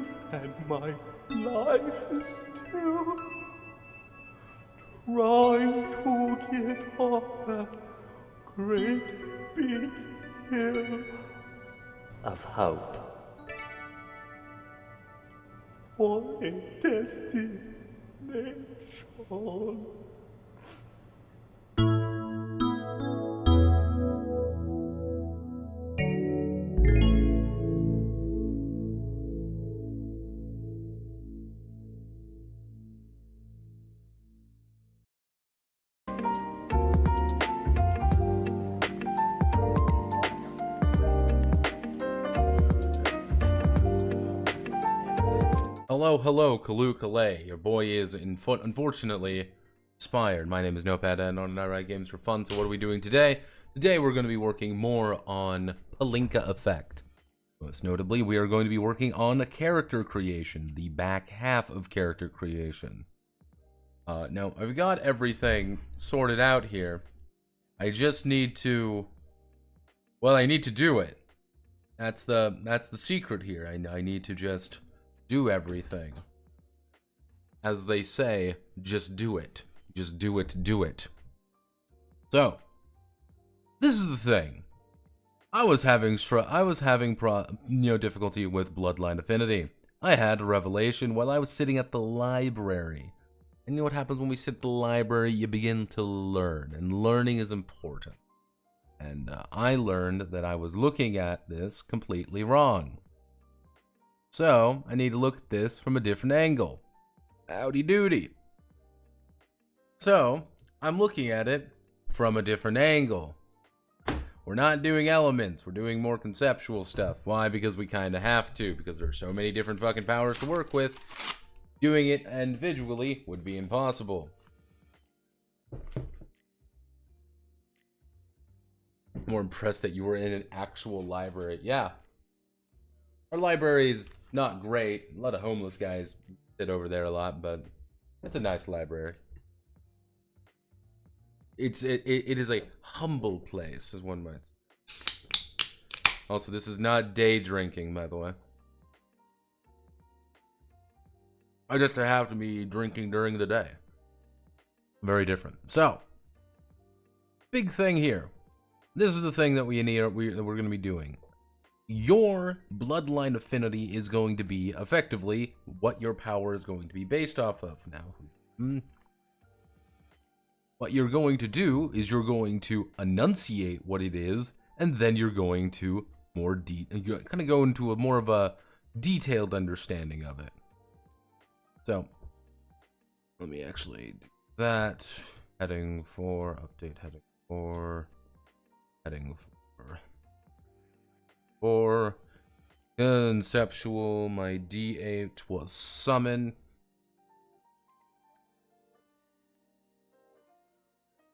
years and my life is still trying to get off that great big hill of hope. For a destination. Hello, Kalu Kalay. Your boy is unfortunately expired. My name is Notepad, and I write games for fun. So what are we doing today? Today we're going to be working more on Palinka effect. Most notably, we are going to be working on character creation, the back half of character creation. Now, I've got everything sorted out here. I just need to... Well, I need to do it. That's the secret here. I need to just do everything. As they say, just do it. Just do it. So, this is the thing. I was having difficulty with Bloodline Affinity. I had a revelation while I was sitting at the library. And you know what happens when we sit at the library? You begin to learn, and learning is important. And I learned that I was looking at this completely wrong. So, I need to look at this from a different angle. Howdy doody. So, I'm looking at it from a different angle. We're not doing elements, we're doing more conceptual stuff. Why? Because we kind of have to, because there are so many different fucking powers to work with. Doing it individually would be impossible. I'm more impressed that you were in an actual library. Yeah. Our library is not great. A lot of homeless guys sit over there a lot, but it's a nice library. It is a humble place, as one might say. Also, this is not day drinking, by the way. I just have to be drinking during the day. Very different. So, big thing here. This is the thing that we're going to be doing. Your bloodline affinity is going to be effectively what your power is going to be based off of. Now, what you're going to do is you're going to enunciate what it is, and then you're going to kind of go into more of a detailed understanding of it. So, let me actually do that. Heading 4, update heading 4, heading 4, conceptual, my D8 was summon.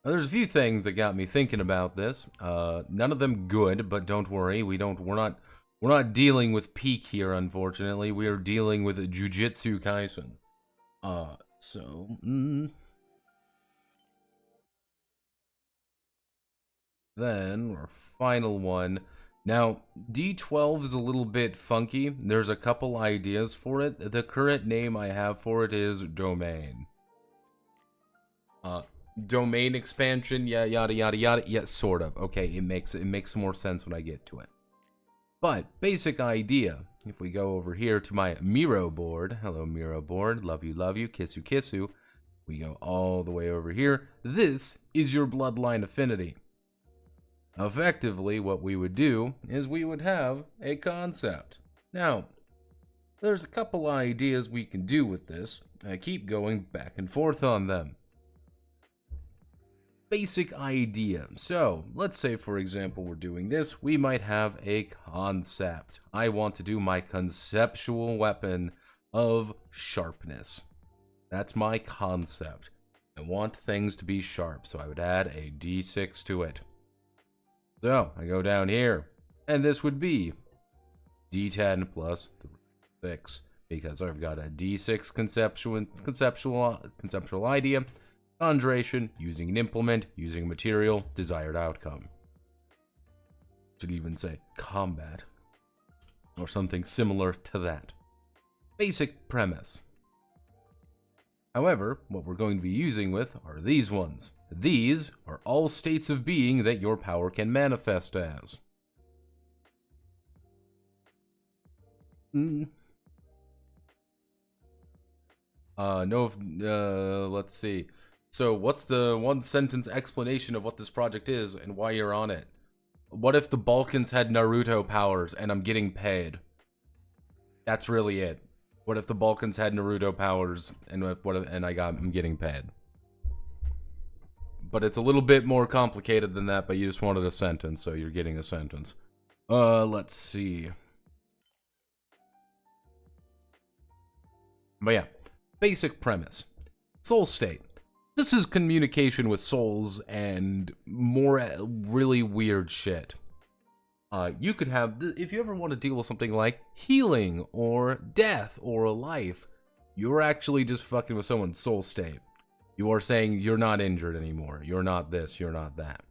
Now, there's a few things that got me thinking about this. None of them good, but don't worry, we're not dealing with peak here, unfortunately. We are dealing with Jujutsu Kaisen. Then our final one. Now, D12 is a little bit funky. There's a couple ideas for it. The current name I have for it is Domain. Domain expansion, yeah, yada yada yada. Yeah, sort of. Okay, it makes more sense when I get to it. But basic idea. If we go over here to my Miro board, hello Miro board, love you, kiss you. We go all the way over here. This is your bloodline affinity. Effectively, what we would do is we would have a concept. Now, there's a couple ideas we can do with this. I keep going back and forth on them. Basic idea. So, let's say, for example, we're doing this. We might have a concept. I want to do my conceptual weapon of sharpness. That's my concept. I want things to be sharp, so I would add a D6 to it. So, I go down here, and this would be D10 plus 6, because I've got a D6 conceptual idea, conjuration, using an implement, using a material, desired outcome. Should even say combat, or something similar to that. Basic premise. However, what we're going to be using with are these ones. These are all states of being that your power can manifest as. Let's see. So what's the one sentence explanation of what this project is and why you're on it? What if the Balkans had Naruto powers and I'm getting paid? That's really it. What if the Balkans had Naruto powers and I'm getting paid? But it's a little bit more complicated than that, but you just wanted a sentence, so you're getting a sentence. Let's see. But yeah, basic premise. Soul state. This is communication with souls and more really weird shit. You could have, if you ever want to deal with something like healing or death or a life, you're actually just fucking with someone's soul state. You are saying you're not injured anymore. You're not this, you're not that.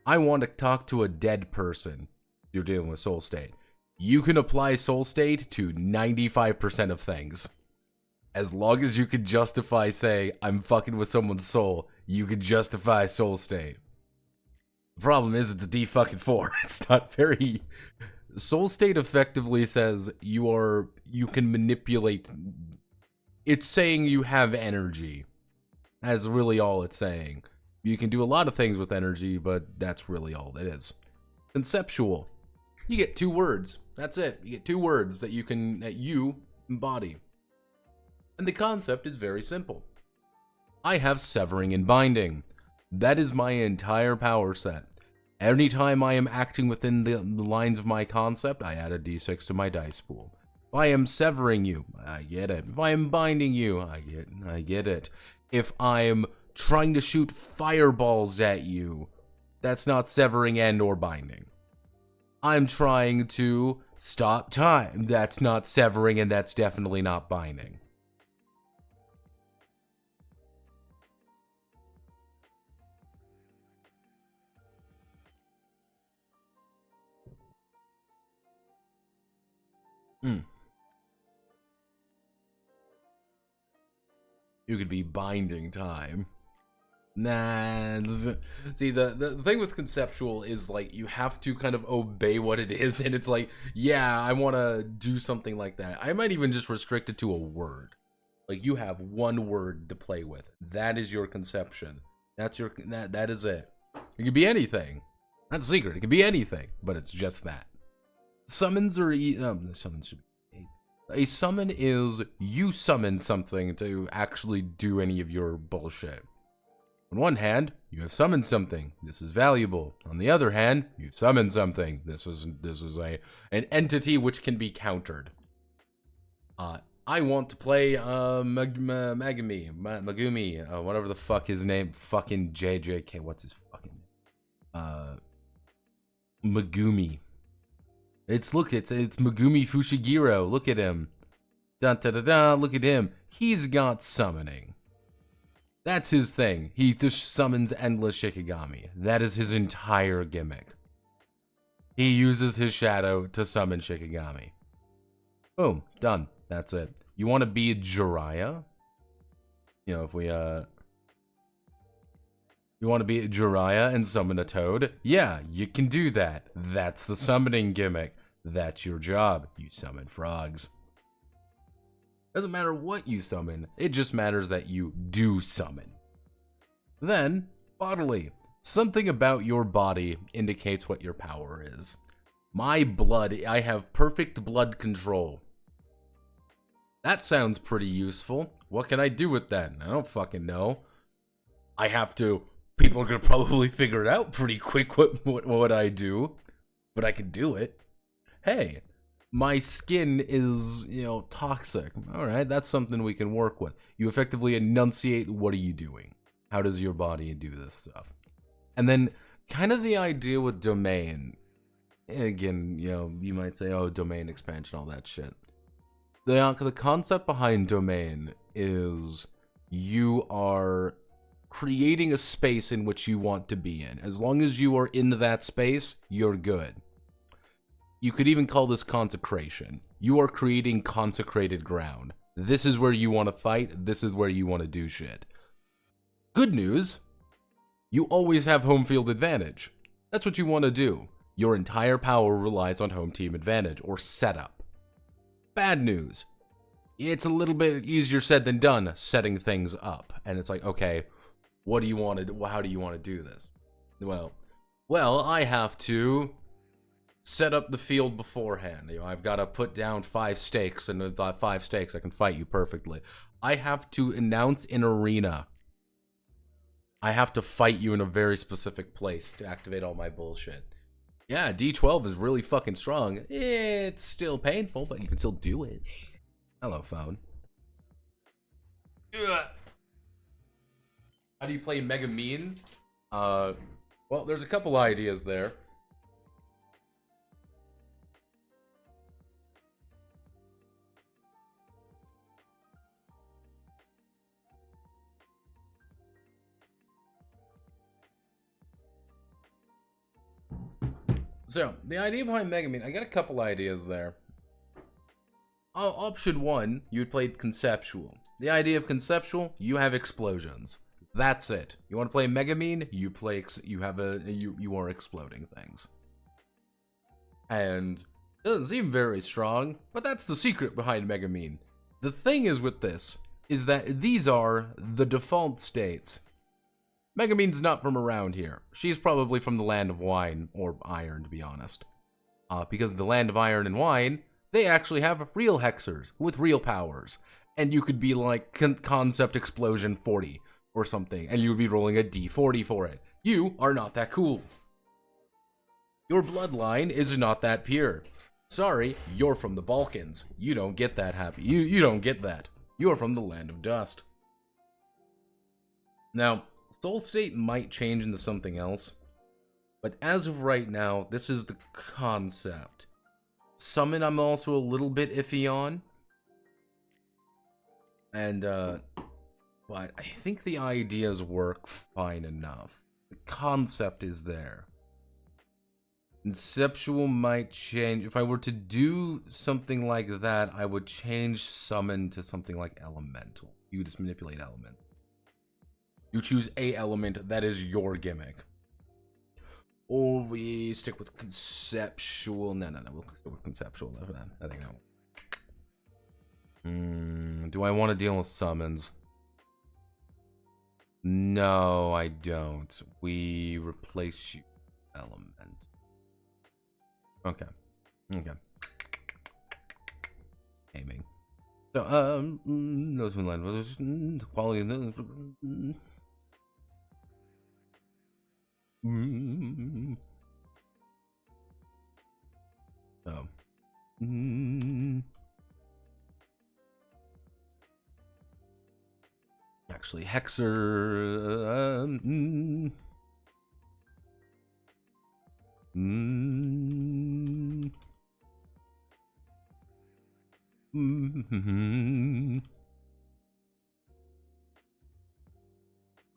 I want to talk to a dead person. You're dealing with soul state. You can apply soul state to 95% of things. As long as you can justify, say, I'm fucking with someone's soul, you can justify soul state. The problem is it's a D-fucking-4. It's not very... Soul state effectively says you can manipulate... It's saying you have energy. That's really all it's saying. You can do a lot of things with energy, but that's really all it is. Conceptual. You get 2 words. That's it. You get 2 words that you embody. And the concept is very simple. I have severing and binding. That is my entire power set. Anytime I am acting within the lines of my concept, I add a d6 to my dice pool. If I am severing you, I get it. If I am binding you, I get it. If I'm trying to shoot fireballs at you, that's not severing and or binding. I'm trying to stop time. That's not severing and that's definitely not binding. You could be binding time. Nah. See, the thing with conceptual is, like, you have to kind of obey what it is, and it's like, yeah, I want to do something like that. I might even just restrict it to a word. Like, you have 1 word to play with. That is your conception. That is it. It could be anything. That's a secret. It could be anything, but it's just that. Summons are... summons should be... A summon is you summon something to actually do any of your bullshit. On one hand, you have summoned something. This is valuable. On the other hand, you've summoned something. This is an entity which can be countered. I want to play Megumi, whatever the fuck his name, fucking JJK. What's his fucking name? Megumi. It's Megumi Fushiguro. Look at him. Look at him. He's got summoning. That's his thing. He just summons endless Shikigami. That is his entire gimmick. He uses his shadow to summon Shikigami. Boom. Done. That's it. You want to be Jiraiya? You know, if we, You want to be Jiraiya and summon a toad? Yeah, you can do that. That's the summoning gimmick. That's your job. You summon frogs. Doesn't matter what you summon. It just matters that you do summon. Then, bodily. Something about your body indicates what your power is. My blood, I have perfect blood control. That sounds pretty useful. What can I do with that? I don't fucking know. I have to... People are going to probably figure it out pretty quick what I do. But I can do it. Hey, my skin is, toxic. Alright, that's something we can work with. You effectively enunciate, what are you doing? How does your body do this stuff? And then, kind of the idea with domain. Again, you might say, oh, domain expansion, all that shit. The concept behind domain is you are creating a space in which you want to be in. As long as you are in that space, you're good. You could even call this consecration. You are creating consecrated ground. This is where you want to fight. This is where you want to do shit. Good news, you always have home field advantage. That's what you want to do. Your entire power relies on home team advantage or setup. Bad news, it's a little bit easier said than done setting things up. And it's like, okay, what do you want to do? How do you want to do this? Well, I have to set up the field beforehand. You know, I've got to put down 5 stakes, and with 5 stakes, I can fight you perfectly. I have to announce an arena. I have to fight you in a very specific place to activate all my bullshit. Yeah, D12 is really fucking strong. It's still painful, but you can still do it. Hello, phone. Ugh. How do you play Mega Mean? Well, there's a couple ideas there. So, the idea behind Mega Man, I got a couple ideas there. Option 1, you would play Conceptual. The idea of Conceptual, you have explosions. That's it. You want to play Mega Man, you are exploding things. And it doesn't seem very strong, but that's the secret behind Mega Man. The thing is with this, is that these are the default states. Mega Man's not from around here. She's probably from the land of wine, or iron, to be honest. Because the land of iron and wine, they actually have real hexers with real powers. And you could be like Concept Explosion 40 or something, and you would be rolling a D40 for it. You are not that cool. Your bloodline is not that pure. Sorry, you're from the Balkans. You don't get that happy. You don't get that. You are from the land of dust. Now, Soul State might change into something else, but as of right now, this is the concept. Summon, I'm also a little bit iffy on. And, but I think the ideas work fine enough. The concept is there. Conceptual might change. If I were to do something like that, I would change Summon to something like Elemental. You just manipulate Element. You choose a element that is your gimmick. Or we stick with Conceptual. No, we'll stick with Conceptual. I think that one. Do I want to deal with summons? No, I don't. We replace you with element. Okay. Aiming. So, those one line quality of the so actually hexer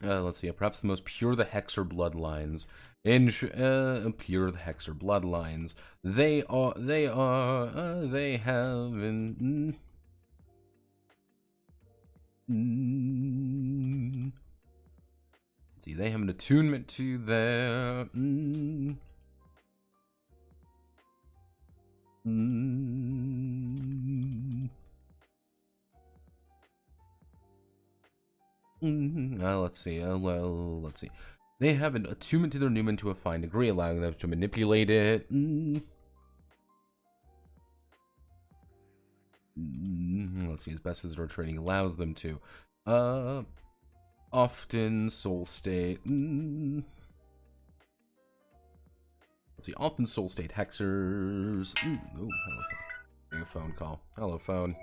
let's see. Perhaps the most pure the Hexer bloodlines. Pure the Hexer bloodlines. They have let's see. They have an attunement to their let's see. Let's see. They have an attunement to their Numen to a fine degree, allowing them to manipulate it. Let's see. As best as their training allows them to. Often soul state. Let's see. Often soul state hexers. Oh, hello. Getting a phone call. Hello, phone.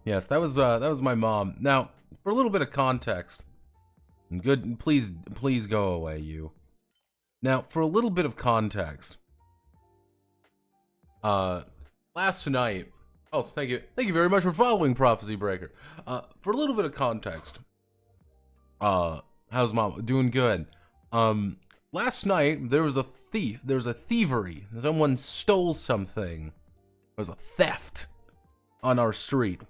Yes, that was my mom. Now, for a little bit of context, good, please go away, you. Now, for a little bit of context, last night. Oh, thank you very much for following Prophecy Breaker. For a little bit of context, how's mom? Doing good. Last night there was a thief. There was a thievery. Someone stole something. There was a theft on our street.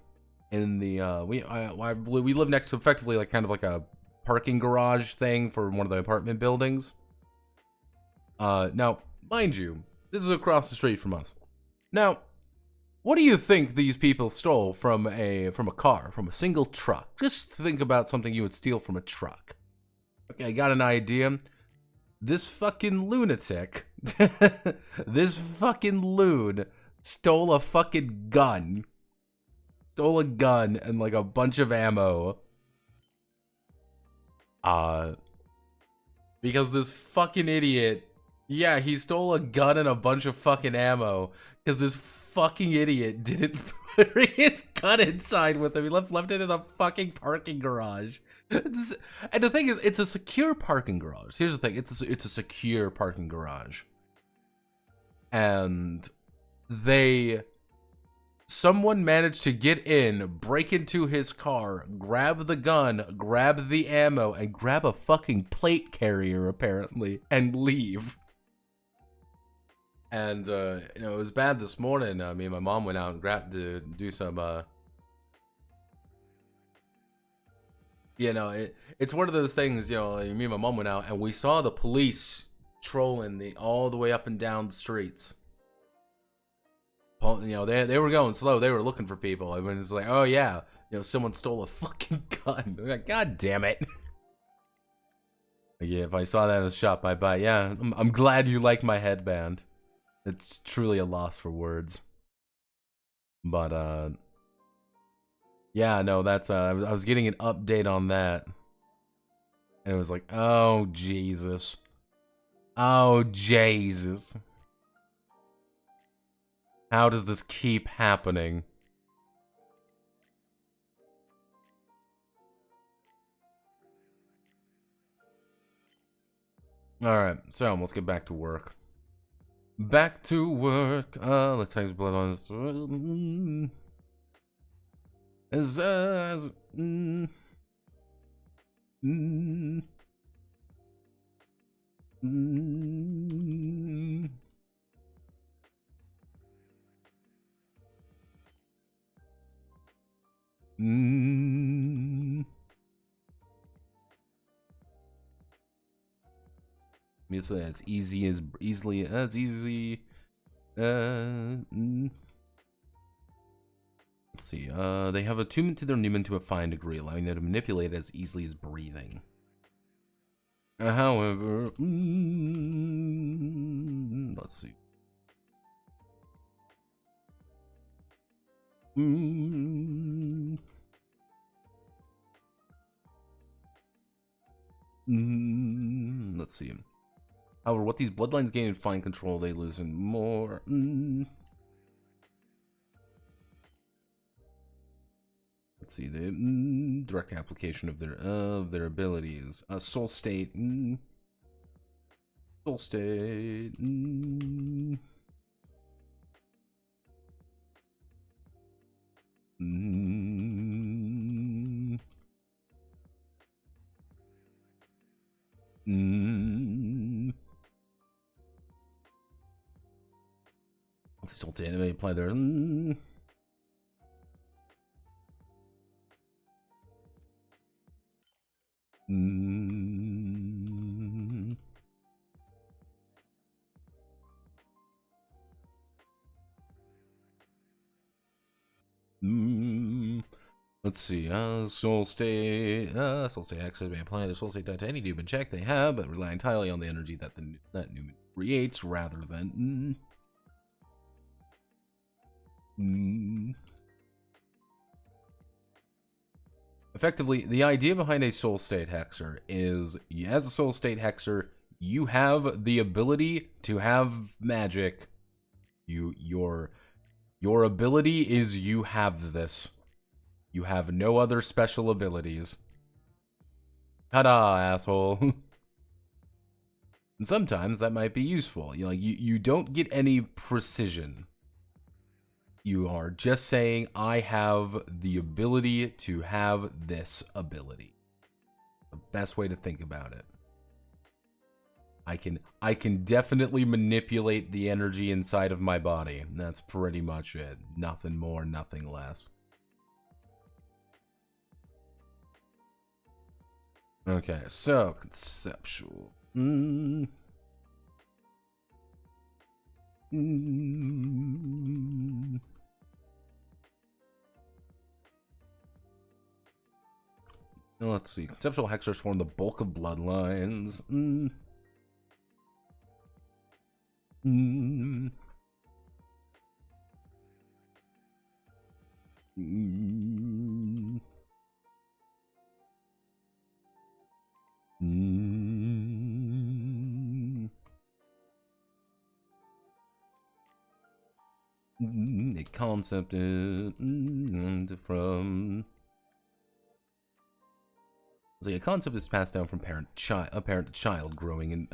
In the we live next to effectively like kind of like a parking garage thing for one of the apartment buildings. Now, mind you, this is across the street from us. Now, what do you think these people stole from a car, from a single truck? Just think about something you would steal from a truck. Okay, I got an idea. This fucking lunatic, this fucking loon stole a fucking gun. Stole a gun and like a bunch of ammo. Because this fucking idiot, yeah, he stole a gun and a bunch of fucking ammo. Because this fucking idiot didn't bring his gun inside with him. He left it in the fucking parking garage. And the thing is, it's a secure parking garage. Here's the thing, it's a secure parking garage. And someone managed to get in, break into his car, grab the gun, grab the ammo, and grab a fucking plate carrier, apparently, and leave. And, it was bad this morning. Me and my mom went out and grabbed to do some, it's one of those things, me and my mom went out, and we saw the police trolling all the way up and down the streets. They were going slow. They were looking for people. I mean, it's like, oh yeah, someone stole a fucking gun. I'm like, God damn it. Yeah, if I saw that in a shop, I'd buy. Yeah, I'm glad you like my headband. It's truly a loss for words. But yeah, no, that's I was getting an update on that, and it was like, oh Jesus, oh Jesus. How does this keep happening? Alright, so let's get back to work. Back to work. Let's take blood on this. Basically, as easy. Let's see. They have attunement to their Numen to a fine degree, allowing them to manipulate it as easily as breathing. However, let's see. Let's see. However, what these bloodlines gain in fine control, they lose in more. Let's see. The direct application of their abilities. Soul state. Soul state. Let's see, soul state. Anyway, apply their. Let's see, soul state access may apply their soul state to any Numen check they have, but rely entirely on the energy that that Numen creates rather than Effectively, the idea behind a soul state hexer is, as a soul state hexer, you have the ability to have magic. Your ability is you have this. You have no other special abilities. Ta-da, asshole. And sometimes that might be useful. You don't get any precision. You are just saying, I have the ability to have this ability. The best way to think about it. I can definitely manipulate the energy inside of my body. That's pretty much it. Nothing more, nothing less. Okay, so conceptual. Let's see. Conceptual hexers form the bulk of bloodlines. A concept from a concept is passed down from parent to child, growing and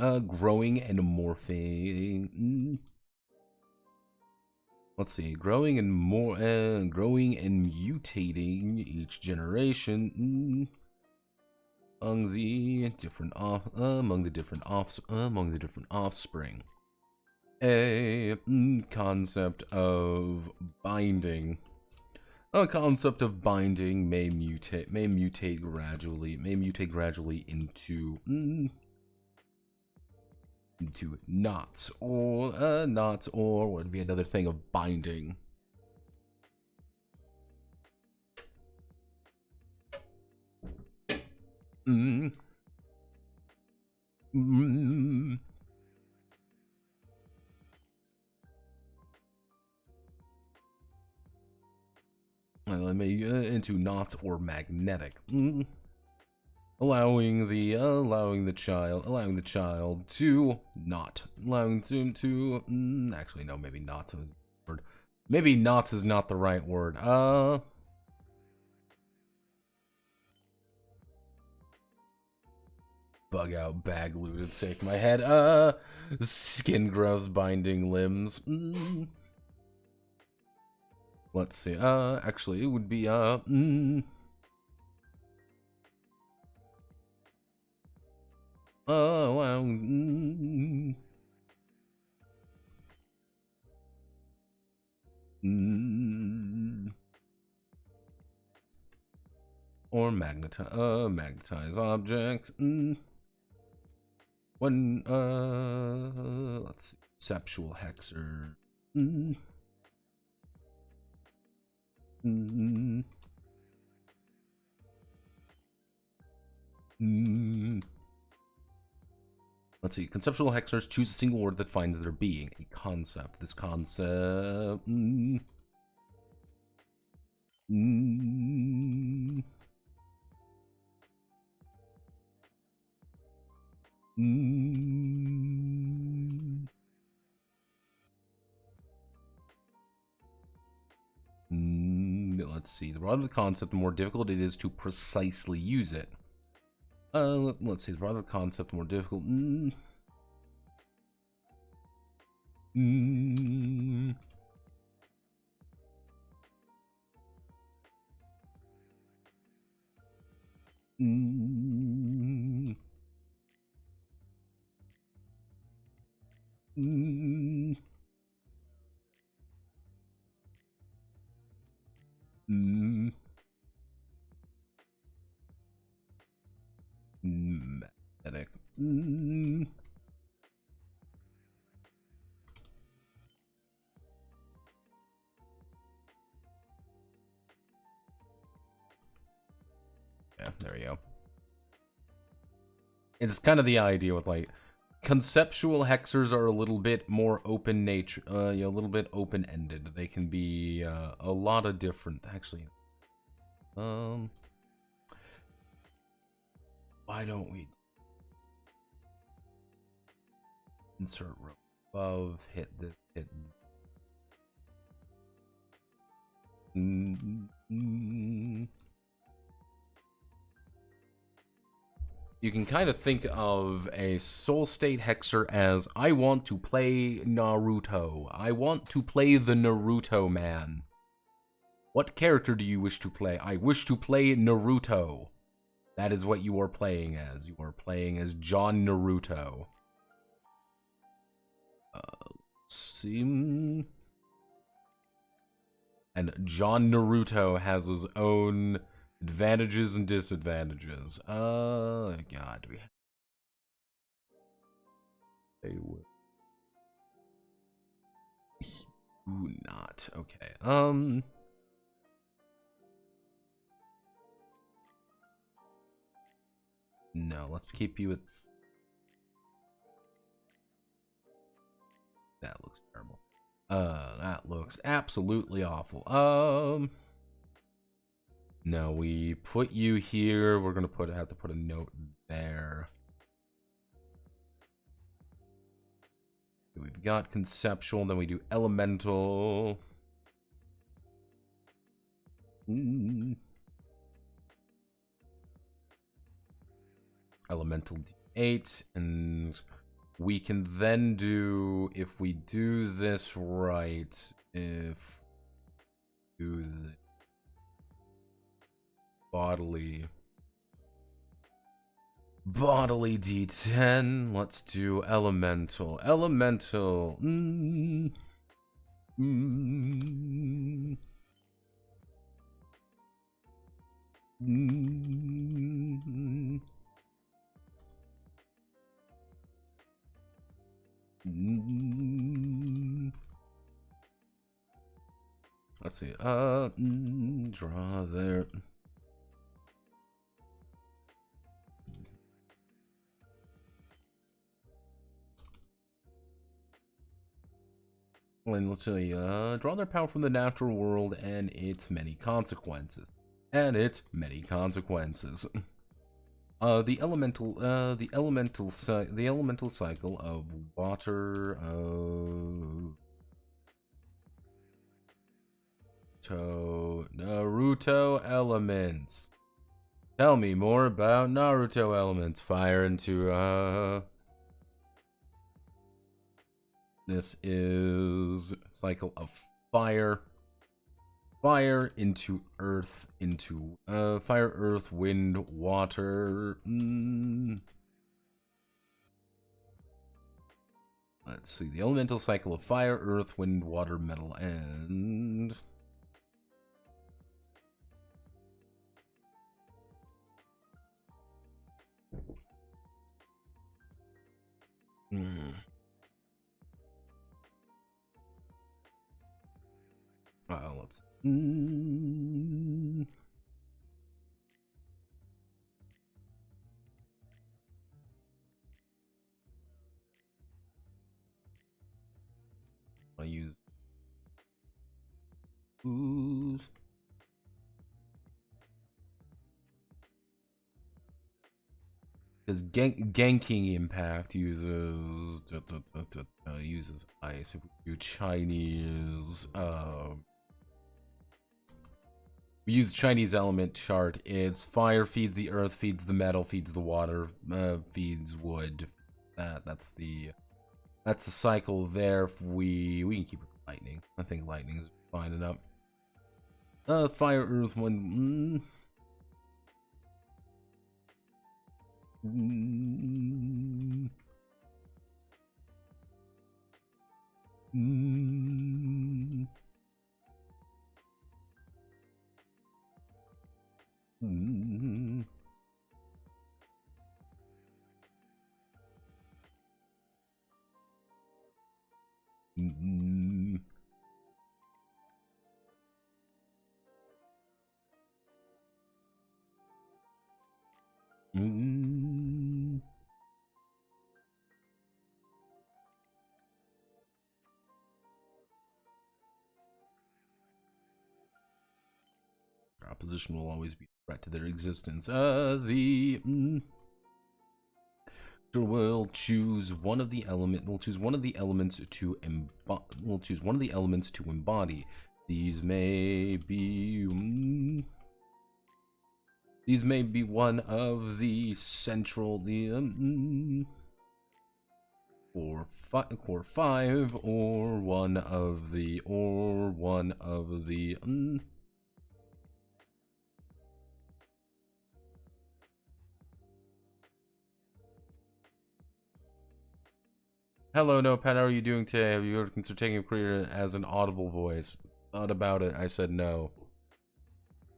morphing. Let's see, growing and mutating each generation among the different offspring. A concept of binding. A concept of binding may mutate gradually into knots, or would be another thing of binding. Into knots or magnetic, allowing the child to not, actually no, maybe not. Maybe knots is not the right word. Bug out, bag looted, sake my head. Skin growth, binding limbs. Let's see. Actually, it would be or magnetize objects. One let's see. Conceptual hexer. Let's see. Conceptual hexers choose a single word that finds their being. A concept. This concept. Let's see. The broader the concept, the more difficult it is to precisely use it. Let's see. The broader the concept, the more difficult. Magnetic. Yeah, there we go. It's kind of the idea with, like, conceptual hexers are a little bit more open nature, a little bit open-ended. They can be a lot of different, actually. Why don't we insert row above, hit this, hit. You can kind of think of a soul state hexer as, I want to play Naruto. I want to play the Naruto man. What character do you wish to play? I wish to play Naruto. That is what you are playing as. You are playing as John Naruto. See. And John Naruto has his own advantages and disadvantages. God, we would do not. Okay. No, let's keep you with. That looks terrible. That looks absolutely awful. No, we put you here. We're gonna have to put a note there. We've got conceptual, then we do elemental. Elemental D8, and we can then do, if we do this right, if do the bodily D10, let's do elemental. Let's see. Draw there. And let's see. Draw their power from the natural world and its many consequences. The elemental cycle of water, Naruto elements. Tell me more about Naruto elements. Fire into this is cycle of fire. Fire into earth, into fire, earth, wind, water. Let's see, the elemental cycle of fire, earth, wind, water, metal, and let's I'll use because ganking impact uses uses ice. If we do Chinese, we use Chinese element chart. It's fire feeds the earth, feeds the metal, feeds the water, feeds wood. That's the cycle there. If we can keep it with lightning. I think lightning is fine enough. Fire, earth, wind. Opposition will always be a threat to their existence. We'll choose one of the elements to embody. These may be one of the central core 5 or one of the Hello, Notepad. How are you doing today? Have you ever considered taking a career as an audible voice? Thought about it. I said no.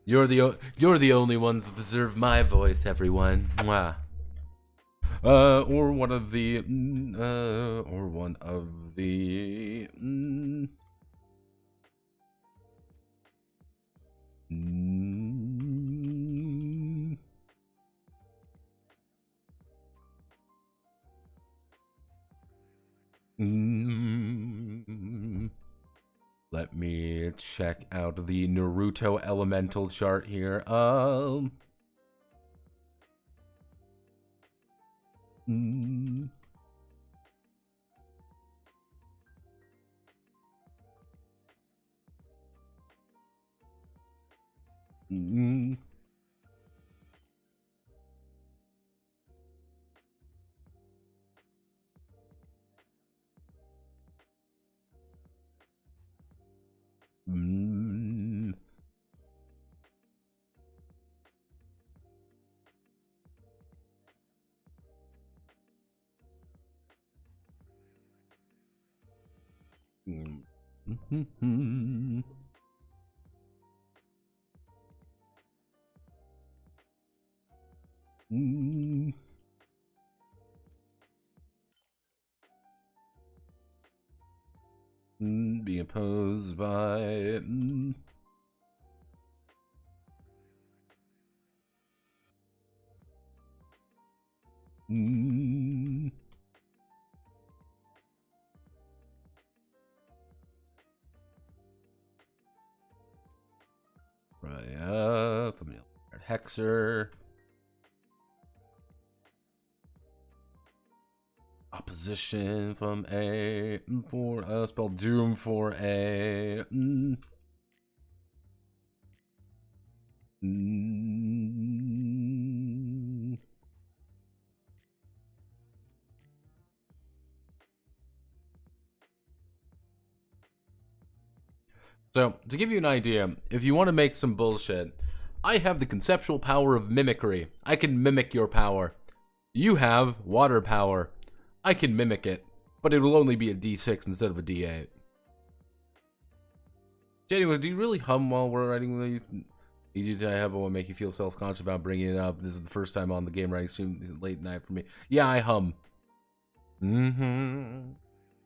You're the only ones that deserve my voice, everyone. Mwah. Or one of the Let me check out the Naruto elemental chart here. Being opposed by familiar Hexer. Opposition from a for spell doom for a So, to give you an idea, if you want to make some bullshit, I have the conceptual power of mimicry. I can mimic your power. You have water power. I can mimic it, but it will only be a D6 instead of a D8. Anyway, do you really hum while we're writing? I have what make you feel self-conscious about bringing it up. This is the first time on the game writing stream. This is late night for me. Yeah, I hum.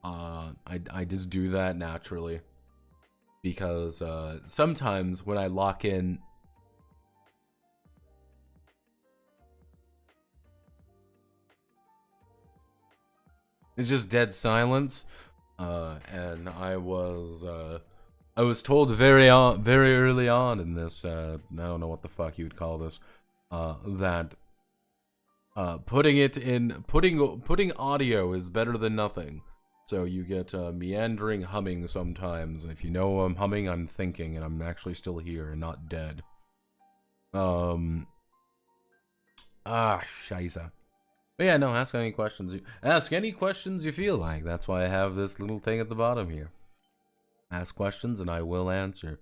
I just do that naturally. Because sometimes when I lock in it's just dead silence, and I was told very early on in this, I don't know what the fuck you would call this, that putting audio is better than nothing. So you get meandering humming sometimes. If you know I'm humming, I'm thinking, and I'm actually still here and not dead. Scheisse. But yeah, no, ask any questions. Ask any questions you feel like. That's why I have this little thing at the bottom here. Ask questions and I will answer.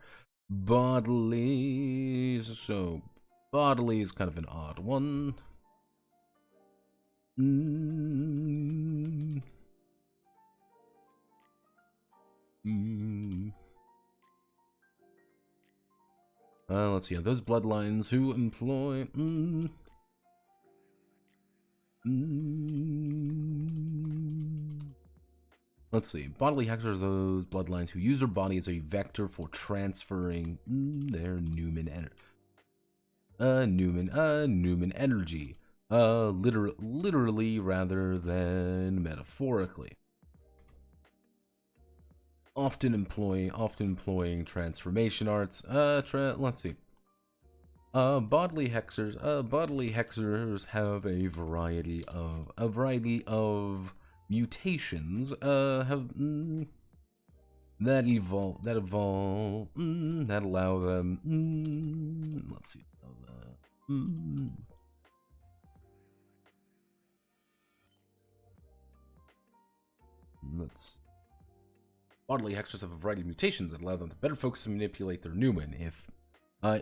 Bodily. So, bodily is kind of an odd one. Let's see. Are those bloodlines who employ? Let's see. Bodily hexers are those bloodlines who use their body as a vector for transferring their Numen energy. Literally rather than metaphorically. Often employing transformation arts. Let's see. Bodily hexers have a variety of mutations. that evolve, that allow them, let's see, let's, bodily hexers have a variety of mutations that allow them to better focus and manipulate their Numen,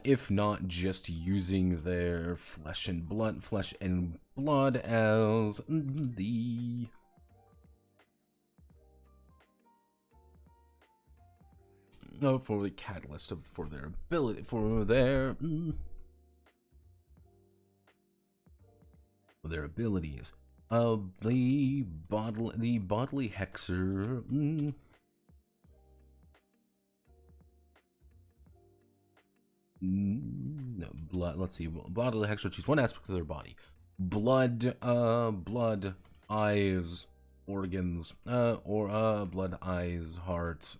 if not just using their flesh and blood as the for the catalyst for their ability for their abilities. The bodily hexer. No, blood. Let's see. Bodily hexer choose one aspect of their body. Blood, eyes, organs, or blood, eyes, hearts.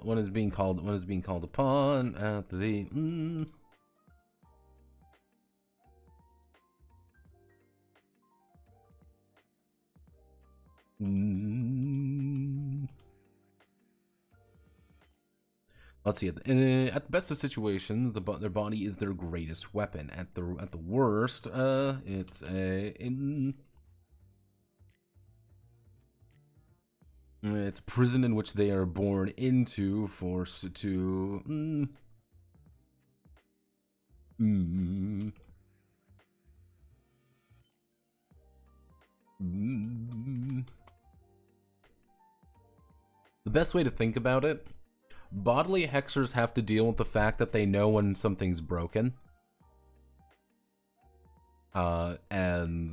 One is being called upon at the let's see. At the best of situations, their body is their greatest weapon. At the worst, it's it's a prison in which they are born into, forced to The best way to think about it, bodily hexers have to deal with the fact that they know when something's broken. And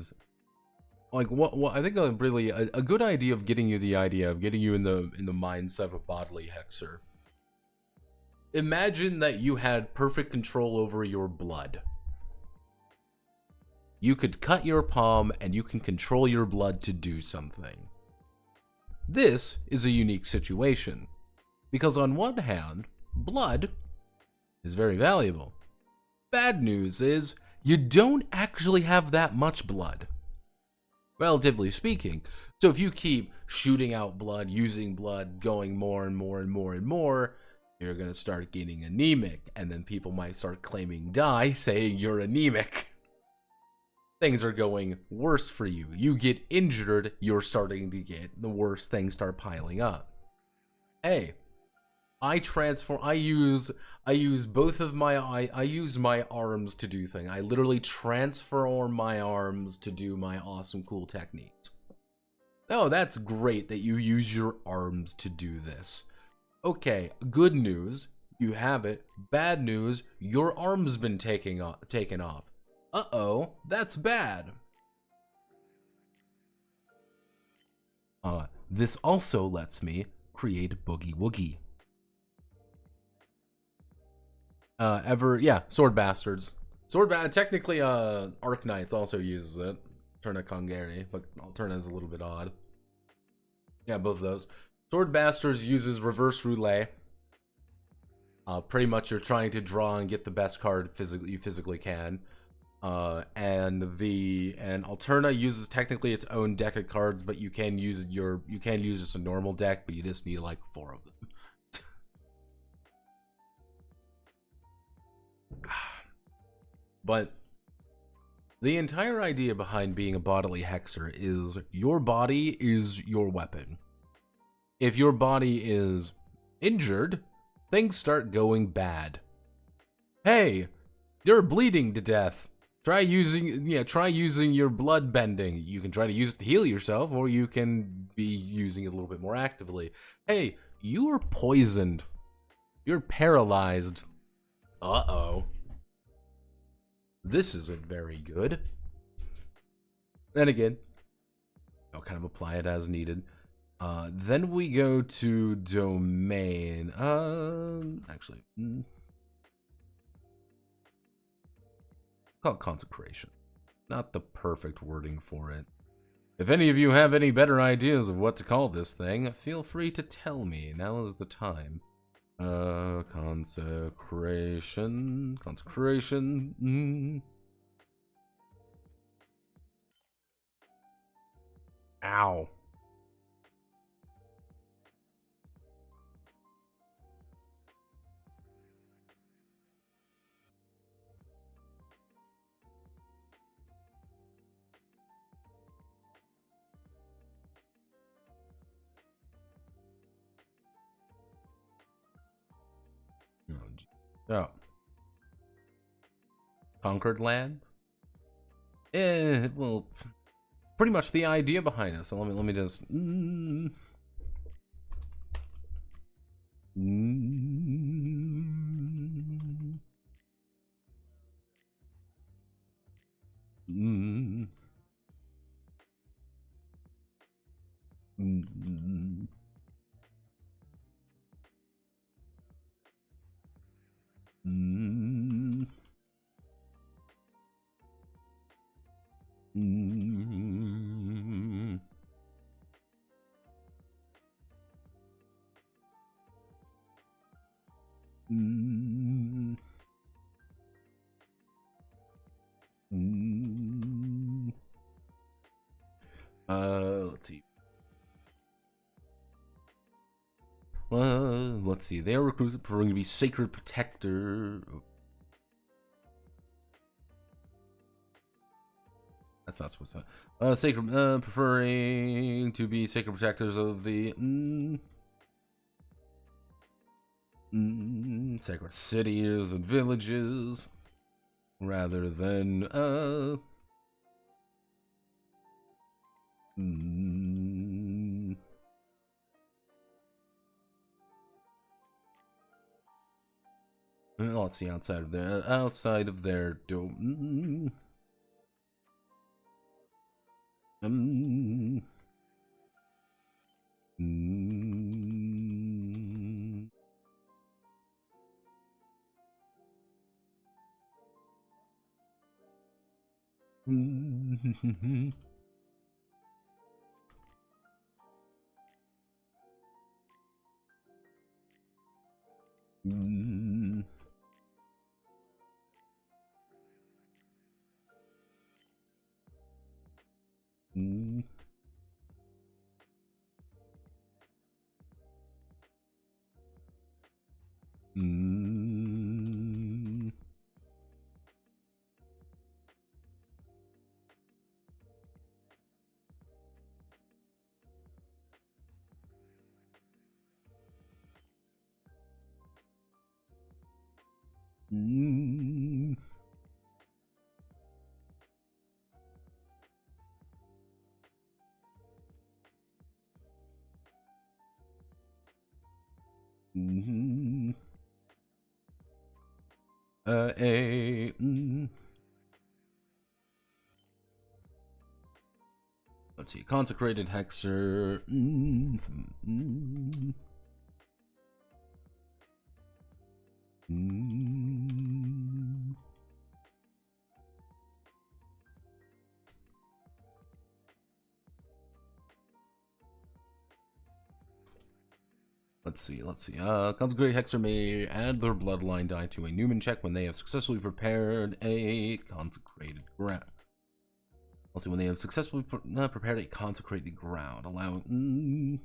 like what I think a good idea of getting you in the mindset of a bodily hexer. Imagine that you had perfect control over your blood. You could cut your palm and you can control your blood to do something. This is a unique situation because on one hand, blood is very valuable. Bad news is you don't actually have that much blood, relatively speaking. So if you keep shooting out blood, using blood, going more and more and more and more, you're going to start getting anemic, and then people might start claiming die, saying you're anemic. Things are going worse for you. You get injured, you're starting to get the worst things start piling up. Hey, I use my arms to do things. I literally transform my arms to do my awesome cool techniques. Oh, that's great that you use your arms to do this. Okay, good news, you have it. Bad news, your arm's been taken off. Uh-oh, that's bad. This also lets me create Boogie Woogie. Sword Bastards. Technically, Arc Knights also uses it. Alterna Kongeri, but Alterna is a little bit odd. Yeah, both of those. Sword Bastards uses Reverse Roulette. Pretty much you're trying to draw and get the best card you physically can. And Alterna uses technically its own deck of cards, but you can use just a normal deck, but you just need like 4 of them. But the entire idea behind being a bodily hexer is your body is your weapon. If your body is injured, things start going bad. Hey, you're bleeding to death. Try using your blood bending. You can try to use it to heal yourself, or you can be using it a little bit more actively. Hey, you are poisoned. You're paralyzed. Uh-oh. This isn't very good. Then again, I'll kind of apply it as needed. Then we go to domain. call it consecration. Not the perfect wording for it. If any of you have any better ideas of what to call this thing, feel free to tell me. Now is the time. Consecration. Ow. Oh. Conquered land? Well, pretty much the idea behind it. So let me just. Let's see. Let's see. They are recruited preferring to be sacred protector. That's not supposed to. Sacred, preferring to be sacred protectors of the sacred cities and villages, rather than let's see, outside of their dome. Let's see, consecrated hexer. Let's see. Consecrated hexer may add their bloodline die to a Numen check when they have successfully prepared a consecrated ground. Also, when they have successfully prepared a consecrated ground, allowing.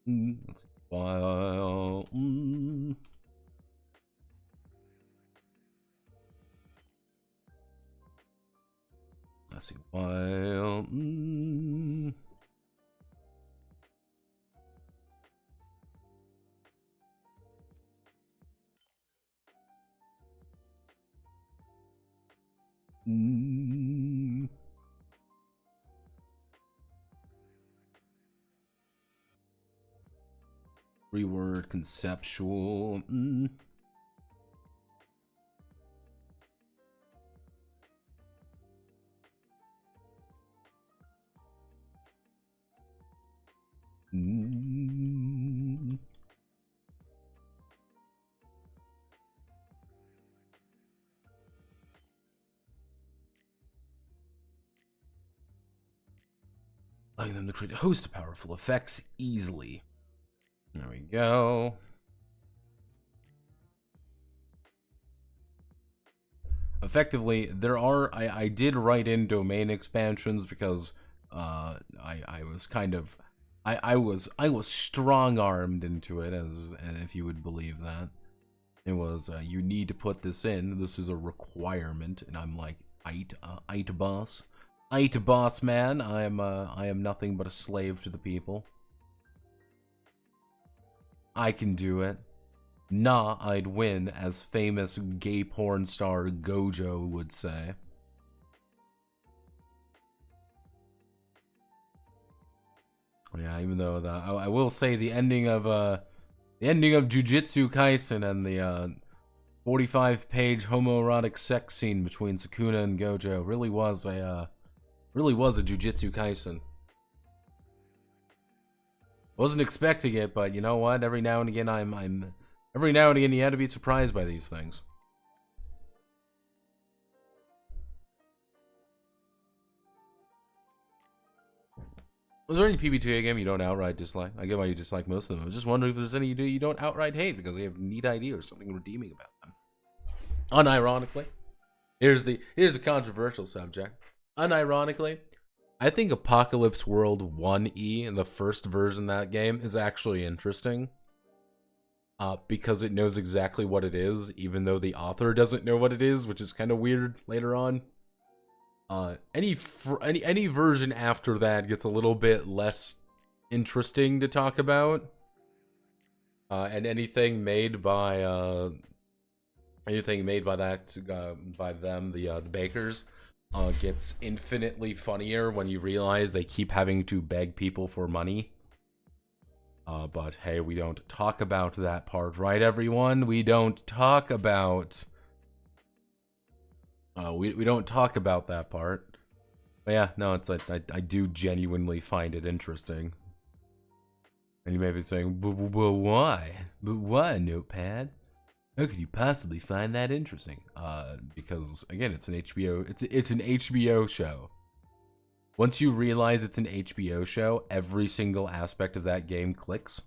Let's see. While. Let's see. While. Reword conceptual. allowing them to create a host of powerful effects easily. There we go. Effectively, there are, I did write in domain expansions because I was kind of, I was strong-armed into it, as if you would believe that. It was, you need to put this in, this is a requirement, and I'm like, Ait boss. Ait boss man, I am nothing but a slave to the people. I can do it. Nah, I'd win, as famous gay porn star Gojo would say. Yeah, even though I will say the ending of Jujutsu Kaisen and the 45-page homoerotic sex scene between Sukuna and Gojo really was a Jujutsu Kaisen. Wasn't expecting it, but you know what? Every now and again, every now and again, you had to be surprised by these things. Was there any PBTA game you don't outright dislike? I get why you dislike most of them. I was just wondering if there's any you don't outright hate because they have neat ideas or something redeeming about them. Unironically, here's the controversial subject. Unironically, I think Apocalypse World 1E, the first version of that game, is actually interesting. Because it knows exactly what it is, even though the author doesn't know what it is, which is kind of weird later on. Any version after that gets a little bit less interesting to talk about. And anything made by the bakers, gets infinitely funnier when you realize they keep having to beg people for money. But hey, we don't talk about that part, right, everyone? We don't talk about... we don't talk about that part. But yeah, no, it's like, I do genuinely find it interesting. And you may be saying, but why? But why, Notepad? How could you possibly find that interesting? Because, again, it's an HBO... It's an HBO show. Once you realize it's an HBO show, every single aspect of that game clicks.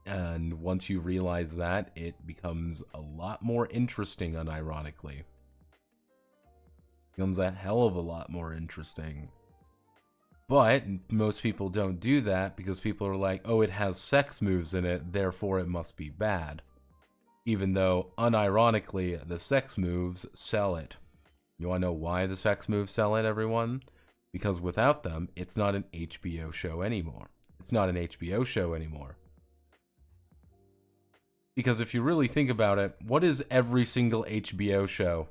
And once you realize that, it becomes a lot more interesting, unironically. It becomes a hell of a lot more interesting. But most people don't do that because people are like, oh, it has sex moves in it, therefore it must be bad. Even though, unironically, the sex moves sell it. You want to know why the sex moves sell it, everyone? Because without them, it's not an HBO show anymore. It's not an HBO show anymore. Because if you really think about it, what is every single HBO show?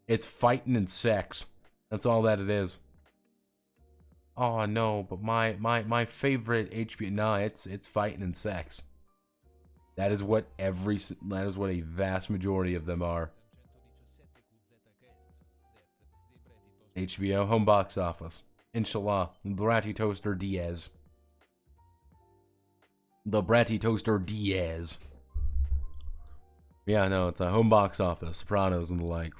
It's fighting and sex. That's all that it is. Oh no, but my favorite HBO... Nah, it's fighting and sex. That is what a vast majority of them are. HBO home box office. Inshallah. Bratty Toaster Diaz. The Bratty Toaster Diaz. Yeah, no, it's a home box office. Sopranos and the like.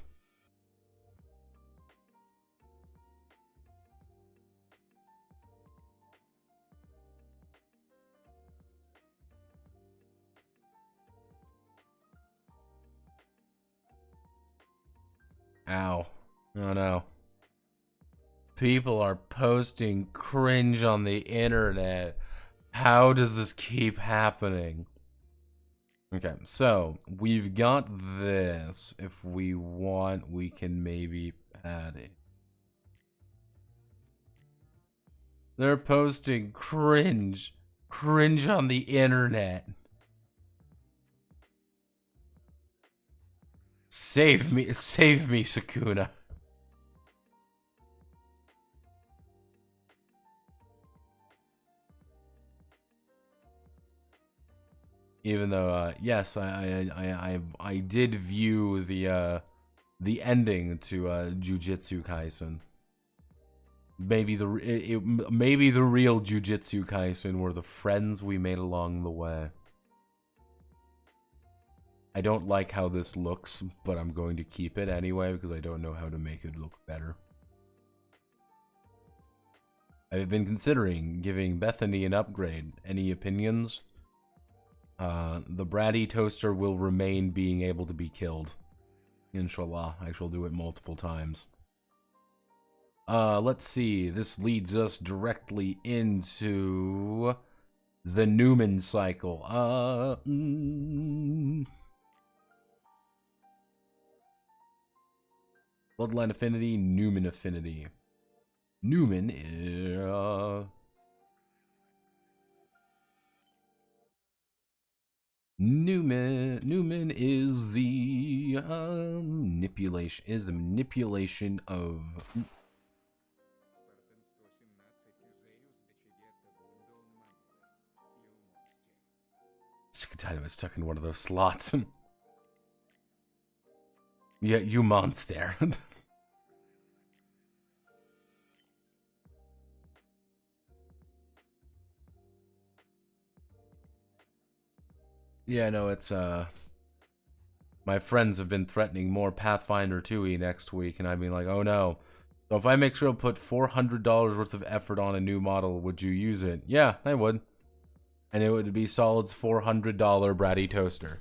Ow. Oh no. People are posting cringe on the internet. How does this keep happening? Okay, so we've got this. If we want, we can maybe add it. They're posting cringe. Cringe on the internet. Save me, Sukuna. Even though, yes, I did view the ending to Jujutsu Kaisen. Maybe the real Jujutsu Kaisen were the friends we made along the way. I don't like how this looks, but I'm going to keep it anyway because I don't know how to make it look better. I've been considering giving Bethany an upgrade. Any opinions? The Bratty Toaster will remain being able to be killed. Inshallah. I shall do it multiple times. Let's see. This leads us directly into the Numen cycle. Bloodline affinity, Numen affinity. Numen is the manipulation of I was stuck in one of those slots. Yeah, you monster. Yeah, no, it's my friends have been threatening more Pathfinder 2e next week, and I'd be like, oh no. So if I make sure to put $400 worth of effort on a new model, would you use it? Yeah, I would. And it would be Solid's $400 Bratty Toaster.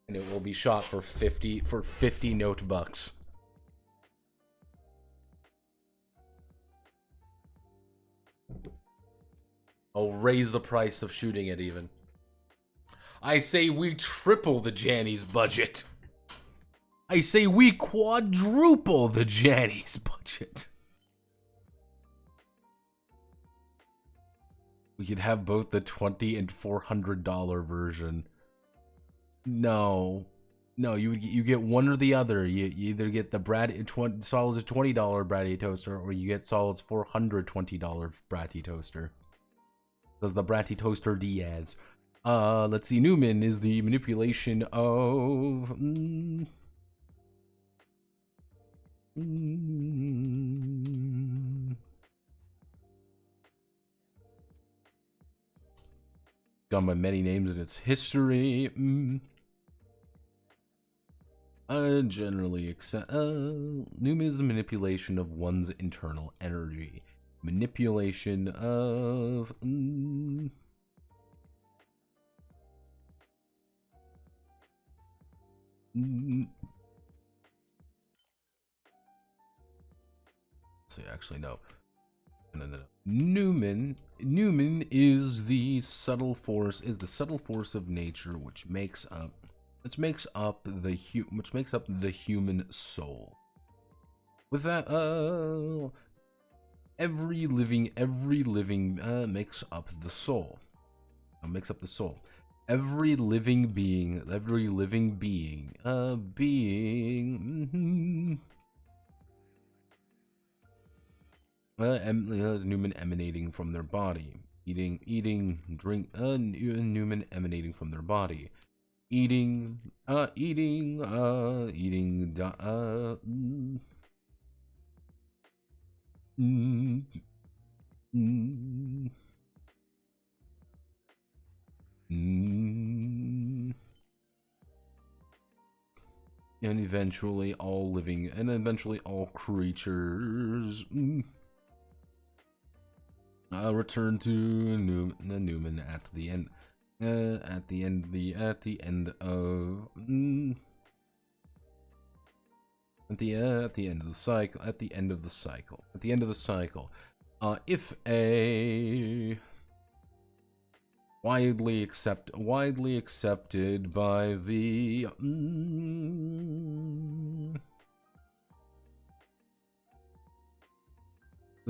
And it will be shot for 50 note bucks. I'll raise the price of shooting it even. I say we triple the Janny's budget. I say we quadruple the Janny's budget. We could have both the $20 and $400 version. No, you get one or the other. You either get the Solid's $20 Bratty Toaster, or you get Solid's $420 Bratty Toaster. Does the Bratty Toaster Diaz? Let's see. Numen is the manipulation of. Gone by many names in its history. Generally accept. Numen is the manipulation of one's internal energy. Manipulation of. See, actually, no. Numen is the subtle force. Is the subtle force of nature, which makes up the human soul. With that, every living makes up the soul. Makes up the soul. Every living being, Numen emanating from their body. Numen emanating from their body. And eventually all creatures return to Numen at the end. At the end of the cycle. If a widely accepted by the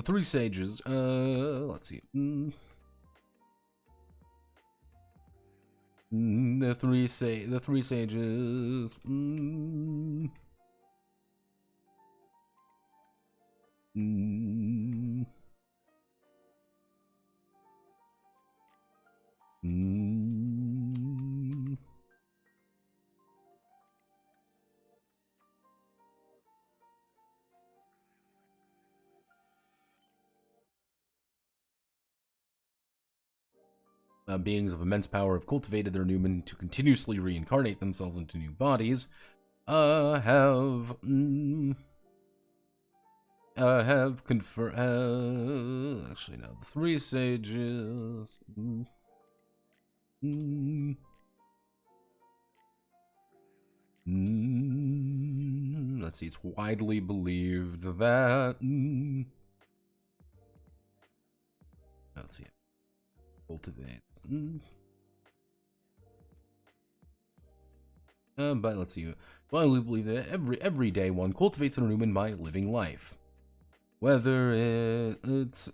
three sages. Let's see. The three sages. beings of immense power have cultivated their Numen to continuously reincarnate themselves into new bodies. Have confirmed. Actually, no. The three sages. Let's see. It's widely believed that. Let's see. Cultivates. But let's see. Widely believed that every day one cultivates an Numen by living life. Whether it's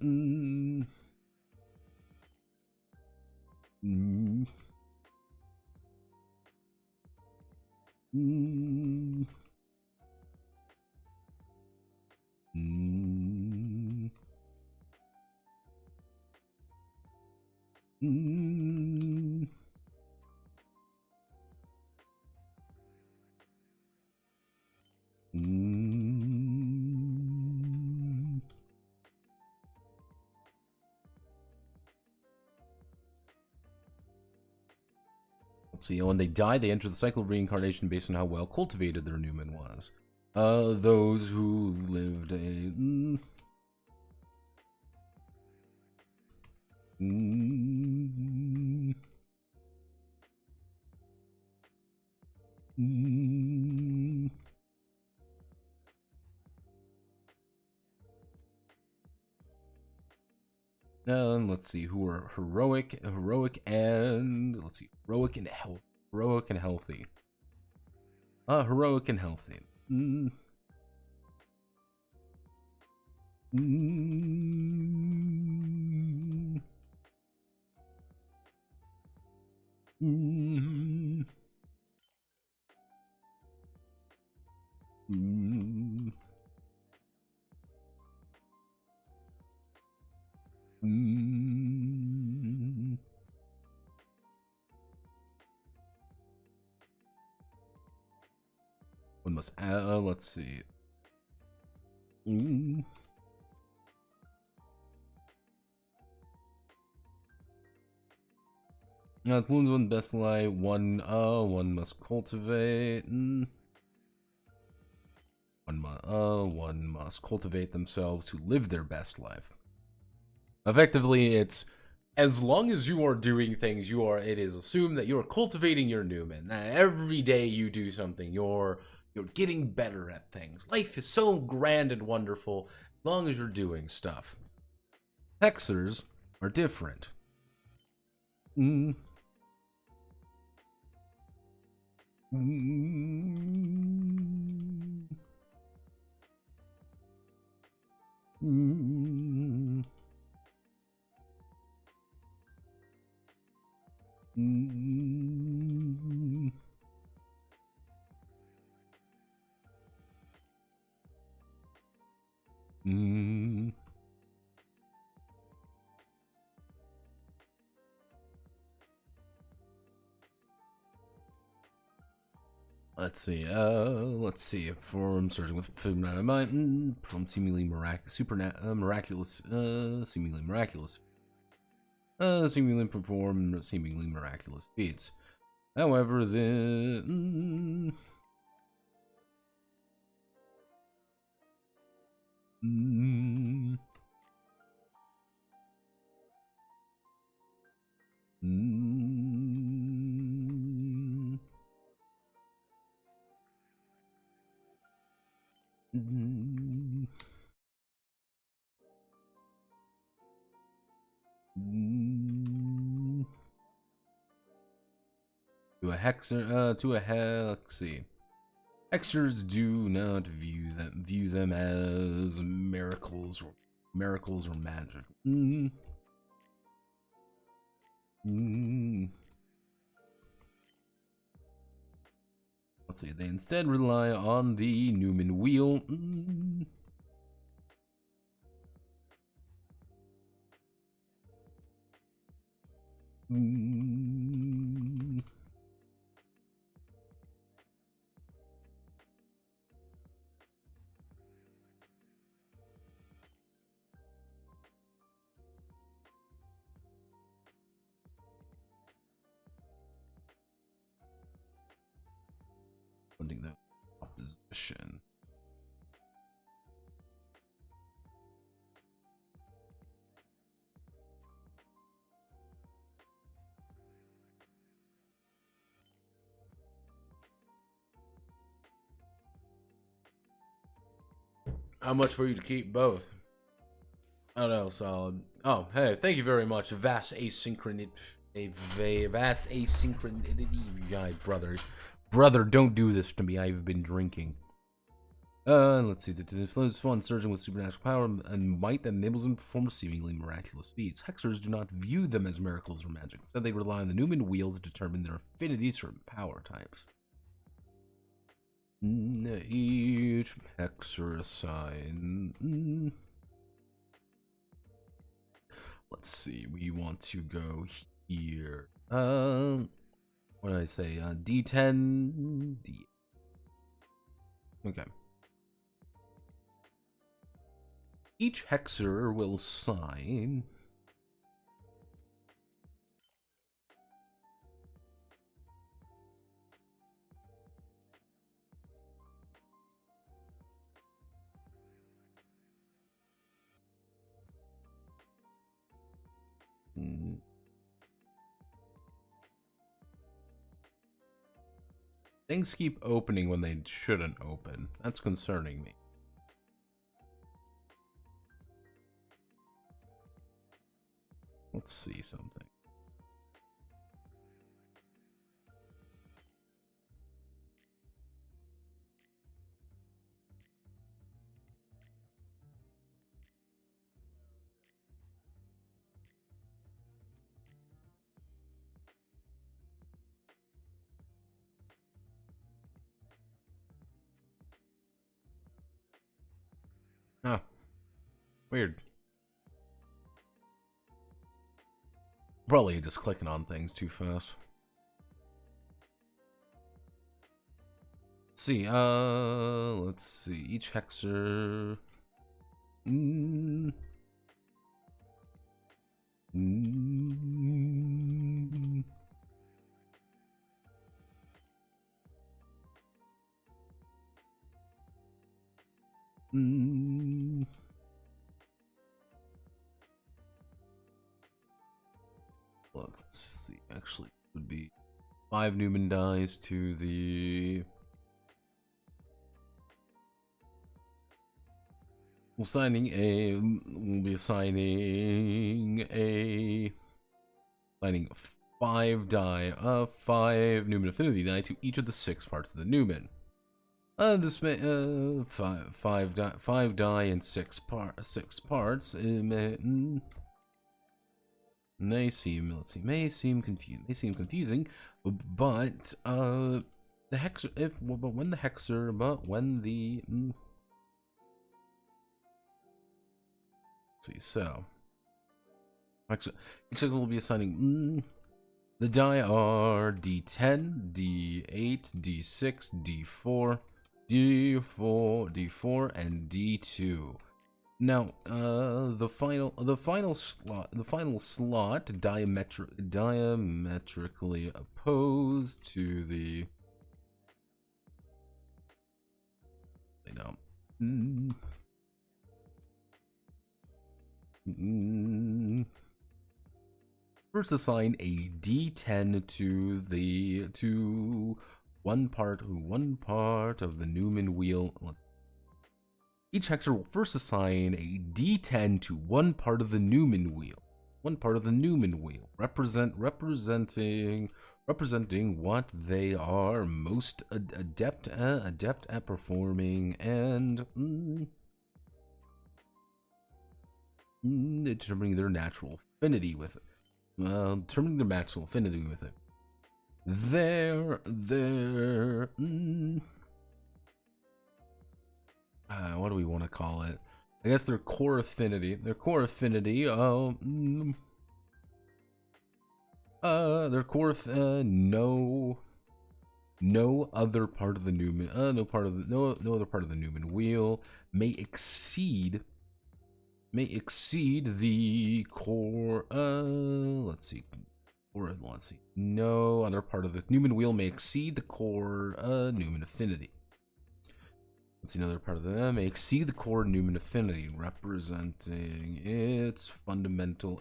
let's see, when they die, they enter the cycle of reincarnation based on how well cultivated their Numen was. Those who lived a... let's see, who are heroic and let's see, heroic and healthy. Heroic and healthy. One must let's see. Wounds one best life, one must cultivate. One must cultivate themselves to live their best life. Effectively, it's as long as you are doing things, it is assumed that you are cultivating your Numen. Every day you do something, you're getting better at things. Life is so grand and wonderful as long as you're doing stuff. Hexers are different. Let's see. From starting with from seemingly miraculous, seemingly perform seemingly miraculous feats. However, the to a hexer, let's see. Hexers do not view them as miracles or magic. Let's see. They instead rely on the Numen wheel. Mission. How much for you to keep both? Oh no, solid. Oh, hey, thank you very much. Vast asynchronity. Vast asynchronity. Yeah, brother, don't do this to me. I've been drinking. Let's see. The flows fun, surging with supernatural power and might that enables them to perform seemingly miraculous feats. Hexers do not view them as miracles or magic. Instead, they rely on the Numen wheel to determine their affinities for power types. Each hexer assign. Let's see. We want to go here. What did I say? D10. Okay. Each hexer will sign. Things keep opening when they shouldn't open. That's concerning me. Let's see something. Ah, weird. Probably just clicking on things too fast. Let's see, let's see. Each hexer. Let's see. Actually, it would be 5 Numen dies to the. We'll be assigning 5 die, 5 Numen affinity die to each of the 6 parts of the Numen. This may, 5 die in 6 parts. May seem, let's see, may seem confusing, but the hexer, when the let's see, so actually, each of them will be assigning the die are D10, D8, D6, D4, D4, and D2. Now, the final slot diametrically opposed to the. First, assign a D10 to one part of the Numen wheel. Each hexer will first assign a D10 to one part of the Numen wheel. Representing what they are most adept at performing, and determining their natural affinity with it. What do we want to call it? I guess their core affinity. Their core no other part of the Numen, no other part of the Numen wheel may exceed the core. Let's see. No other part of the Numen wheel may exceed the core Numen affinity. Let's see another part of the exceed the core Numen affinity, representing its fundamental,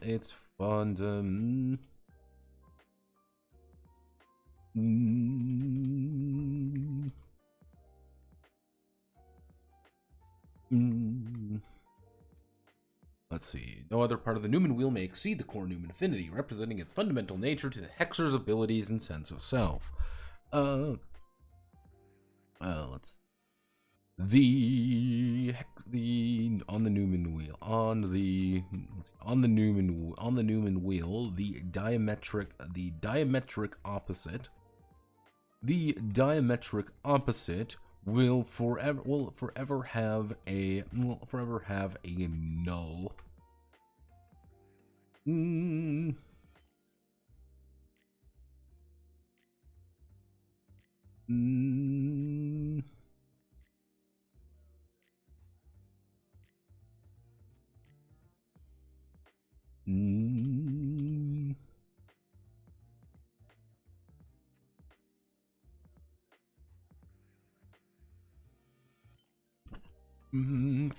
Let's see. No other part of the Numen wheel may exceed the core Numen affinity, representing its fundamental nature to the Hexer's abilities and sense of self. Let's the on the Numen wheel on the Numen wheel the diametric opposite will forever have a null.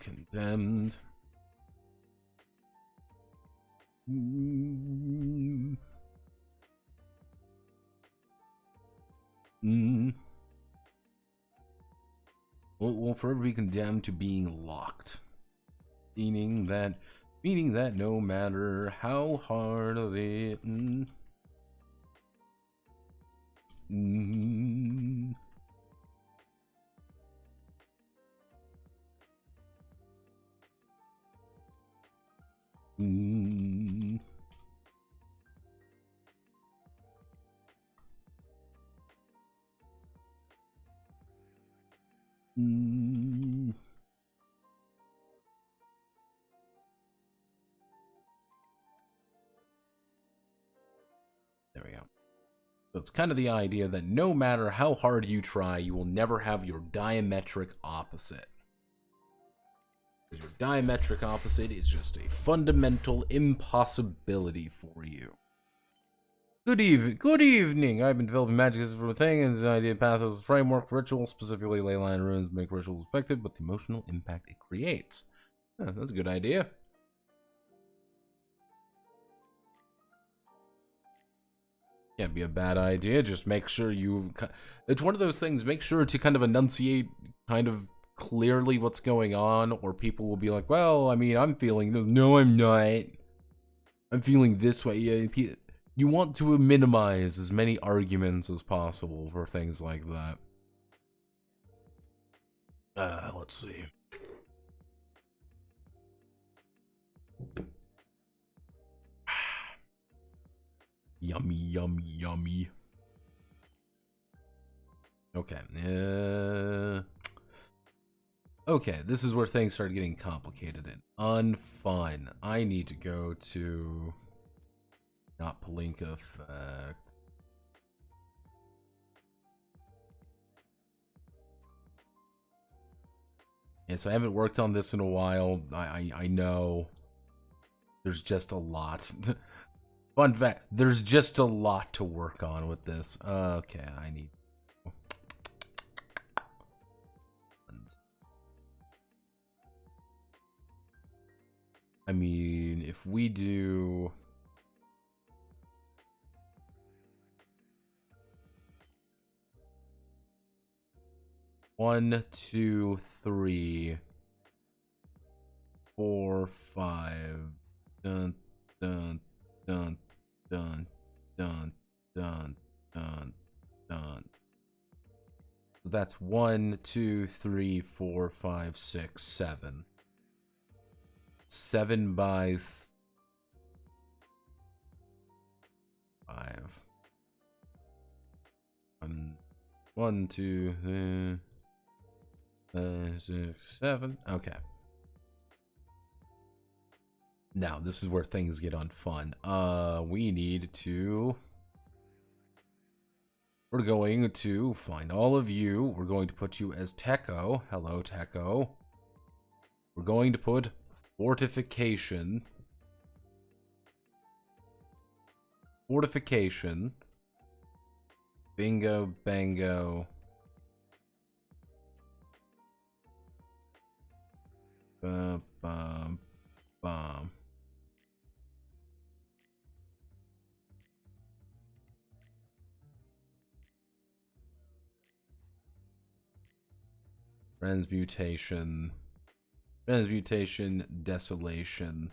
Condemned. Will forever be condemned to being locked, meaning that no matter how hard they There we go. So it's kind of the idea that no matter how hard you try, you will never have your diametric opposite. Because your diametric opposite is just a fundamental impossibility for you. Good evening. I've been developing magic as for a thing, and the idea pathos framework for rituals, specifically ley line runes, make rituals effective, but the emotional impact it creates. Oh, that's a good idea. Can't be a bad idea. Just make sure you. It's one of those things. Make sure to kind of enunciate kind of clearly what's going on, or people will be like, "Well, I mean, I'm feeling." No, I'm not. I'm feeling this way. Yeah, you want to minimize as many arguments as possible for things like that. Let's see. Yummy, yummy, yummy. Okay. Okay, this is where things start getting complicated and unfun. I need to go to... Not Palinka effect. Yeah, so I haven't worked on this in a while. I know. There's just a lot. Fun fact, there's just a lot to work on with this. Okay, I need... I mean, if we do... One, two, three, 4, 5. Dun, dun, dun, dun, dun, dun, dun, dun. So that's 1, 2, 3, 4, 5, 6, 7. 7 by 5. 1, 2, 3, 6, 7. Okay. Now, this is where things get unfun. We need to... We're going to find all of you. We're going to put you as Techo. Hello, Techo. We're going to put fortification. Fortification. Bingo, bango. Bum, bum, bum. Transmutation. Transmutation, desolation.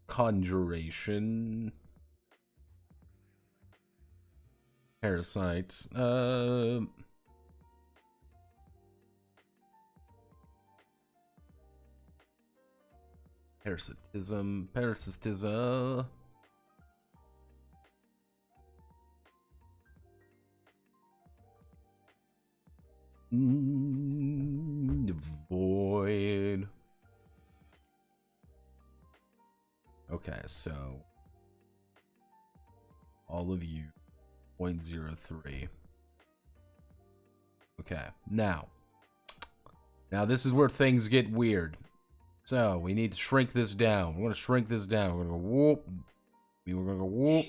Conjuration. Parasites. Parasitism. Parasitism. Void. Okay, so all of you 0.03. Okay, now this is where things get weird. So we need to shrink this down. We're gonna shrink this down. We're gonna go whoop. We're gonna go whoop.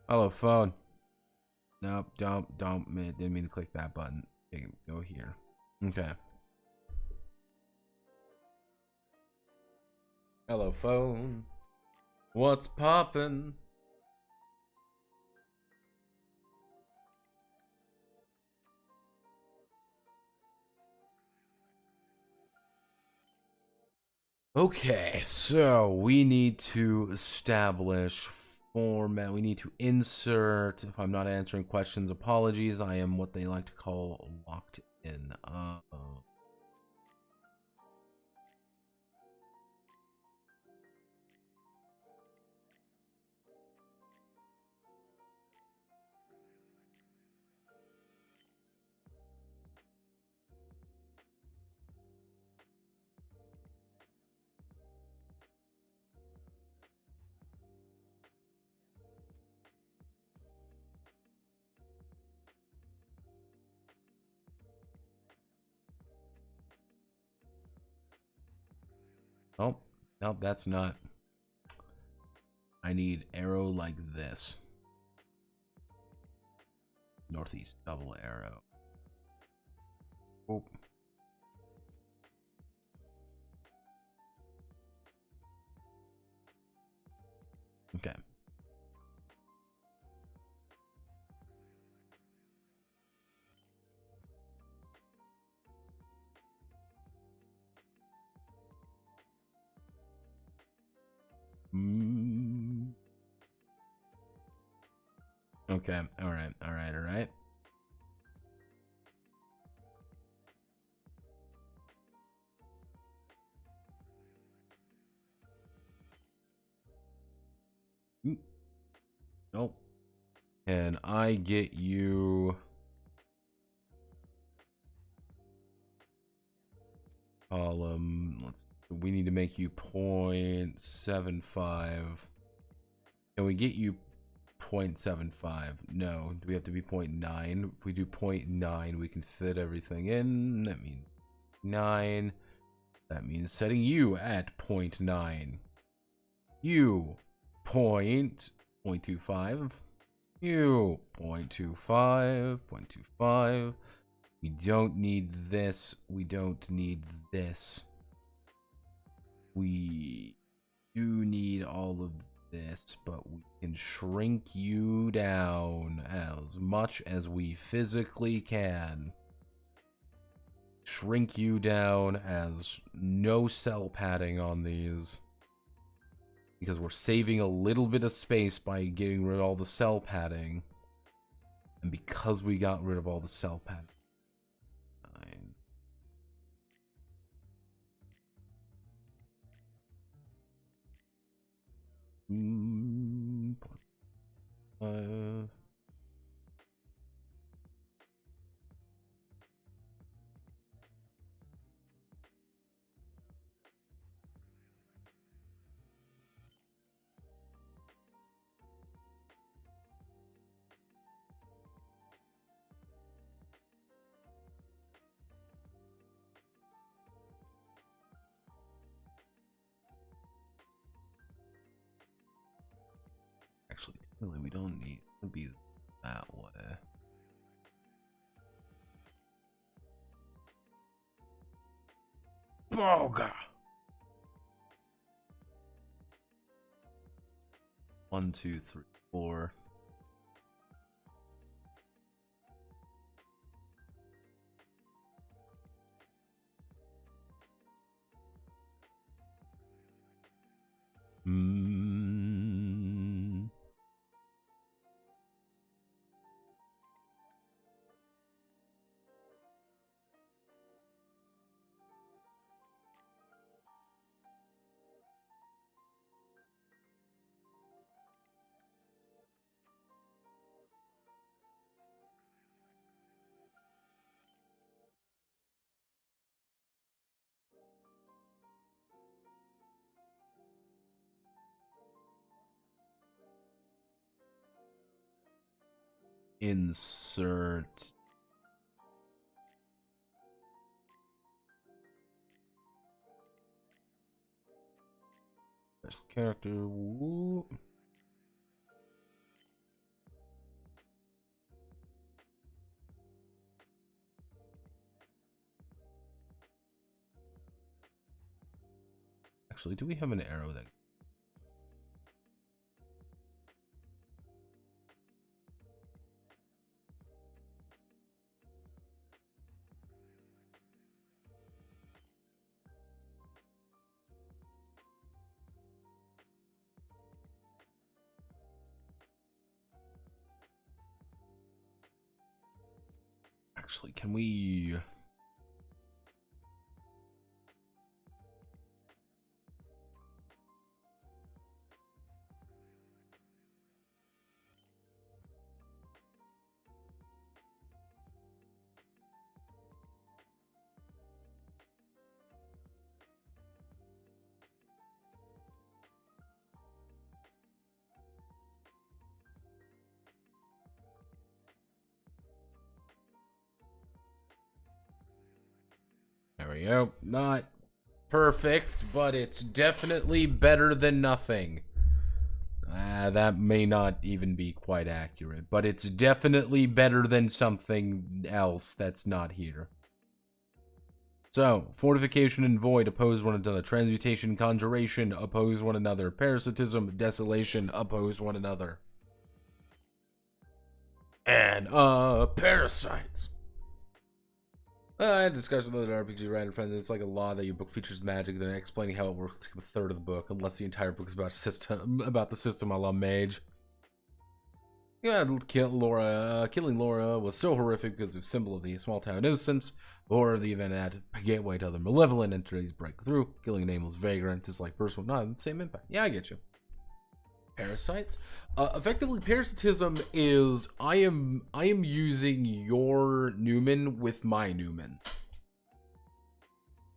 Hello, phone. Nope, don't. Didn't mean to click that button. Okay, go here. Okay. Hello, phone. What's poppin'? Okay, so we need to establish format. We need to insert. If I'm not answering questions, apologies. I am what they like to call locked in. Oh, nope, that's not. I need arrow like this. Northeast double arrow. Oh. Okay. Okay. All right. All right. All right. Nope. Can I get you column? We need to make you 0.75. Can we get you 0.75? No. Do we have to be 0.9? If we do 0.9, we can fit everything in. That means 9. That means setting you at 0.9. You 0.25. You 0.25. 0.25. We don't need this. We don't need this. We do need all of this, but we can shrink you down as much as we physically can. Shrink you down as no cell padding on these. Because we're saving a little bit of space by getting rid of all the cell padding. And because we got rid of all the cell padding. Actually, really, we don't need to be that way. Boga. 1, 2, 3, 4. Insert. Best character. Woo. Actually, do we have an arrow that? Actually, can we? There we go. Not perfect, but it's definitely better than nothing. That may not even be quite accurate, but it's definitely better than something else that's not here. So, fortification and void oppose one another. Transmutation, conjuration oppose one another. Parasitism, desolation oppose one another. And, parasites. I had a discussion with other RPG writer friends. It's like a law that your book features magic, then explaining how it works to a third of the book, unless the entire book is about the system a la mage. Yeah, killing Laura was so horrific because it was a symbol of the small town innocence. The horror of the event had a gateway to other malevolent entities break through. Killing a nameless vagrant is like personal, not the same impact. Yeah, I get you. Parasites. Effectively, parasitism is I am using your Numen with my Numen.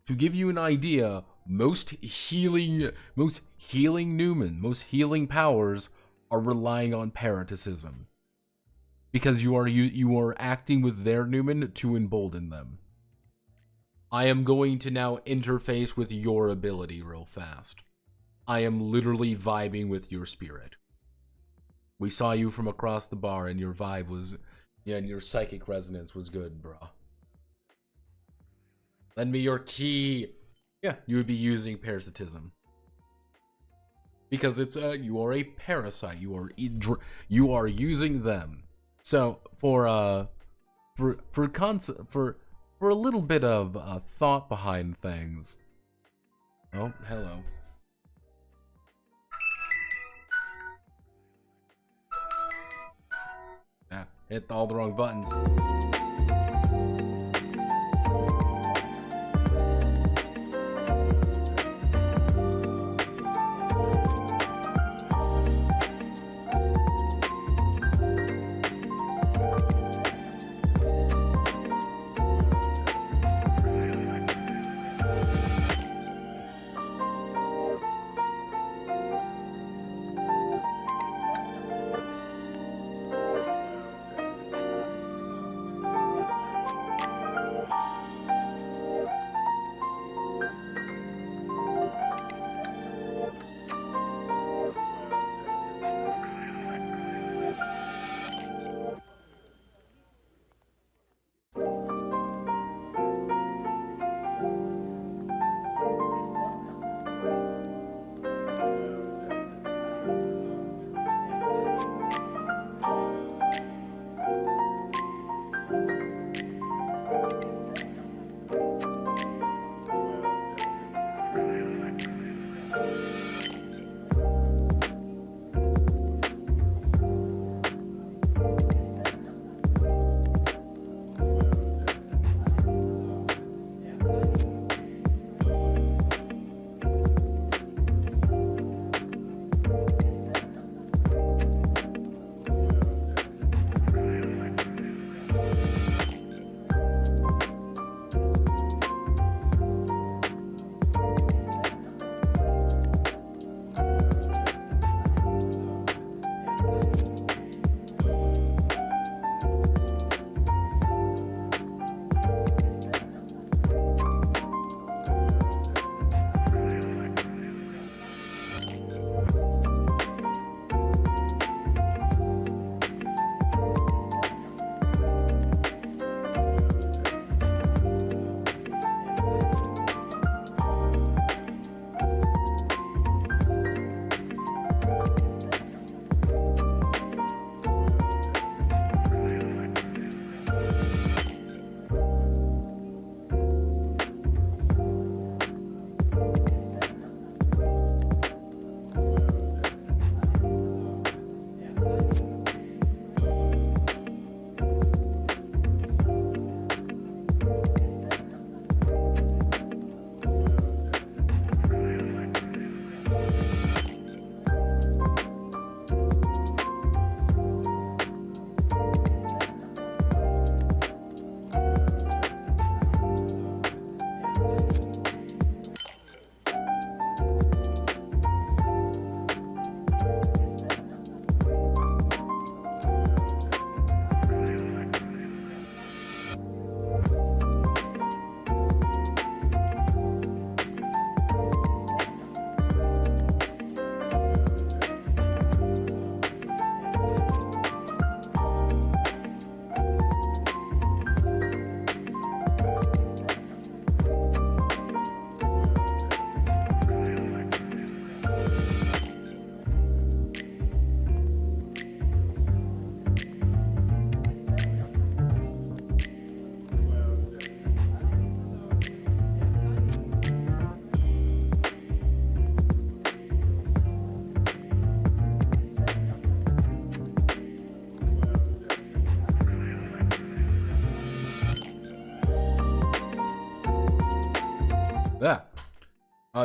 To give you an idea, most healing Numen, most healing powers are relying on parasitism. Because you are acting with their Numen to embolden them. I am going to now interface with your ability real fast. I am literally vibing with your spirit. We saw you from across the bar and your vibe was, yeah, and your psychic resonance was good, bro. Lend me your key. Yeah, you would be using parasitism. Because it's you are a parasite. You are using them. So for a little bit of thought behind things. Oh, hello. Ah, hit all the wrong buttons.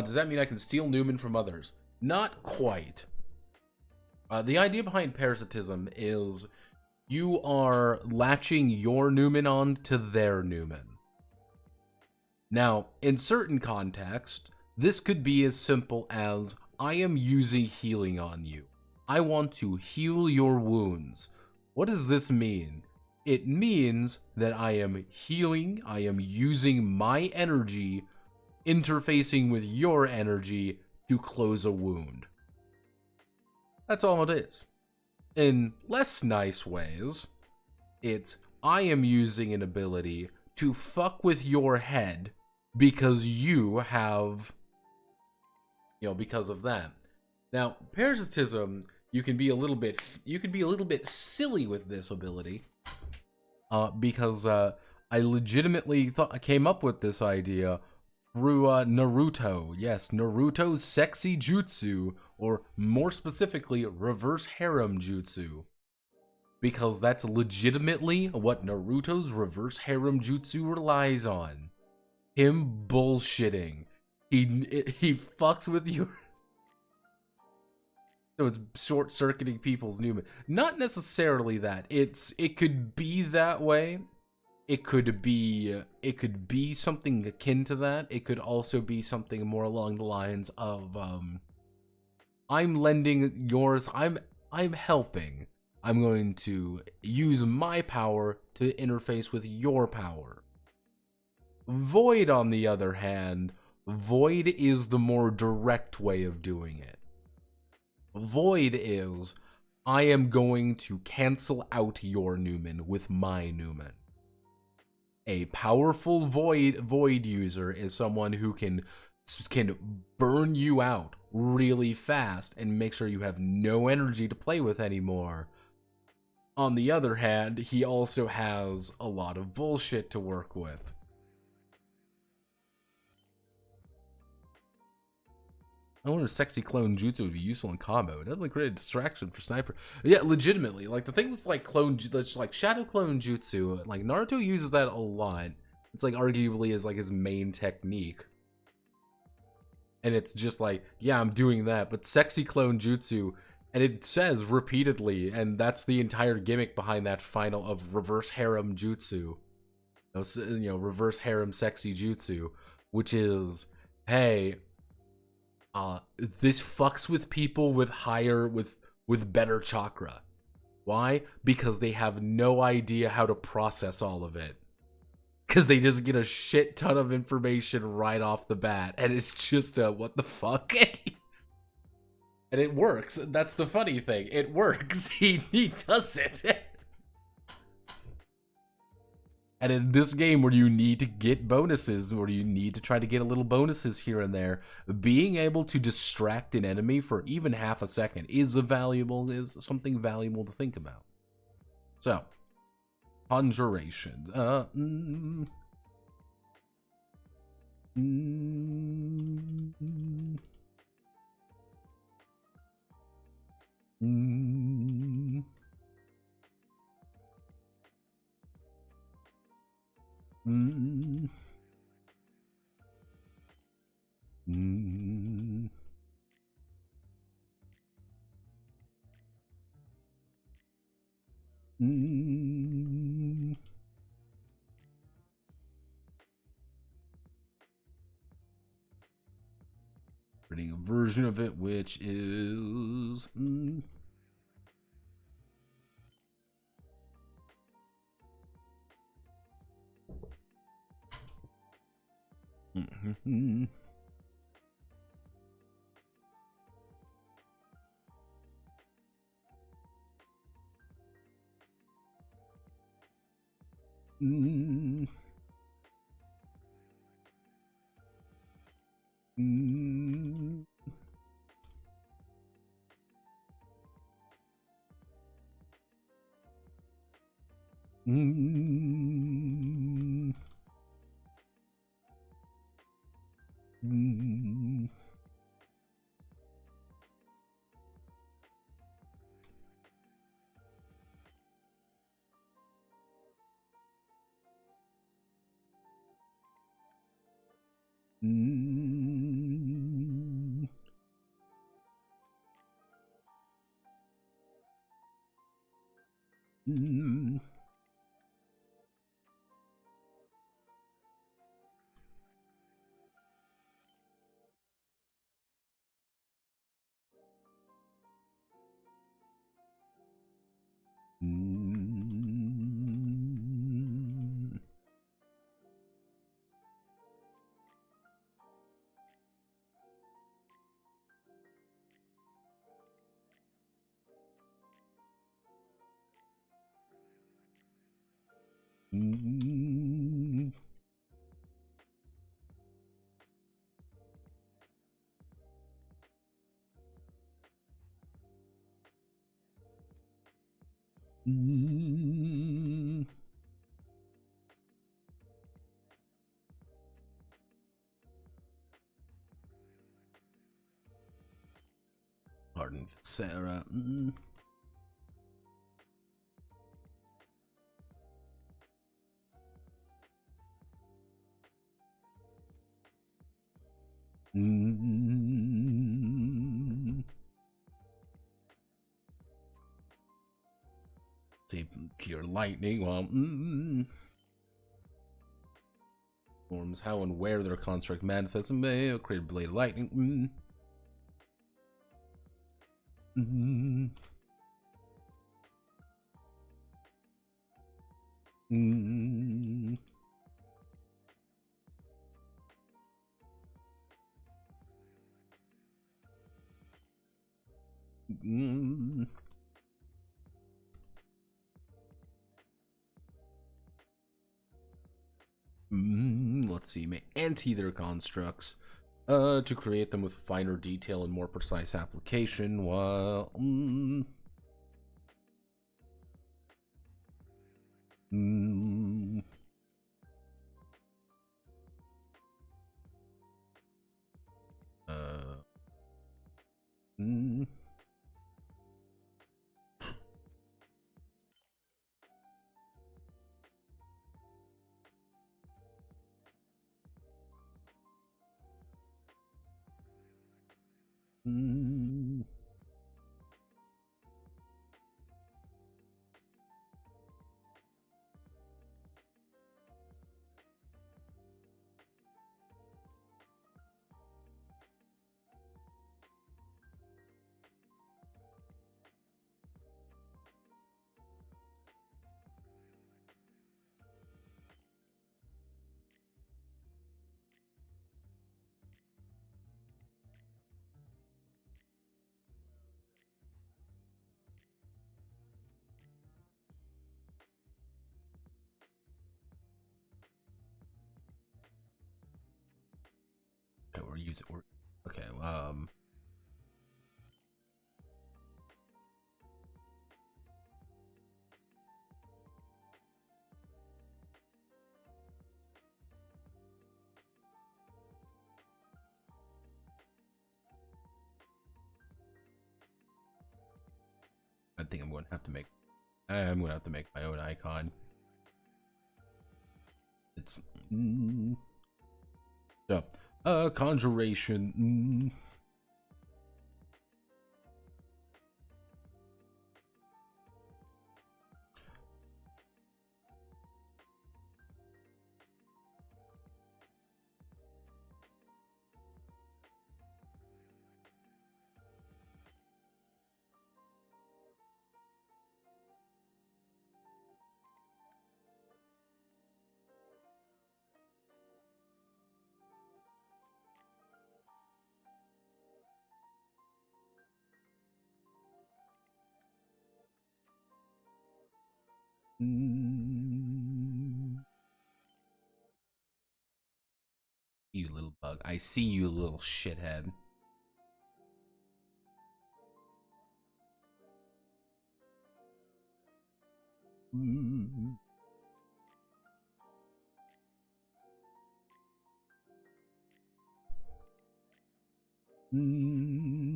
Does that mean I can steal Numen from others? Not quite. The idea behind parasitism is you are latching your Numen on to their Numen. Now, in certain contexts, this could be as simple as, I am using healing on you. I want to heal your wounds. What does this mean? It means that I am healing, I am using my energy, interfacing with your energy to close a wound. That's all it is. In less nice ways, it's I am using an ability to fuck with your head because you have, because of that. Now, parasitism, you can be a little bit silly with this ability, because I legitimately I came up with this idea through Naruto. Yes, Naruto's sexy jutsu, or more specifically, reverse harem jutsu. Because that's legitimately what Naruto's reverse harem jutsu relies on. Him bullshitting. He fucks with your... So it's short-circuiting people's Numen. Not necessarily that. It could be that way. It could be something akin to that. It could also be something more along the lines of I'm lending yours, I'm helping. I'm going to use my power to interface with your power. Void, on the other hand, Void is the more direct way of doing it. Void is, I am going to cancel out your Numen with my Numen. A powerful Void user is someone who can burn you out really fast and make sure you have no energy to play with anymore. On the other hand, he also has a lot of bullshit to work with. I wonder if sexy clone jutsu would be useful in combo. It doesn't create a distraction for sniper. Yeah, legitimately. Like, the thing with, like, shadow clone jutsu, like, Naruto uses that a lot. It's, like, arguably is, like, his main technique. And it's just like, yeah, I'm doing that. But sexy clone jutsu, and it says repeatedly, and that's the entire gimmick behind that final of reverse harem jutsu. Reverse harem sexy jutsu, which is, hey, this fucks with people with better chakra. Why? Because they have no idea how to process all of it. Because they just get a shit ton of information right off the bat, and it's just what the fuck? And it works. That's the funny thing. It works. He does it. And in this game where you need to get bonuses, or you need to try to get a little bonuses here and there, being able to distract an enemy for even half a second is something valuable to think about. So, conjuration. Creating a version of it which is Mm. Mm. Mm. Mm. Pardon, Sarah. Mm. Mm. See, pure lightning. Well, forms how and where their construct manifests may create a blade of lightning. Mm. Mm. Mm. Let's see, may anti their constructs to create them with finer detail and more precise application. While mm, uh, mm, mm. Okay, we're using. Okay. I think I'm going to have to make. I'm going to have to make my own icon. It's so conjuration. You little bug. I see you, little shithead. Mm. Mm.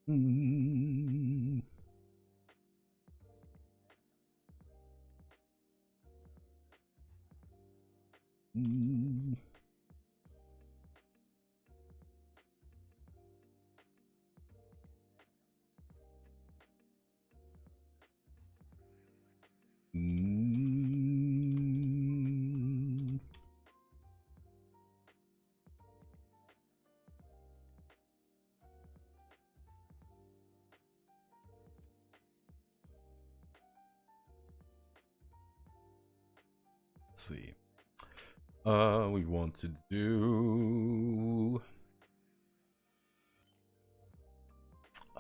Mm. Mm. let's see. We want to do...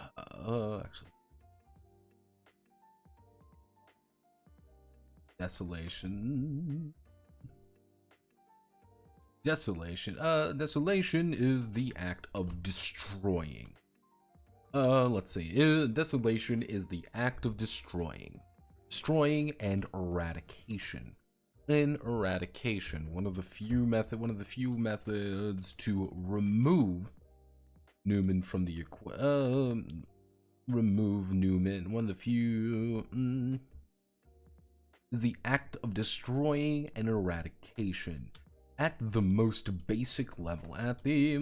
actually... Desolation. Desolation is the act of destroying. Let's see. Desolation is the act of destroying. Destroying and eradication. One of the few methods to remove Numen from the remove Numen. One of the few is the act of destroying and eradication at the most basic level. At the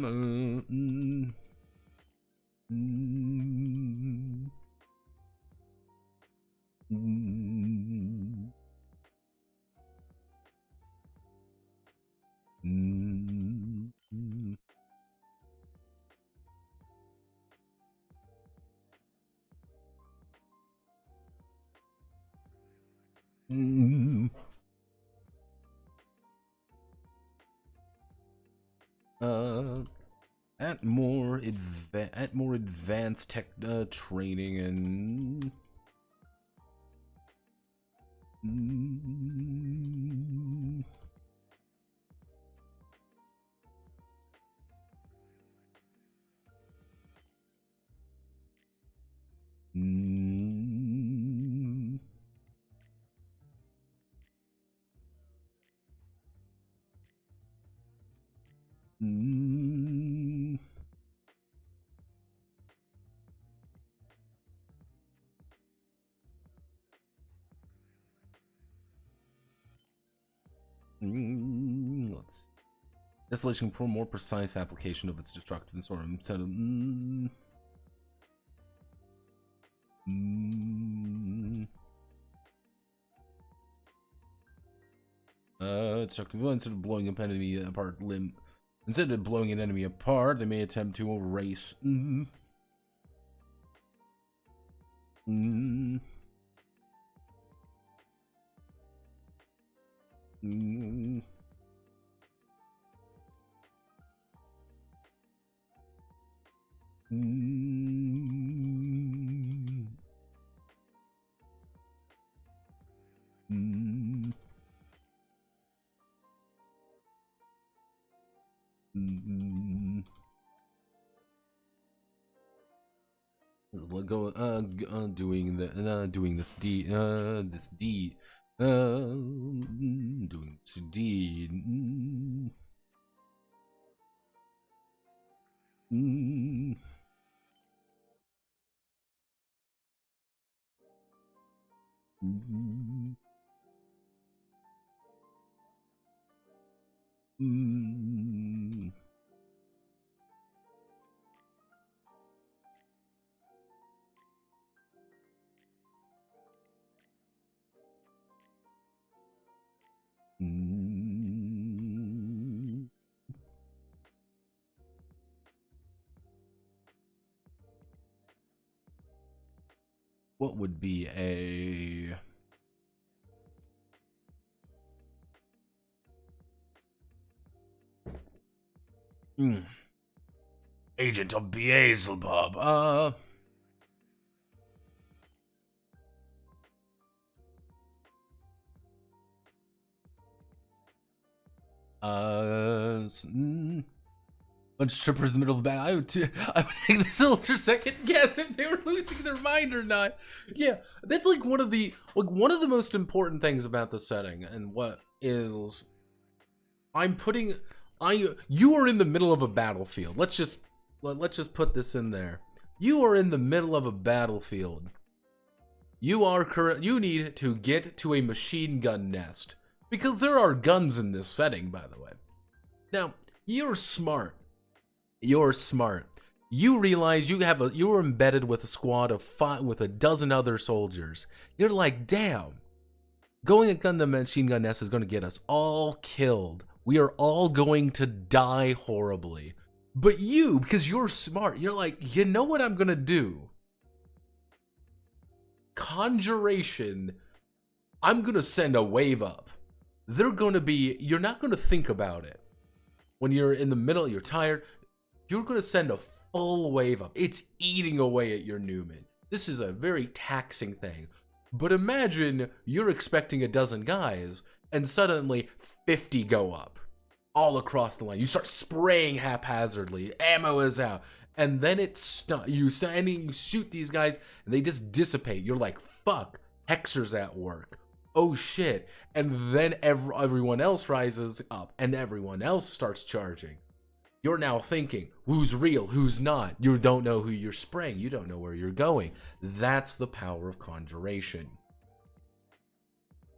at more advanced tech training and let's see. Desolation for more precise application of its destructive sort of instead of destructive instead of blowing an enemy apart instead of blowing an enemy apart, they may attempt to erase we'll go doing this deed doing this deed What would be a Agent of Beelzebub? Bunch of strippers in the middle of the battle. I would make this ultra second guess if they were losing their mind or not. Yeah, that's like one of the most important things about the setting, and what is you are in the middle of a battlefield. Let's just put this in there. You are in the middle of a battlefield. You need to get to a machine gun nest, because there are guns in this setting, by the way. Now, you're smart. You realize you're embedded with a squad of 5 with a dozen other soldiers. You're like, damn, going a gun to machine gun nest is going to get us all killed. We are all going to die horribly. But you, because you're smart, you're like, you know what I'm going to do? Conjuration. I'm going to send a wave up. they're going to be, you're not going to think about it. When you're in the middle, you're tired, you're going to send a full wave up. It's eating away at your Numen. This is a very taxing thing. But imagine you're expecting a dozen guys, and suddenly 50 go up all across the line. You start spraying haphazardly, ammo is out, and then you shoot these guys, and they just dissipate. You're like, fuck, Hexer's at work. Oh shit. And then everyone else rises up, and everyone else starts charging. You're now thinking, who's real, who's not? You don't know who you're spraying. You don't know where you're going. That's the power of conjuration.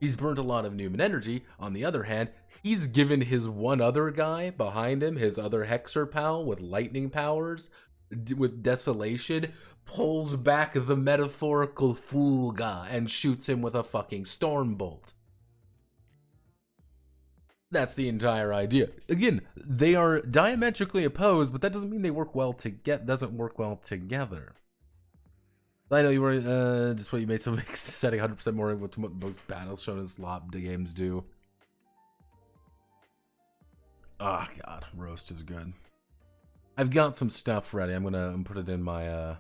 He's burnt a lot of Numen energy. On the other hand, he's given his one other guy behind him, his other Hexer pal with lightning powers, with desolation, pulls back the metaphorical fuga and shoots him with a fucking storm bolt. That's the entire idea. Again, they are diametrically opposed, but that doesn't mean they work well doesn't work well together. I know you were just what you made, so makes the setting 100% more what most battles shown as Shonen games do. Oh god, roast is good. I've got some stuff ready. I'm gonna put it in my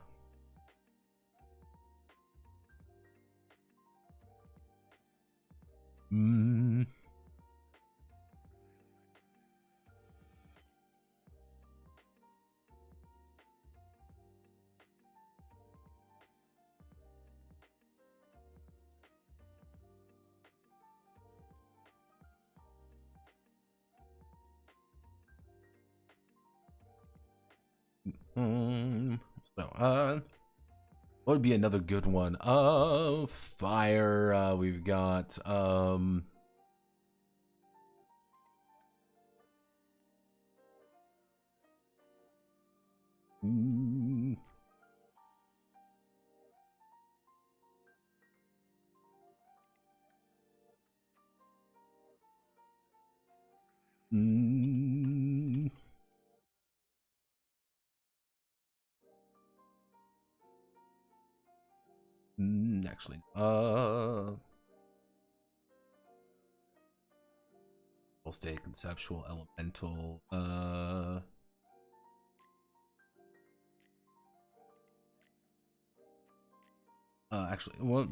what would be another good one? Fire. We've got actually, full state, conceptual, elemental, actually, well,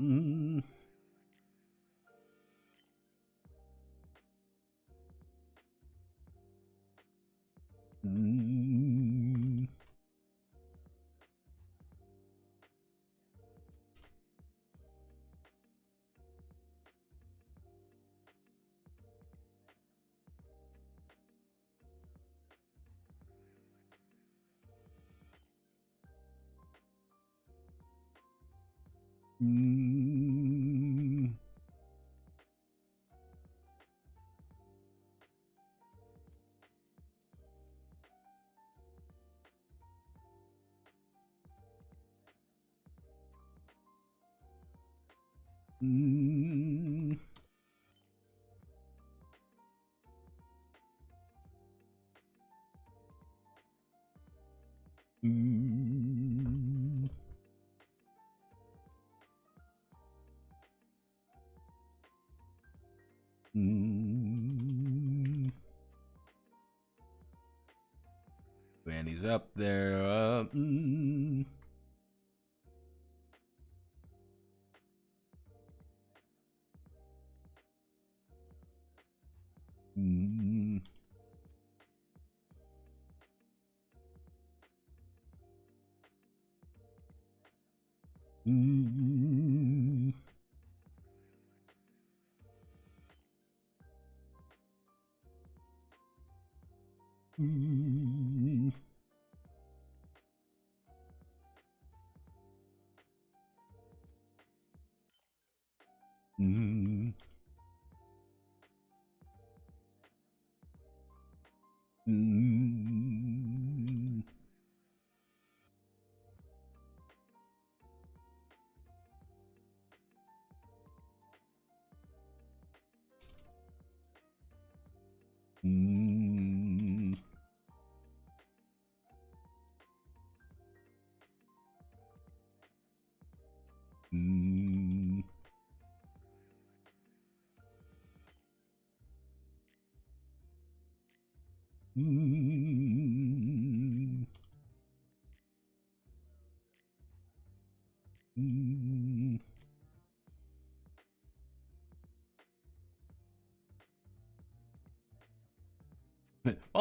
and he's up there.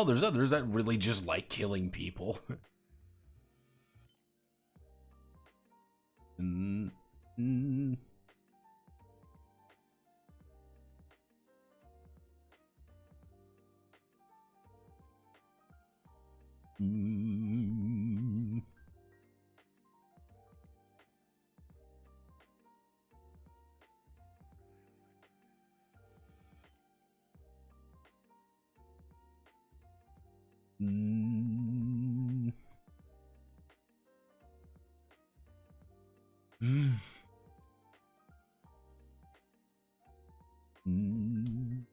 there's others that really just like killing people. mm, mm. Mm. Mm. Mm. Mm.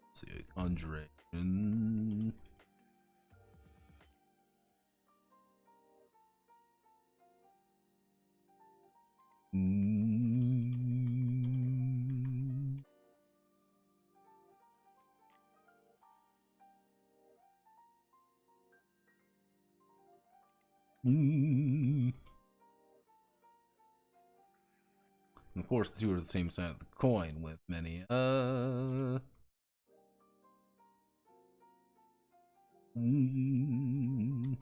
Let's see, conjuration. Mm. Mm. Of course, the two are the same side of the coin with many. Mm. Mm.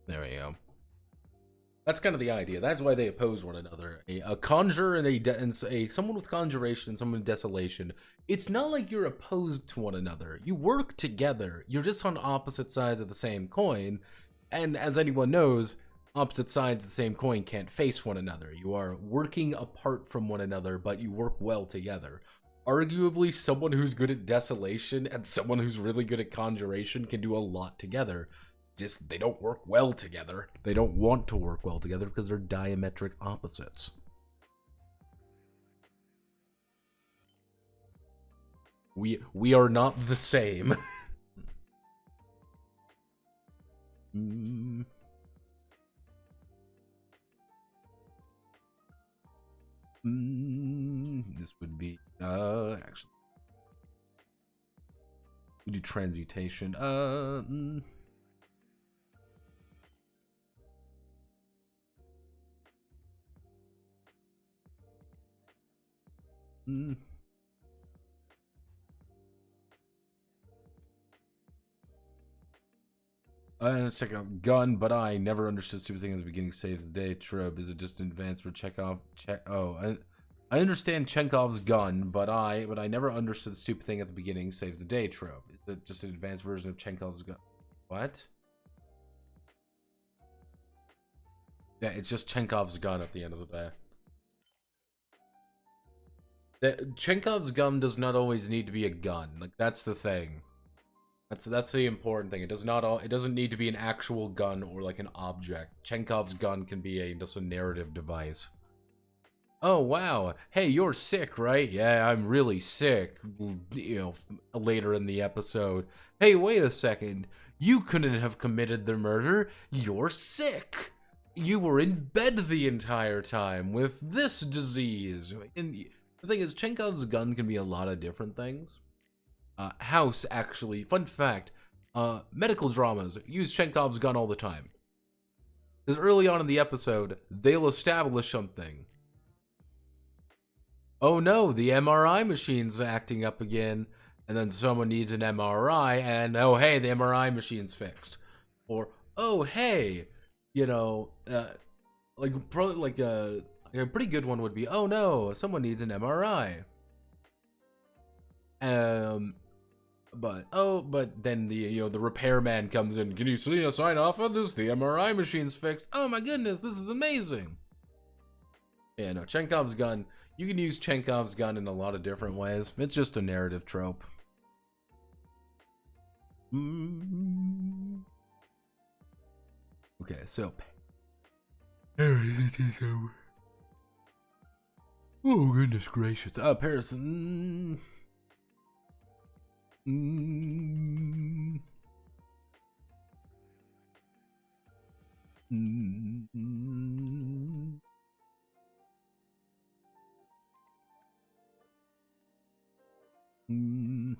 There we go. That's kind of the idea. That's why they oppose one another. A conjure and a someone with conjuration and someone with desolation. It's not like you're opposed to one another. You work together. You're just on opposite sides of the same coin. And as anyone knows, opposite sides of the same coin can't face one another. You are working apart from one another, but you work well together. Arguably, someone who's good at desolation and someone who's really good at conjuration can do a lot together. Just, they don't work well together. They don't want to work well together because they're diametric opposites. We are not the same. Mm. This would be actually we do transmutation. Check out gun, but I never understood stupid thing at the beginning saves the day trope. Is it just an advance for Chekhov? I understand Chekhov's gun, but I never understood the stupid thing at the beginning saves the day trope. Is it just an advanced version of Chekhov's gun? What? Yeah, it's just Chekhov's gun at the end of the day. Chekhov's gun does not always need to be a gun. Like, that's the thing. That's the important thing. It doesn't need to be an actual gun or like an object. Chekhov's gun can be just a narrative device. Oh wow. Hey, you're sick, right? Yeah, I'm really sick. You know, later in the episode. Hey, wait a second. You couldn't have committed the murder. You're sick. You were in bed the entire time with this disease. And the thing is, Chekhov's gun can be a lot of different things. House, actually, fun fact, medical dramas use Chekhov's gun all the time. Because early on in the episode, they'll establish something. Oh no, the MRI machine's acting up again, and then someone needs an MRI, and oh hey, the MRI machine's fixed. Or, oh hey, you know, like a pretty good one would be, oh no, someone needs an MRI. But then the repairman comes in. Can you sign off on this? The MRI machine's fixed. Oh my goodness, this is amazing. Yeah, no, Chekhov's gun. You can use Chekhov's gun in a lot of different ways. It's just a narrative trope. Okay, so. Oh goodness gracious. Paris. Mm. Mm.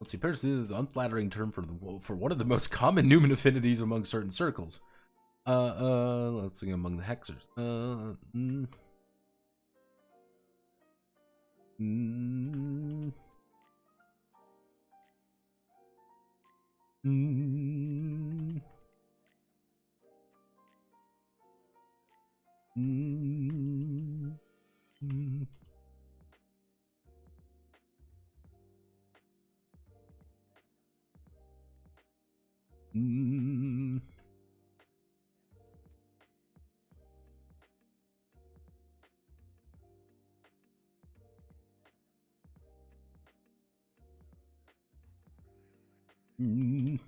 Let's see. Parasitic is an unflattering term for one of the most common Numen affinities among certain circles. Let's see, among the hexers. Mm. Mm. Mm. Mm. Mm. Mm. Mm. Mm.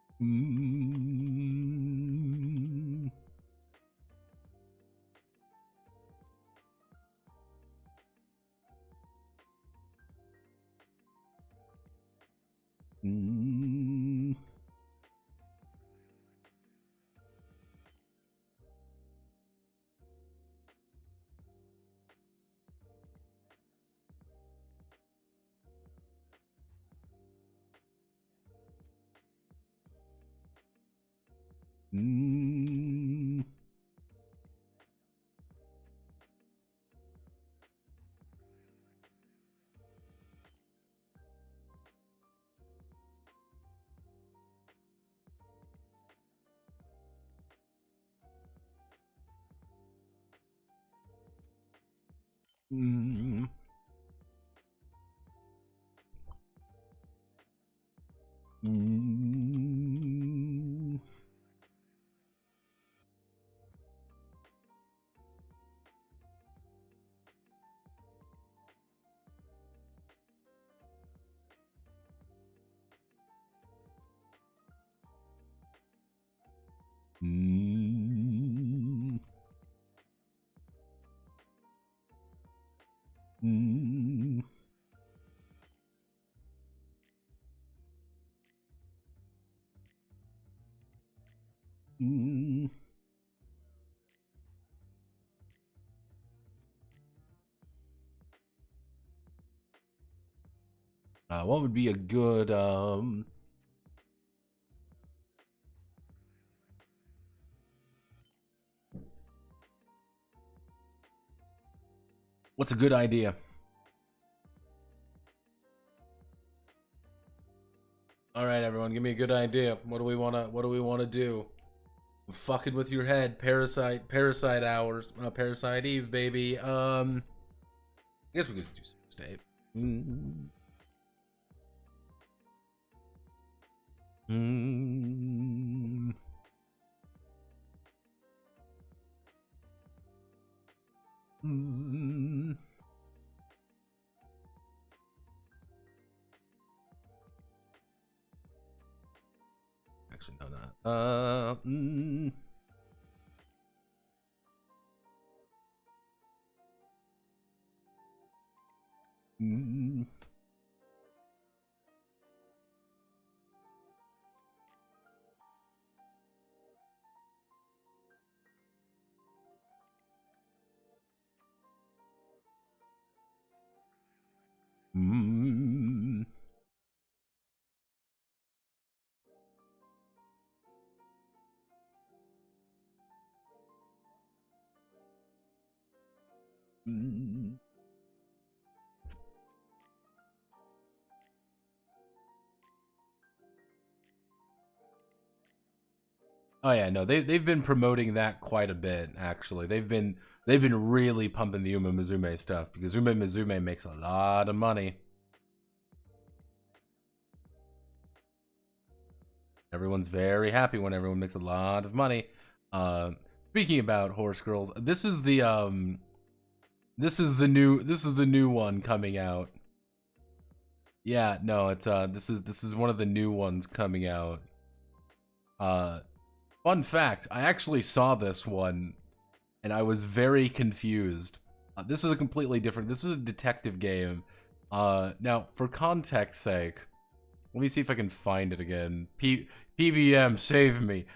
Mm. Mm. Mm. Mm. Mm. Mm. Mm. Mm. What would be a good what's a good idea? All right, everyone, give me a good idea. What do we wanna do? I'm fucking with your head. Parasite hours. Parasite Eve, baby. I guess we could just do some state. Mm. Mm. Mm. Actually, no, not. Mm. Mm. Mm. Mm. Oh yeah, no, they've been promoting that quite a bit actually. They've been really pumping the Uma Mizume stuff because Uma Mizume makes a lot of money. Everyone's very happy when everyone makes a lot of money. Speaking about horse girls, this is the new one coming out. Yeah, no, it's this is one of the new ones coming out. Fun fact, I actually saw this one and I was very confused. This is a completely different, this is a detective game. Now, for context sake, let me see if I can find it again. PBM, save me.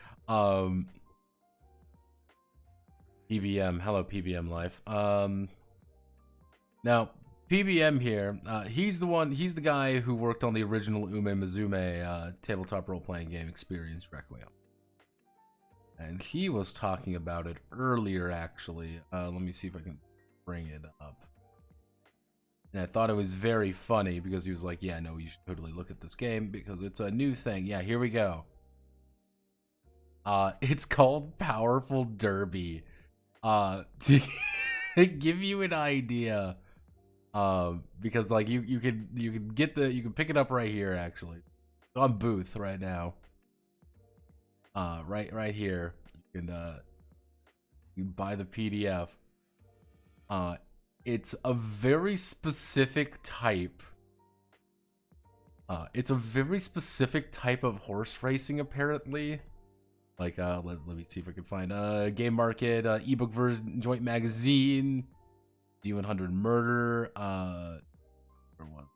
PBM, hello PBM life. Now, PBM here, he's the guy who worked on the original Ume Mizume tabletop role-playing game Experience Requiem. And he was talking about it earlier, actually. Let me see if I can bring it up. And I thought it was very funny because he was like, yeah, no, you should totally look at this game because it's a new thing. Yeah, here we go. It's called Powerful Derby. To give you an idea, because like you can pick it up right here actually. It's on Booth right now. Right here. You can buy the PDF. It's a very specific type. It's a very specific type of horse racing, apparently. Like, let me see if I can find Game Market, ebook version, Joint Magazine, D100 Murder, where was it?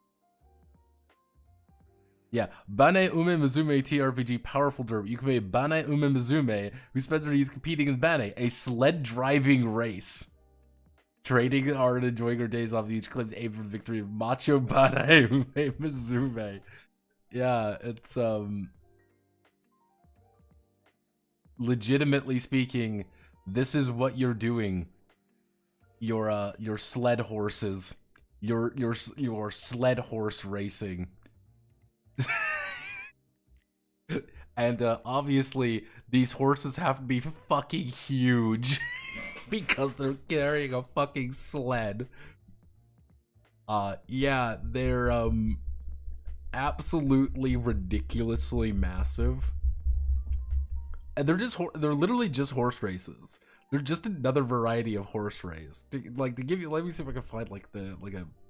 Yeah, Bane Ume Mizume TRPG Powerful Derby. You can play Bane Ume Mizume, who spends her youth competing in Bane, a sled driving race. Trading art and enjoying her days off, each claims aim for victory of Macho Bane Ume Mizume. Yeah, it's legitimately speaking, this is what you're doing. Your sled horses. Your sled horse racing. And obviously these horses have to be fucking huge because they're carrying a fucking sled. Yeah, they're absolutely ridiculously massive. And they're literally just horse races. They're just another variety of horse race. To give you, let me see if I can find like a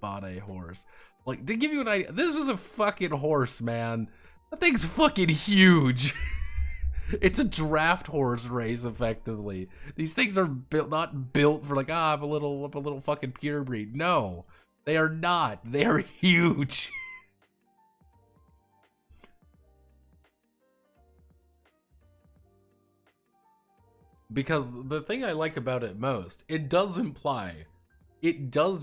Bane horse. Like, to give you an idea, this is a fucking horse, man. That thing's fucking huge. It's a draft horse race, effectively. These things are not built for like, I'm a little fucking purebred. No, they are not. They are huge. Because the thing I like about it most, it does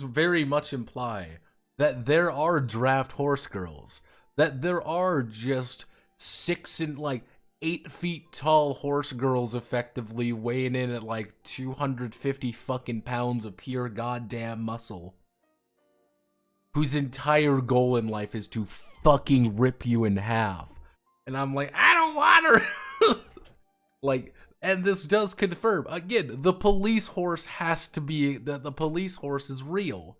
very much imply that there are draft horse girls, that there are just 6 and like 8 feet tall horse girls effectively weighing in at like 250 fucking pounds of pure goddamn muscle, whose entire goal in life is to fucking rip you in half. And I'm like, I don't want her. Like, and this does confirm, again, the police horse has to be, the police horse is real.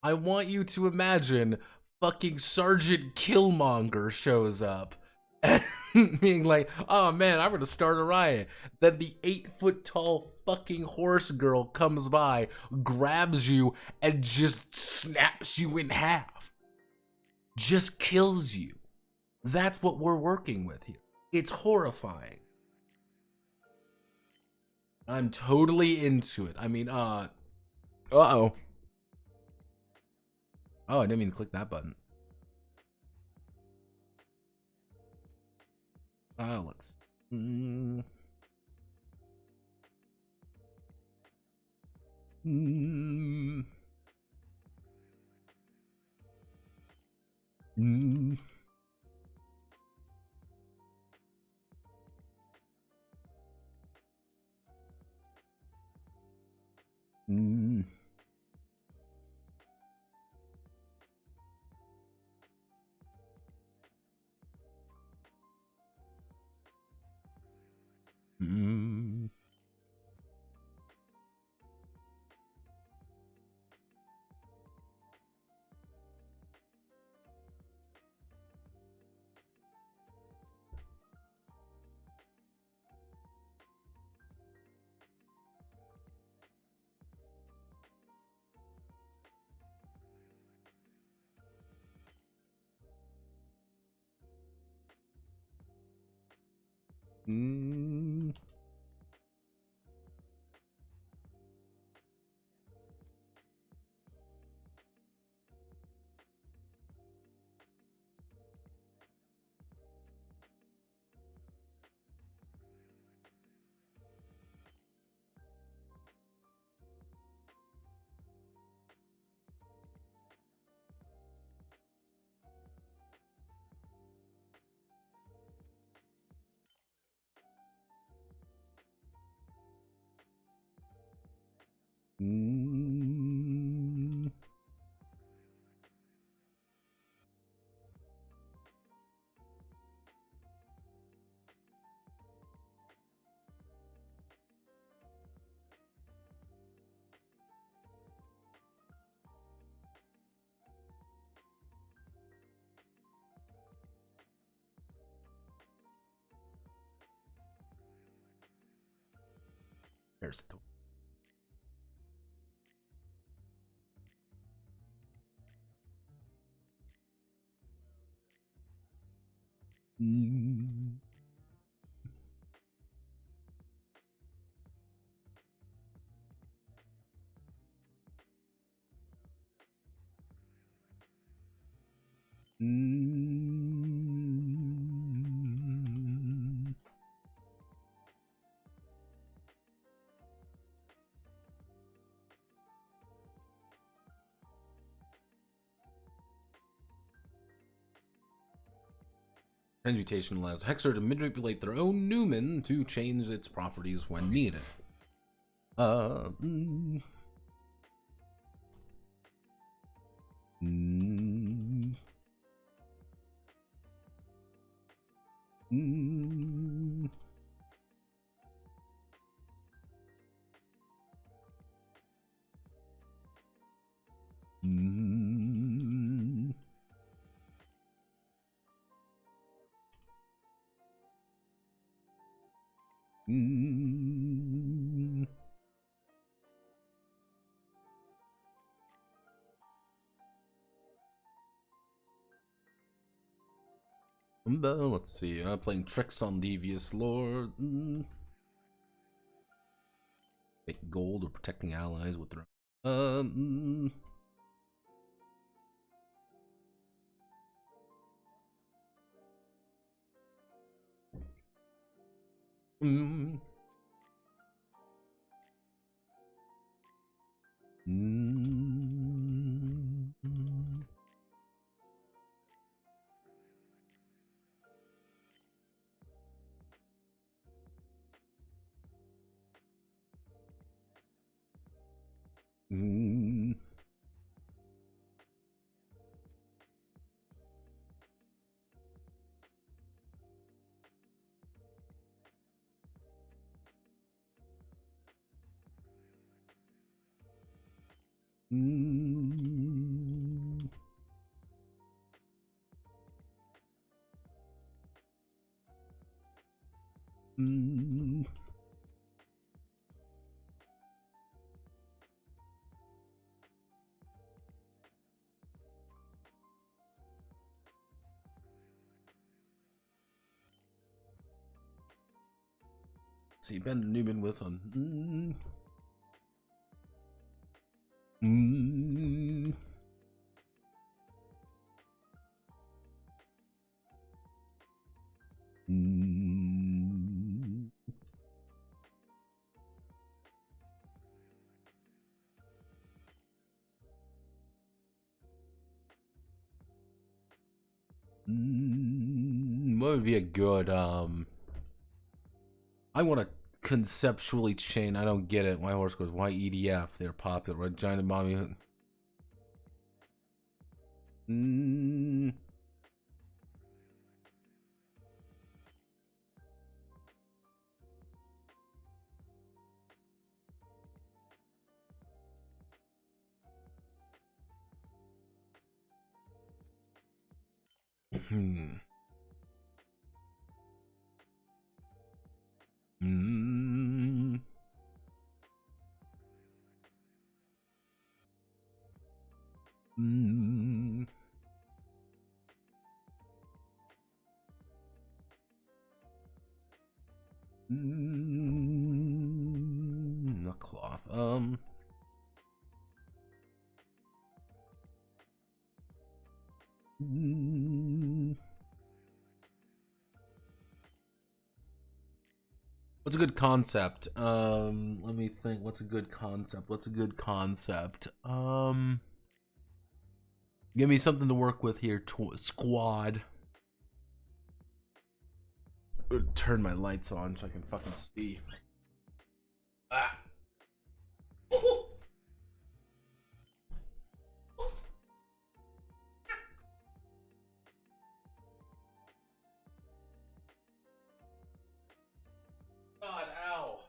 I want you to imagine fucking Sergeant Killmonger shows up and being like, oh man, I'm gonna start a riot. Then the 8 foot tall fucking horse girl comes by, grabs you, and just snaps you in half. Just kills you. That's what we're working with here. It's horrifying. I'm totally into it. I mean, uh-oh. Oh, I didn't mean to click that button. Let's... Mm. Mm. Mm. Mm. Mm. Mm. There's the mm. Mm. Transmutation allows Hexer to manipulate their own Numen to change its properties when needed. Mm. Mm. Mm. Mm. Mm. Let's see. Playing tricks on devious lord. Take gold or protecting allies with their. Mm. Mm. Mm. Mm. Mm. See, Ben Newman with him. Mm. Mm. What would be a good I want to conceptually chain. I don't get it. My horse goes, why EDF? They're popular, right? Giant mommy. Mm. Hmm. Mm. Mm. What's a good concept? Let me think. What's a good concept? Give me something to work with here, squad. Turn my lights on so I can fucking see. Ah. God, ow.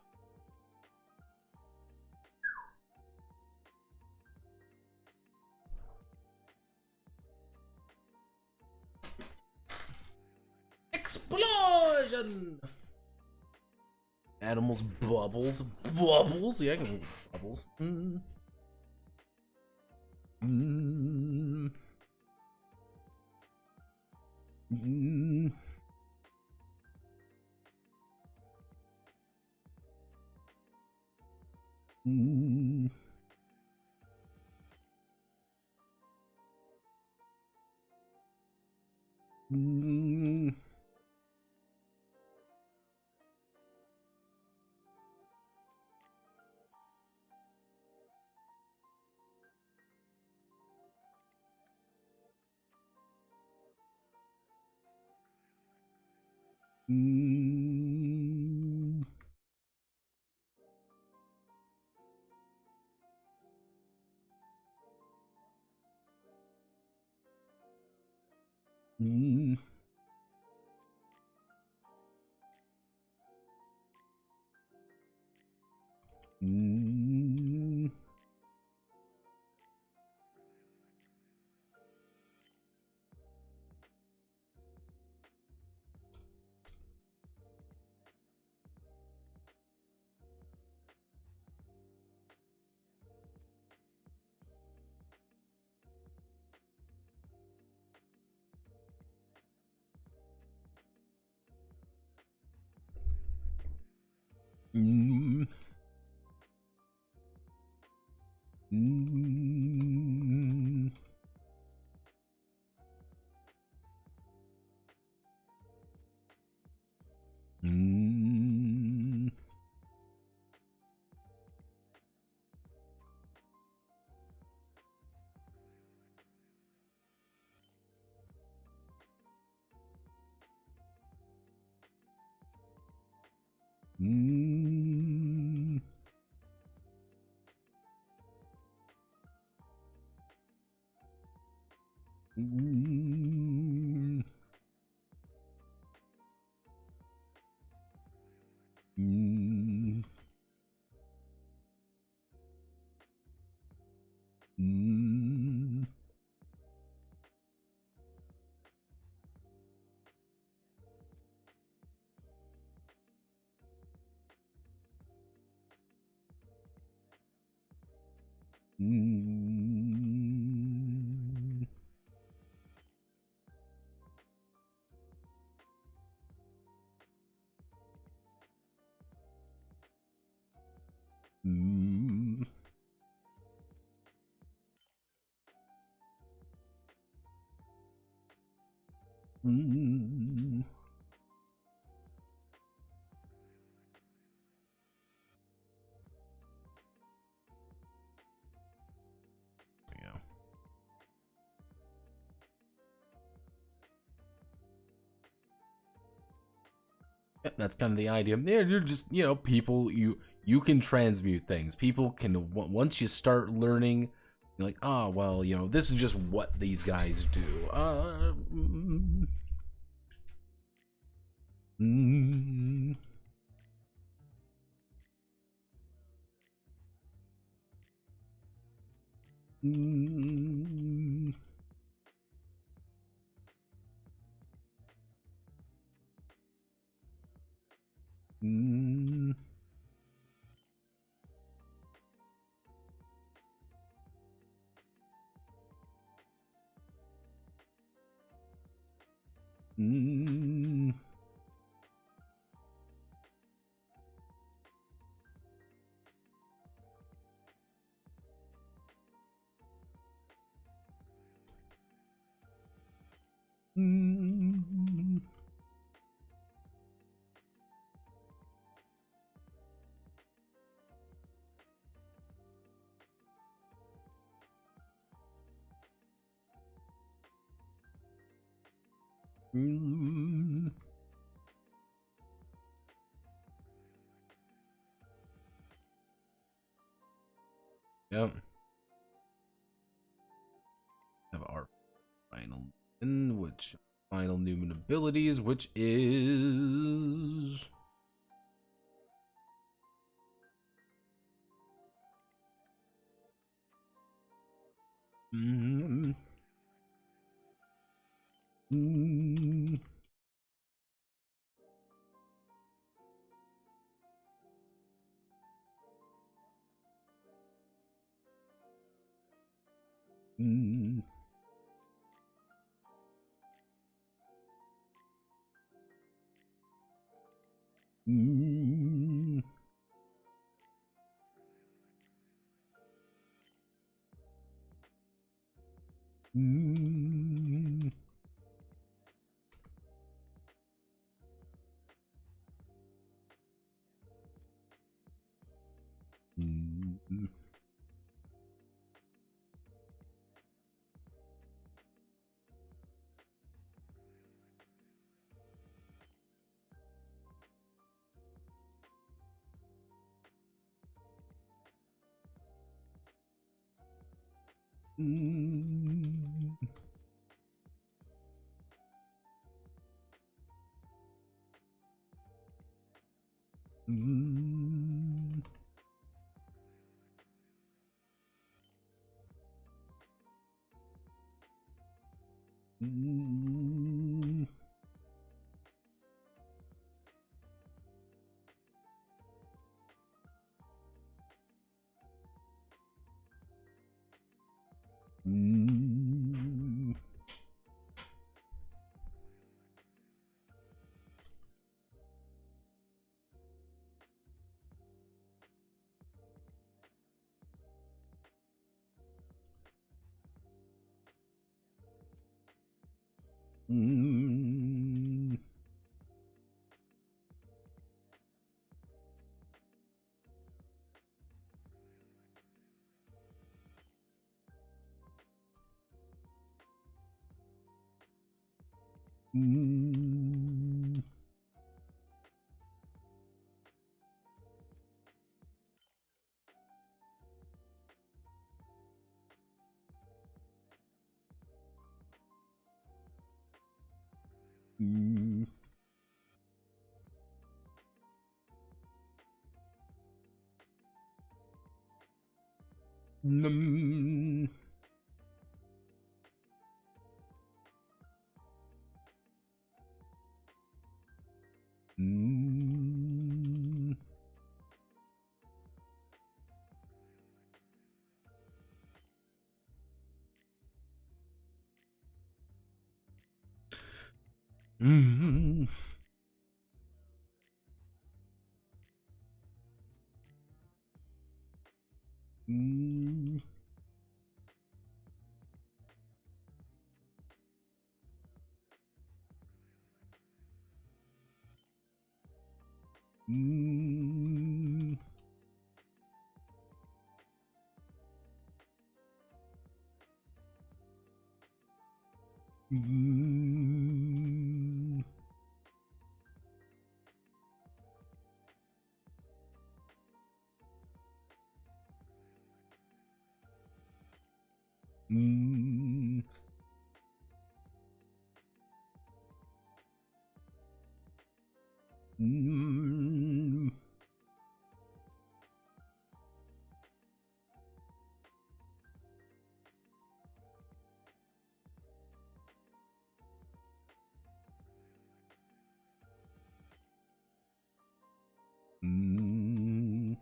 Explosion! Animals, bubbles. Bubbles? Yeah, I can eat bubbles. Mm. Mm. Mm. Mm. Mm. Mm. Mm. Mm. Mm. Mm. Mm. Mm. Mm. Mm. Mm. Mm. Mm. Mm. Yeah. Yeah, that's kind of the idea. Yeah, you're just, people, you can transmute things. People can, once you start learning, you're like, oh, well, this is just what these guys do. Mm. Mm. Mm. Mm. Mm. Mm. Yep. Have our final final Numen abilities, which is mm, mm, mm, mm, mm, mm, mm, mm, mm, mm, mm, mm, mm, mm, mm. Mm, mm, mm, mm, mm, mm, mm,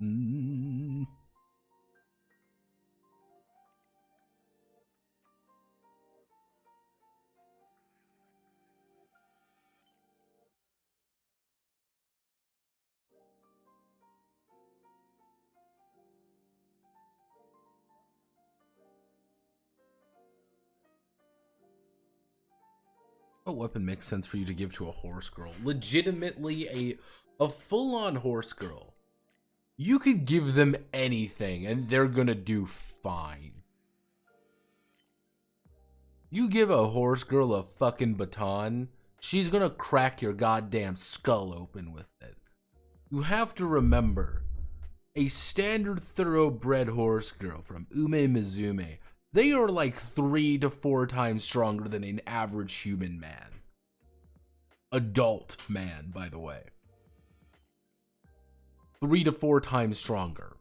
mm, What weapon makes sense for you to give to a horse girl? Legitimately a full-on horse girl. You could give them anything and they're gonna do fine. You give a horse girl a fucking baton, she's gonna crack your goddamn skull open with it. You have to remember, a standard thoroughbred horse girl from Ume Mizume, they are like 3 to 4 times stronger than an average human man. Adult man, by the way. 3 to 4 times stronger.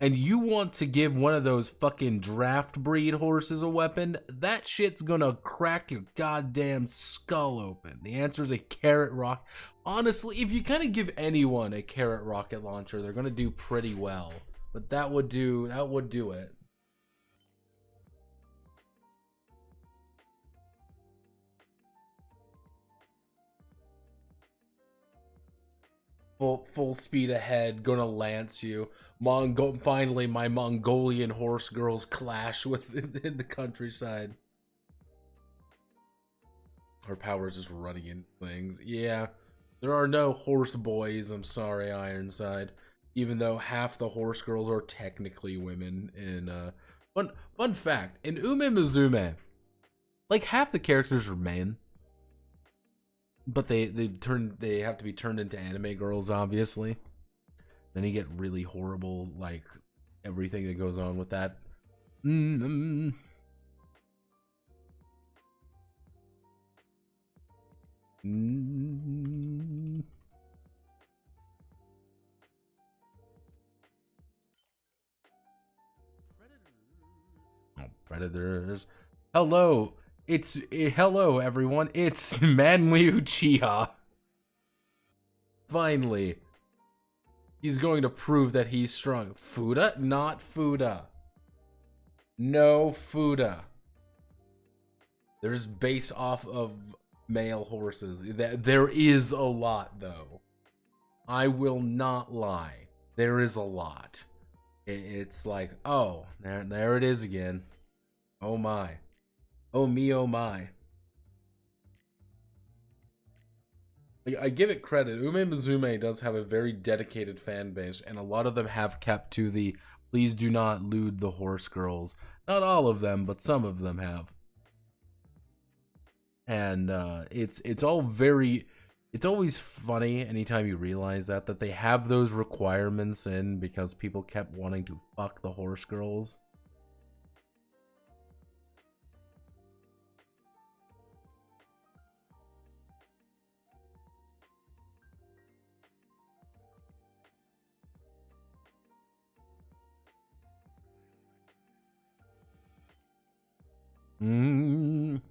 And you want to give one of those fucking draft breed horses a weapon, that shit's gonna crack your goddamn skull open. The answer is a carrot rock. Honestly, if you kind of give anyone a carrot rocket launcher, they're gonna do pretty well. But that would do it. Full speed ahead, gonna lance you. Finally, my Mongolian horse girls clash in the countryside. Her power's just running in things. Yeah, there are no horse boys. I'm sorry, Ironside. Even though half the horse girls are technically women. In fun fact, in Ume Mizume, like half the characters are men. But they have to be turned into anime girls, obviously. Then you get really horrible, like, everything that goes on with that. Oh, predators. Hello. Hello, everyone. It's Manli Uchiha. Finally. He's going to prove that he's strong. Fuda? Not Fuda. No Fuda. There's base off of male horses. There is a lot, though. I will not lie. There is a lot. It's like, oh, there it is again. Oh my. Oh me, oh my. I give it credit. Ume Mizume does have a very dedicated fan base, and a lot of them have kept to the please do not lewd the horse girls. Not all of them, but some of them have. And it's all very, it's always funny anytime you realize that they have those requirements in because people kept wanting to fuck the horse girls. Mm.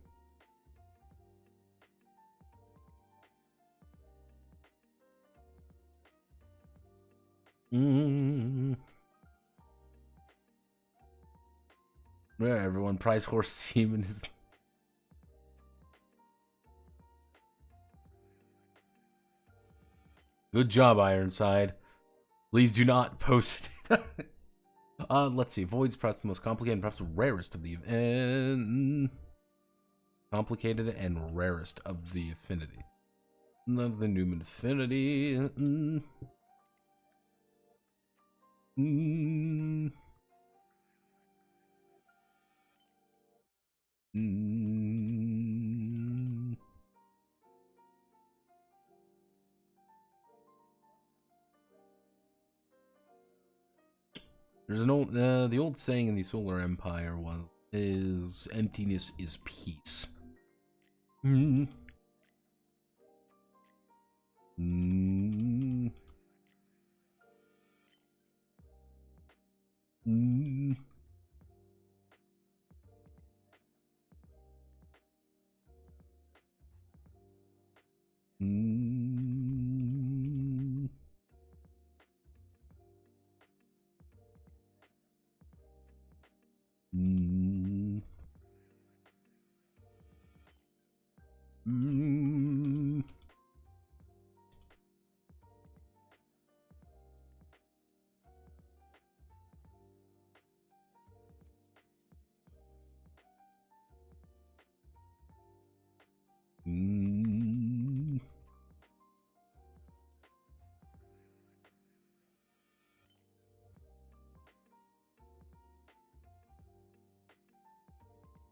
Mm. Yeah, everyone, prize horse semen is... Good job, Ironside. Please do not post it. Let's see. Void's perhaps the most complicated and perhaps the rarest of the... complicated and rarest of the affinity. Love the Numen affinity. There's an old, the old saying in the Solar Empire is emptiness is peace. Mm. Mm. Mm. Mm. Mm. Mm.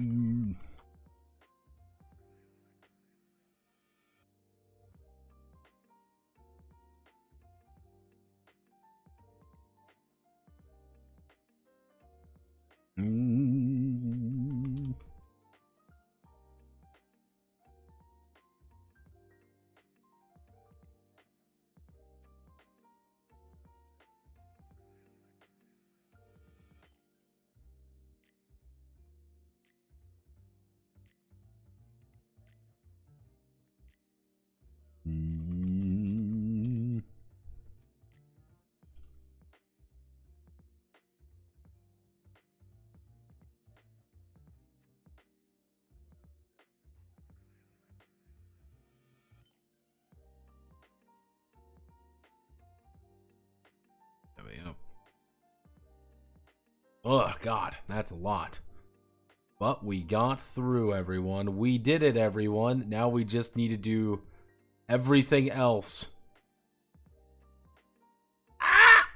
Mm. Mm. Mm. There we go. Oh, God, that's a lot. But we got through, everyone. We did it, everyone. Now we just need to do everything else. Ah!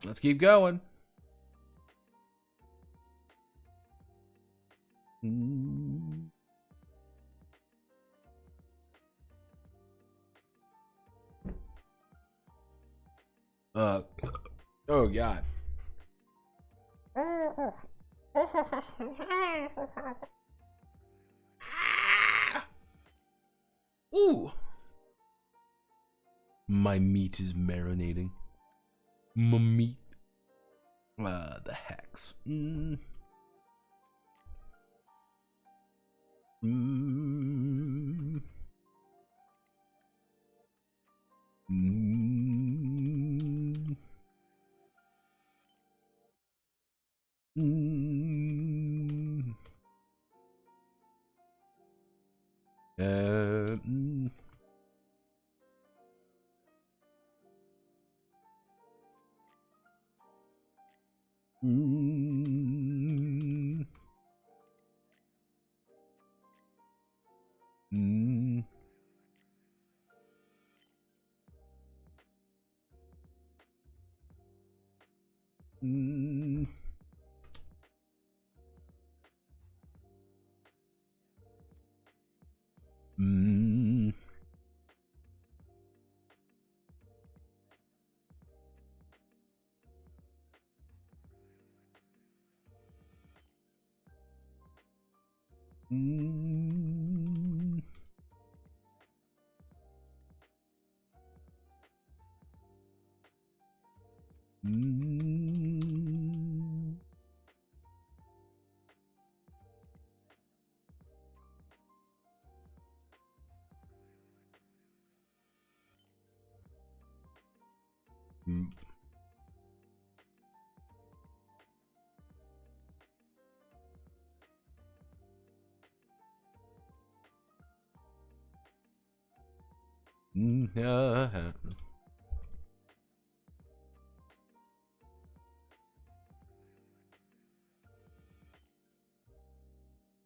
Let's keep going. Mm. Oh, God. Ooh. My meat is marinating. My meat. The hex. Mm. Mm. Mm. Mm. Mm. Mm. Mm. Mm. Mm. Mm. Mm. Mm. Mm.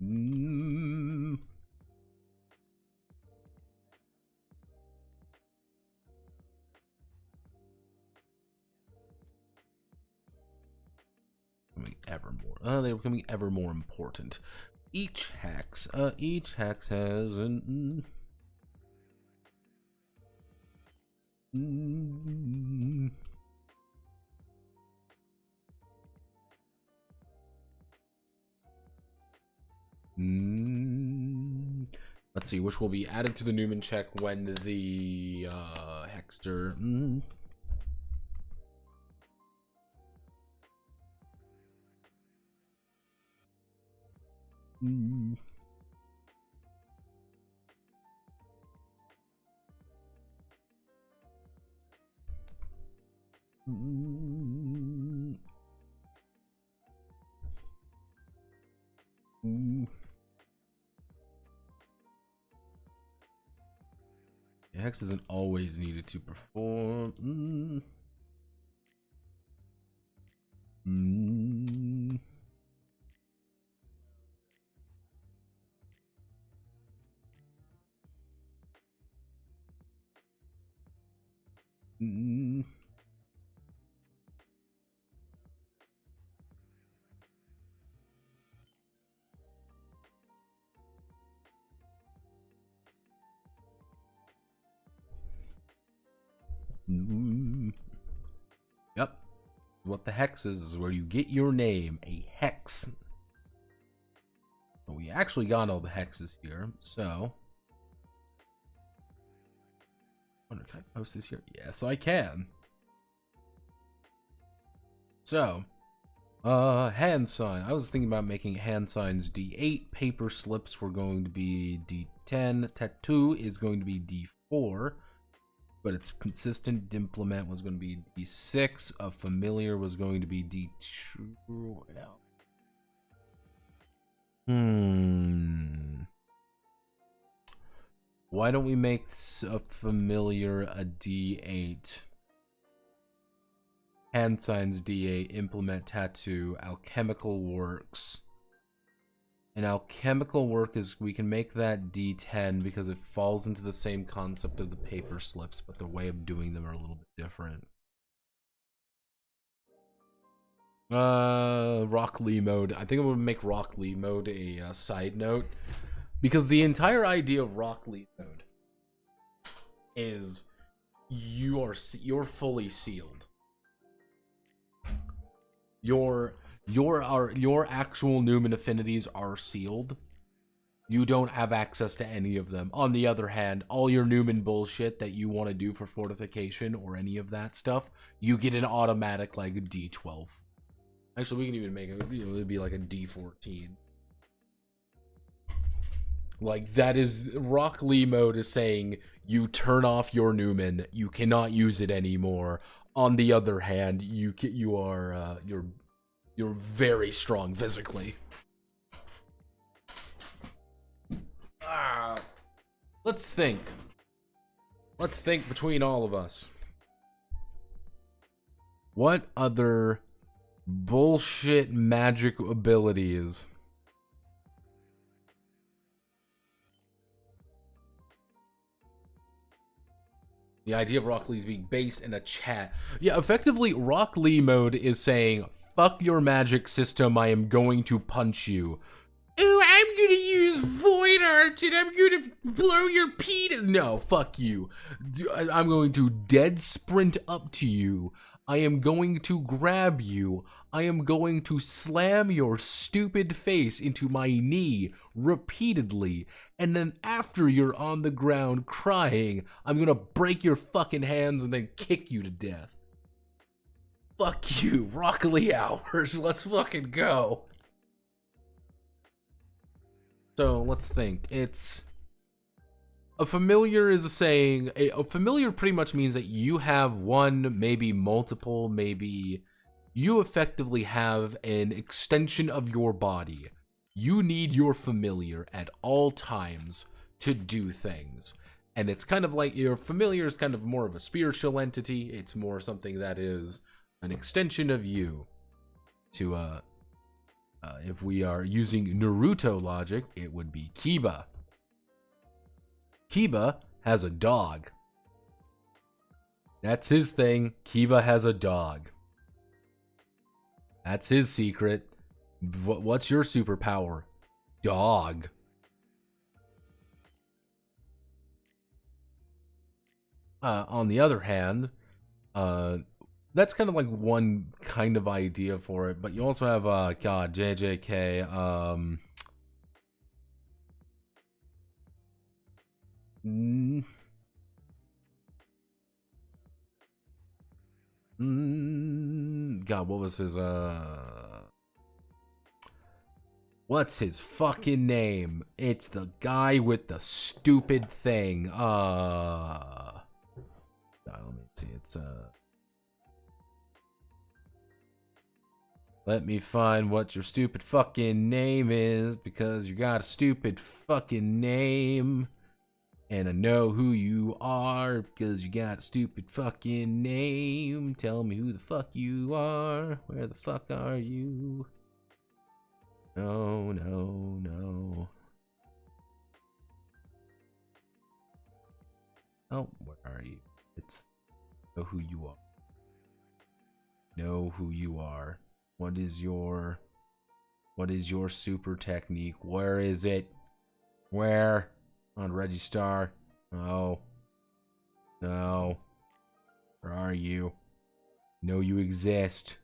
Mm. Becoming ever more. They're becoming ever more important. Each hex has an. Mm. Mm. Let's see, which will be added to the Numen check when the Hexter. Mm. Mm. Mm. Mm. The hex isn't always needed to perform. Mm. Mm. Mm. What the hex is where you get your name, a hex. We actually got all the hexes here, so can I post this here? Yes, I can. So, hand sign. I was thinking about making hand signs D8. Paper slips were going to be D10. Tattoo is going to be D4, but it's consistent. Implement was going to be D6. A familiar was going to be D2. Why don't we make a familiar a D8? Hand signs D8, implement tattoo, alchemical works. An alchemical work is, we can make that D10 because it falls into the same concept of the paper slips, but the way of doing them are a little bit different. Rock Lee mode. I think I'm gonna make Rock Lee mode a side note, because the entire idea of Rock Lee mode is you're fully sealed. Your actual Numen affinities are sealed. You don't have access to any of them. On the other hand, all your Numen bullshit that you want to do for fortification or any of that stuff, you get an automatic like a D12. Actually, we can even make it, it'd be like a D14. Like, that is, Rock Lee mode is saying you turn off your Numen, you cannot use it anymore. On the other hand, you're very strong physically. Let's think. Let's think between all of us. What other bullshit magic abilities? The idea of Rock Lee's being based in a chat. Yeah, effectively, Rock Lee mode is saying, fuck your magic system, I am going to punch you. Ooh, I'm gonna use Void Arts and I'm gonna blow your penis. No, fuck you. I'm going to dead sprint up to you. I am going to grab you. I am going to slam your stupid face into my knee repeatedly. And then after you're on the ground crying, I'm gonna break your fucking hands and then kick you to death. Fuck you, Rock Lee hours. Let's fucking go. So let's think. It's a familiar is saying a familiar pretty much means that you have one, maybe multiple, maybe you effectively have an extension of your body. You need your familiar at all times to do things. And it's kind of like your familiar is kind of more of a spiritual entity. It's more something that is an extension of you. To if we are using Naruto logic, it would be Kiba. Kiba has a dog. That's his thing. Kiba has a dog. That's his secret. What's your superpower? Dog. On the other hand, that's kind of like one kind of idea for it, but you also have God, JJK, God, what was his what's his fucking name? It's the guy with the stupid thing. God, let me see. It's let me find what your stupid fucking name is, because you got a stupid fucking name. And I know who you are, because you got a stupid fucking name. Tell me who the fuck you are. Where the fuck are you? No, no, no. Oh, where are you? It's know who you are. Know who you are. What is your super technique? Where is it? Where? On Registar. No. No. Where are you? Know you exist.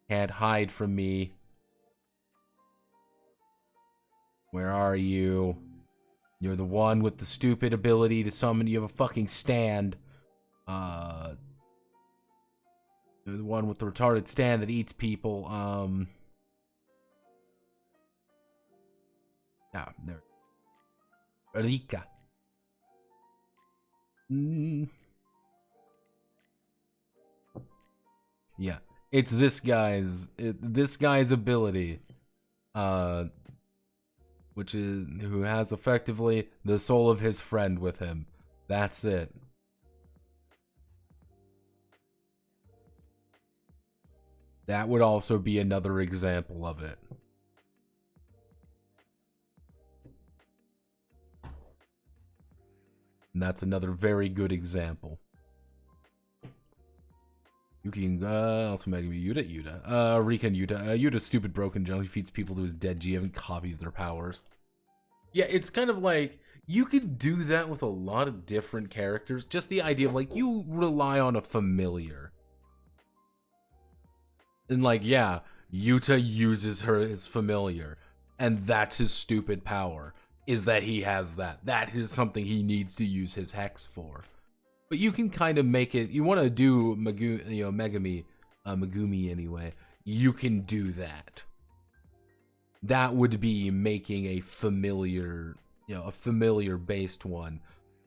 Can't hide from me. Where are you? You're the one with the stupid ability to summon. You have a fucking stand. You're the one with the retarded stand that eats people. There. Palinka. Yeah, it's this guy's ability, which is who has effectively the soul of his friend with him. That's it. That would also be another example of it. And that's another very good example. Yuki, also Megami Yuta. Rika and Yuta. Yuta's stupid broken junk. He feeds people to his dead GF and copies their powers. Yeah, it's kind of like, you could do that with a lot of different characters. Just the idea of, like, you rely on a familiar. And, like, yeah, Yuta uses his familiar. And that's his stupid power. Is that he has that. That is something he needs to use his hex for. But you can kind of make it, you want to do Megumi anyway, you can do that. That would be making a familiar, a familiar based one.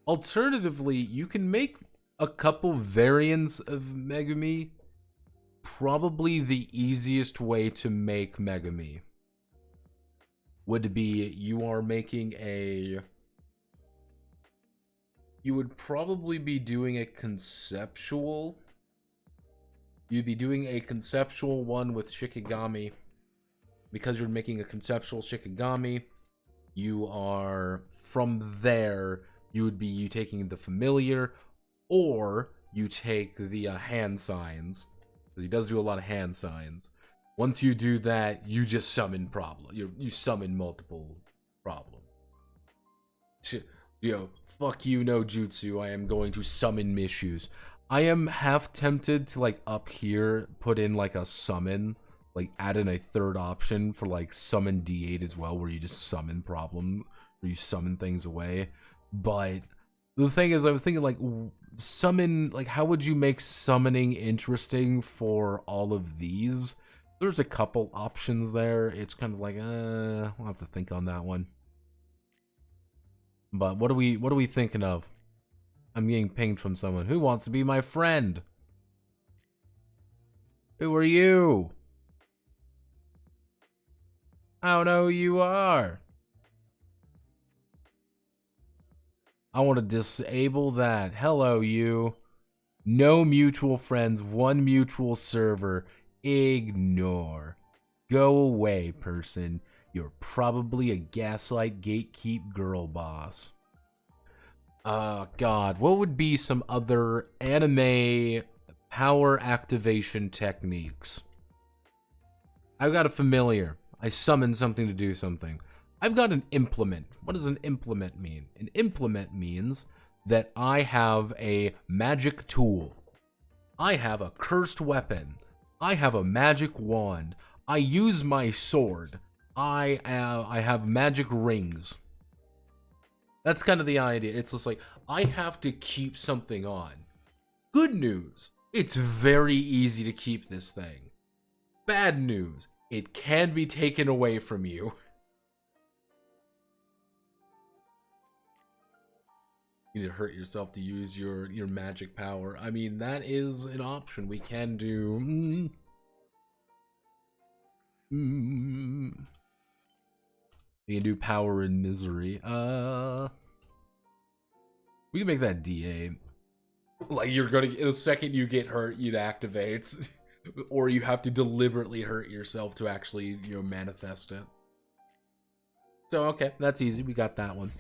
Alternatively, you can make a couple variants of Megumi. Probably the easiest way to make Megumi would be you would probably be doing a conceptual. You'd be doing a conceptual one with Shikigami. Because you're making a conceptual Shikigami, you are, from there, you would be taking the familiar, or you take the hand signs. Because he does do a lot of hand signs. Once you do that, you just summon you summon multiple problems. Fuck you, no jutsu. I am going to summon issues. I am half tempted to, like, up here, put in, like, a summon. Like, add in a third option for, like, summon D8 as well, where you just summon where you summon things away. But the thing is, I was thinking, like, summon, like, how would you make summoning interesting for all of these? There's a couple options there. It's kind of like, we'll have to think on that one. But what are we thinking of? I'm getting pinged from someone. Who wants to be my friend? Who are you? I don't know who you are. I want to disable that. Hello, you. No mutual friends, one mutual server. Ignore. Go away, person. You're probably a gaslight gatekeep girl boss. God, what would be some other anime power activation techniques? I've got a familiar. I summon something to do something. I've got an implement. What does an implement mean? An implement means that I have a magic tool. I have a cursed weapon. I have a magic wand. I use my sword. I have magic rings. That's kind of the idea. It's just like, I have to keep something on. Good news, it's very easy to keep this thing. Bad news, it can be taken away from you. You need to hurt yourself to use your magic power. I mean, that is an option. We can do... We can do power and misery. We can make that D8. Like, you're gonna, the second you get hurt, it activates. Or you have to deliberately hurt yourself to actually, manifest it. So, okay, that's easy. We got that one.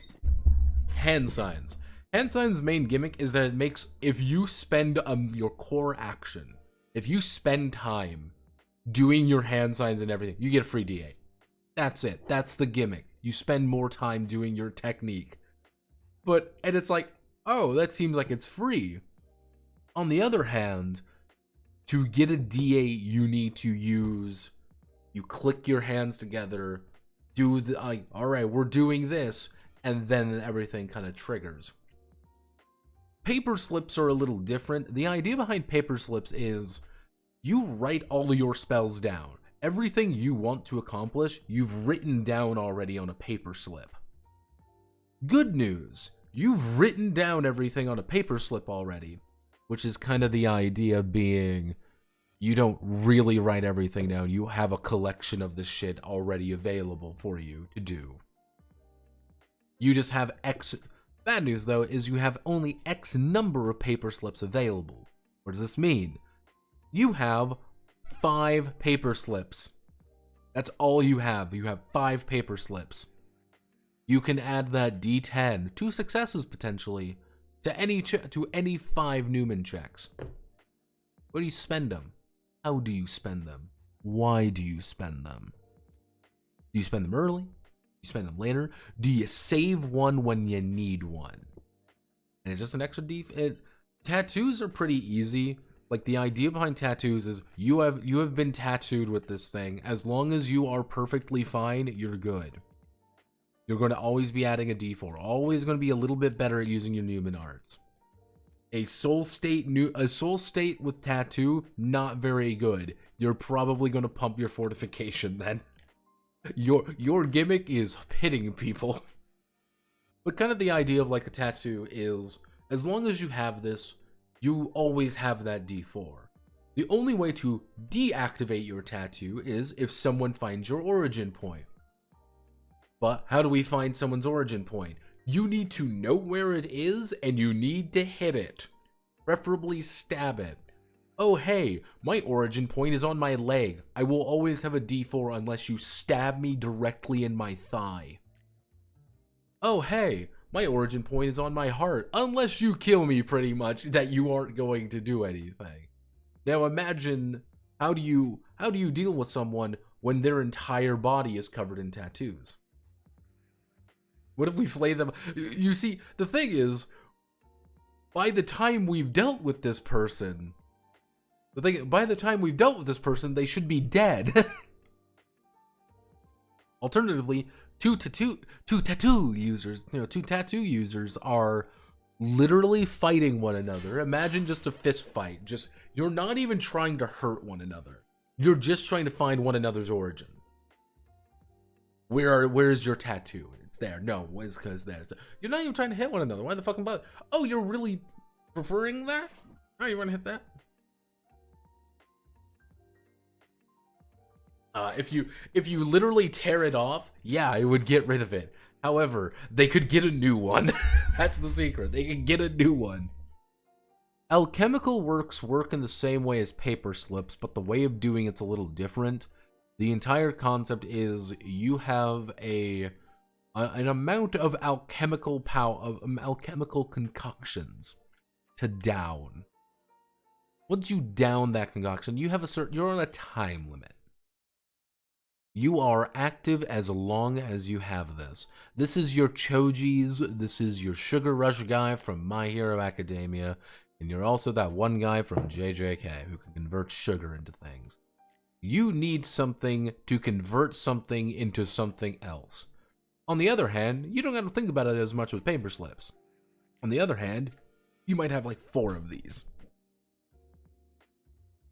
Hand signs. Hand signs' main gimmick is that it makes, if you spend your core action, if you spend time doing your hand signs and everything, you get a free D8. That's it. That's the gimmick. You spend more time doing your technique. And it's like, oh, that seems like it's free. On the other hand, To get a D8, you need to use, you click your hands together, do the, all right, we're doing this, and then everything kind of triggers. Paper slips are a little different. The idea behind paper slips is you write all of your spells down. Everything you want to accomplish, you've written down already on a paper slip. Good news, you've written down everything on a paper slip already, which is kind of the idea being you don't really write everything down. You have a collection of this shit already available for you to do. You just have X. Bad news, though, is you have only X number of paper slips available. What does this mean? You have 5 paper slips. That's all you have. You have 5 paper slips. You can add that D10, 2 successes potentially, to any 5 Numen checks. Where do you spend them? How do you spend them? Why do you spend them? Do you spend them early? Do you spend them later? Do you save one when you need one? And it's just an extra tattoos are pretty easy. Like, the idea behind tattoos is you have been tattooed with this thing. As long as you are perfectly fine, you're good. You're going to always be adding a D4. Always going to be a little bit better at using your Numen arts. A soul state with tattoo, not very good. You're probably going to pump your fortification then. Your gimmick is hitting people. But kind of the idea of like a tattoo is, as long as you have this, you always have that D4. The only way to deactivate your tattoo is if someone finds your origin point. But how do we find someone's origin point? You need to know where it is, and you need to hit it. Preferably stab it. Oh hey, my origin point is on my leg. I will always have a D4 unless you stab me directly in my thigh. Oh hey, my origin point is on my heart. Unless you kill me, pretty much, that you aren't going to do anything. Now imagine, how do you deal with someone when their entire body is covered in tattoos? What if we flay them? You see, the thing is, by the time we've dealt with this person, they should be dead. Alternatively, two tattoo users are literally fighting one another. Imagine just a fist fight. You're not even trying to hurt one another. You're just trying to find one another's origin. Where's your tattoo? It's there. No, it's because there. You're not even trying to hit one another. Why the fucking bother? Oh, you're really preferring that? Oh, you want to hit that? If you literally tear it off, yeah, I would get rid of it. However, they could get a new one. That's the secret. They can get a new one. Alchemical works work in the same way as paper slips, but the way of doing it's a little different. The entire concept is you have an amount of alchemical power, of alchemical concoctions to down. Once you down that concoction, you're on a time limit. You are active as long as you have this. This is your Choji's, this is your Sugar Rush guy from My Hero Academia, and you're also that one guy from JJK who can convert sugar into things. You need something to convert something into something else. On the other hand, you don't have to think about it as much with paper slips. On the other hand, you might have like 4 of these.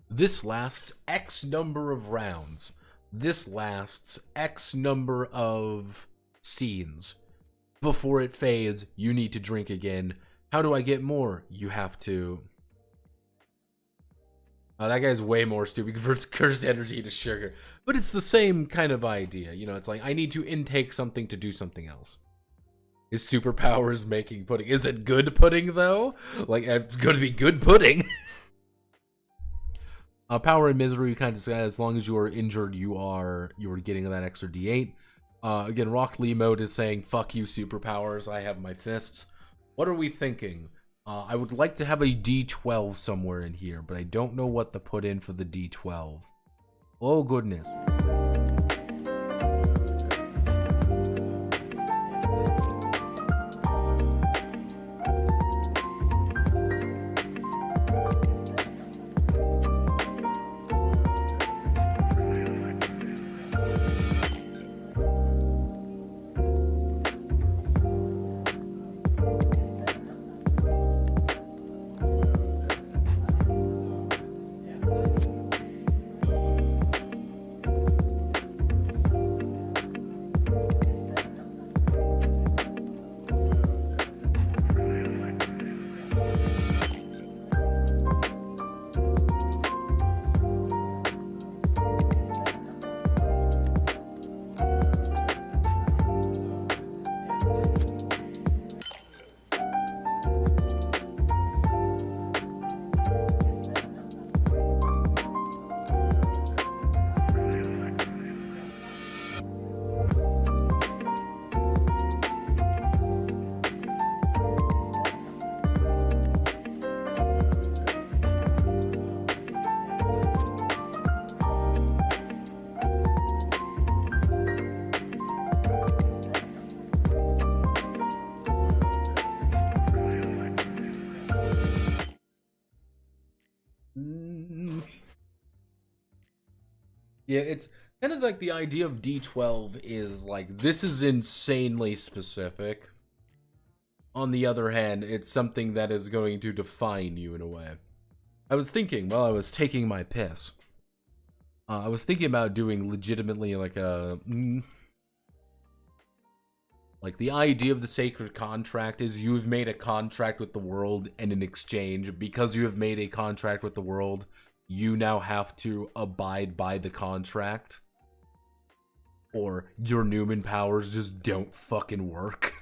This lasts X number of rounds. This lasts X number of scenes. Before it fades, you need to drink again. How do I get more? You have to... Oh, that guy's way more stupid. He converts cursed energy to sugar. But it's the same kind of idea. You know, it's like, I need to intake something to do something else. His superpower is making pudding. Is it good pudding, though? Like, it's going to be good pudding. Power and misery kind of say, as long as you are injured, you are getting that extra D8. Again, Rock Lee mode is saying, fuck you, superpowers. I have my fists. What are we thinking? I would like to have a D12 somewhere in here, but I don't know what to put in for the D12. Oh, goodness. Yeah, it's kind of like the idea of D12 is like, this is insanely specific. On the other hand, it's something that is going to define you in a way. I was thinking while I was taking my piss, I was thinking about doing legitimately like a... like, the idea of the sacred contract is you've made a contract with the world, and in exchange, because you have made a contract with the world, you now have to abide by the contract. Or your Numen powers just don't fucking work.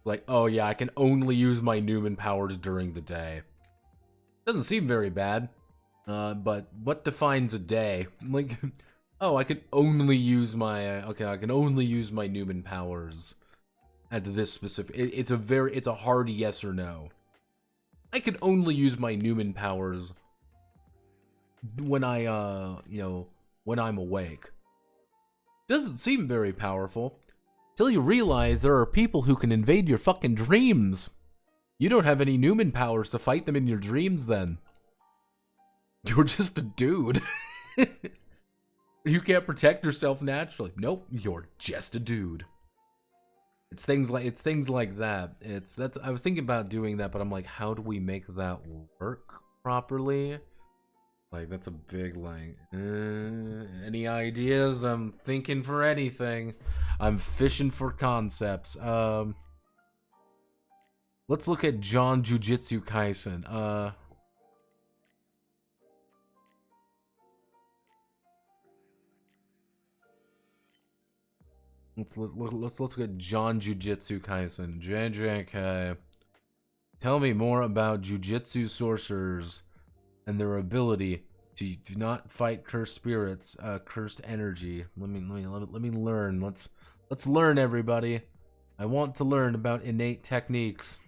Like, oh yeah, I can only use my Numen powers during the day. Doesn't seem very bad. But what defines a day? Like, oh, I can only use my, okay, I can only use my Numen powers at this specific, it's a hard yes or no. I can only use my Numen powers when I, when I'm awake. Doesn't seem very powerful. Till you realize there are people who can invade your fucking dreams. You don't have any Numen powers to fight them in your dreams then. You're just a dude. You can't protect yourself naturally. Nope, you're just a dude. It's things like that. I was thinking about doing that, but I'm like, how do we make that work properly? Like, that's a big, like, any ideas? I'm thinking for anything. I'm fishing for concepts. Let's look at John Jujutsu Kaisen. Let's look at John Jujutsu Kaisen. JJK. Tell me more about Jujutsu sorcerers and their ability to do not fight cursed spirits, cursed energy. Let me learn. Let's learn, everybody. I want to learn about innate techniques.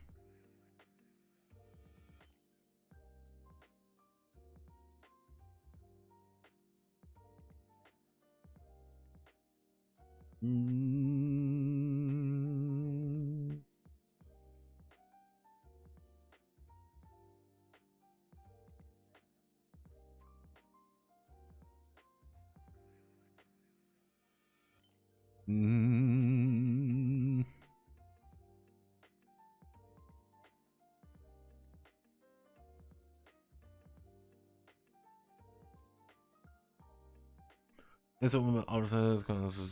This one obviously is kind of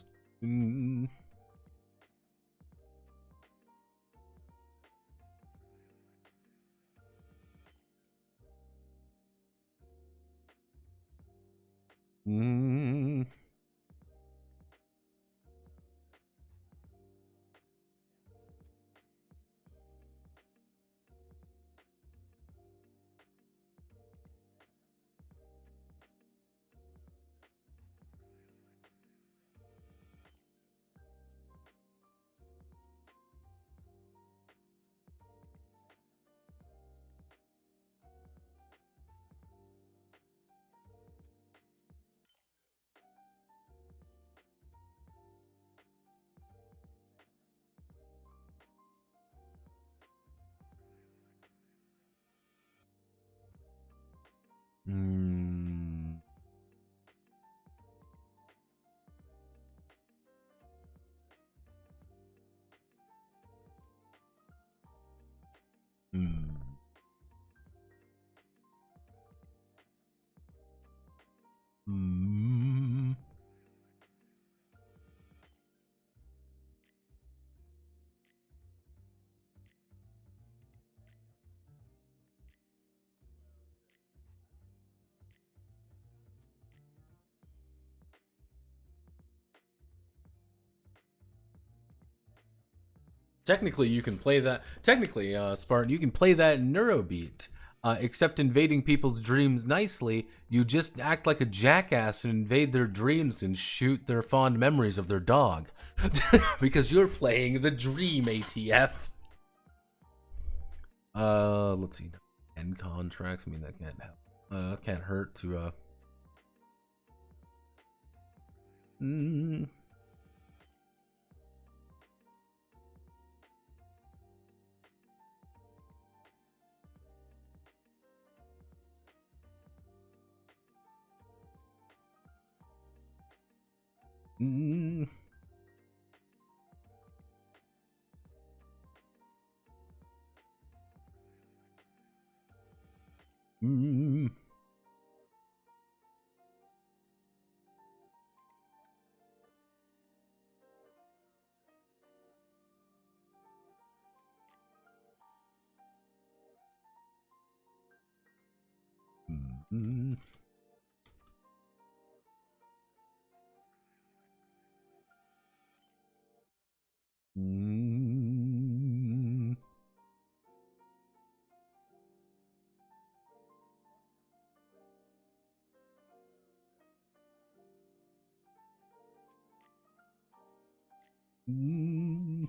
Technically, you can play that. Technically, Spartan, you can play that in Neurobeat. Except invading people's dreams nicely, you just act like a jackass and invade their dreams and shoot their fond memories of their dog. Because you're playing the Dream ATF. Let's see. End contracts. I mean, that can't help. Can't hurt to, Mm. Mm. Mm. Mm. Mm.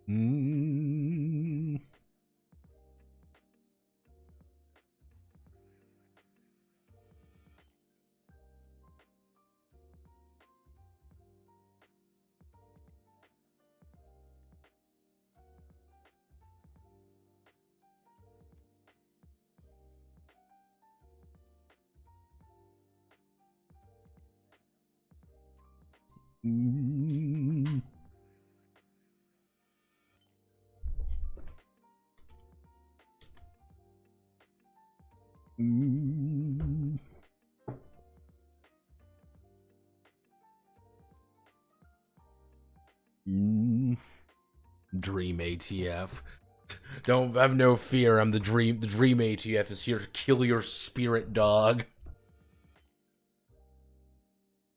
Mm. Mm. Mm. Mm. Dream ATF. Don't have no fear. I'm the dream. The dream ATF is here to kill your spirit, dog.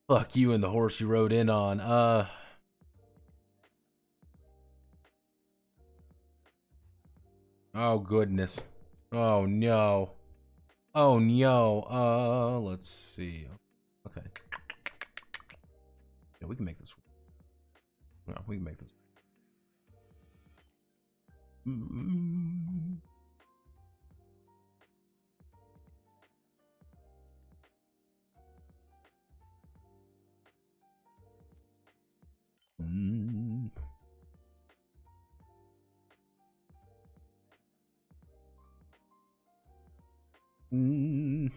Fuck you and the horse you rode in on. Oh goodness. Oh no. Oh no. Let's see. Okay. Yeah, we can make this. No, we can make this. Mm. Mm. Mm.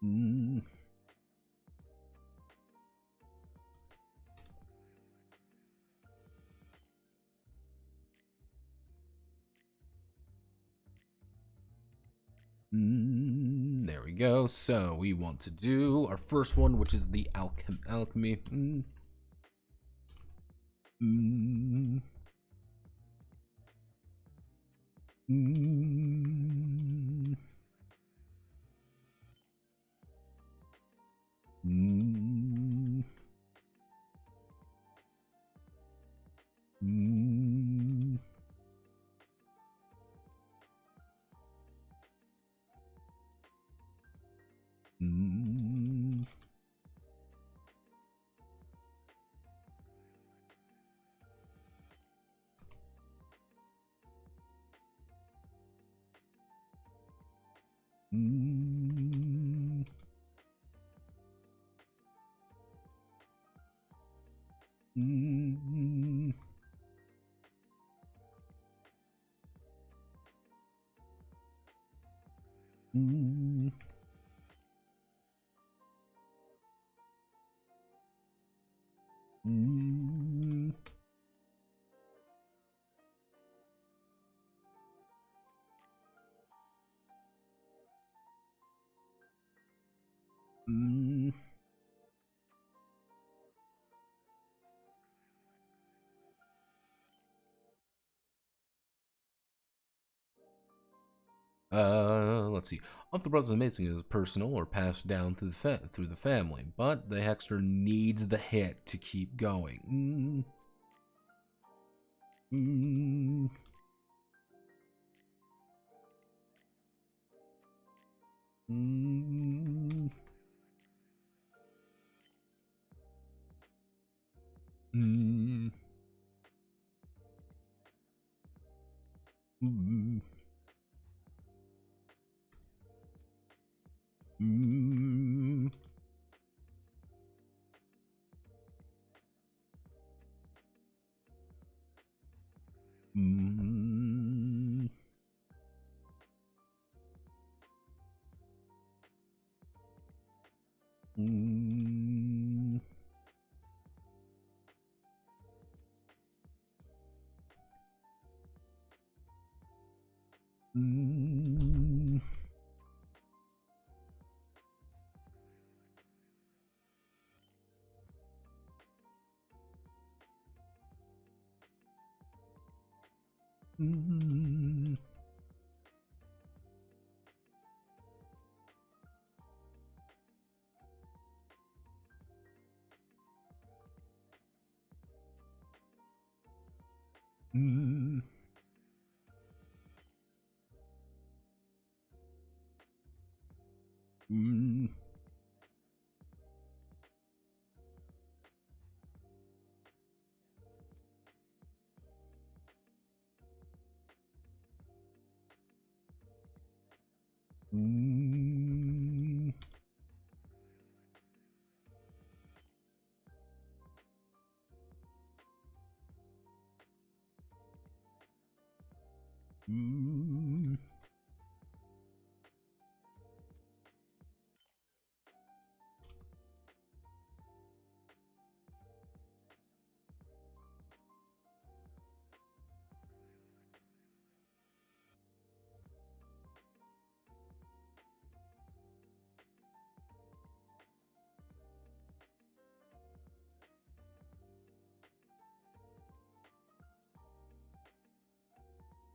Mm. Mm. There we go. So we want to do our first one, which is the alchemy. Mm. Mm. Mm. Mm. Mm. Mm. Mm. Mm. Mm. Mm. Mm. Let's see. Off the brothers amazing is personal or passed down through the family, but the Hexter needs the hit to keep going. Mm. Mm. Mm. Mm. Mm. Mm. Mm. Mm. Mm. Mm. Mm. Mm. Mm. Mm.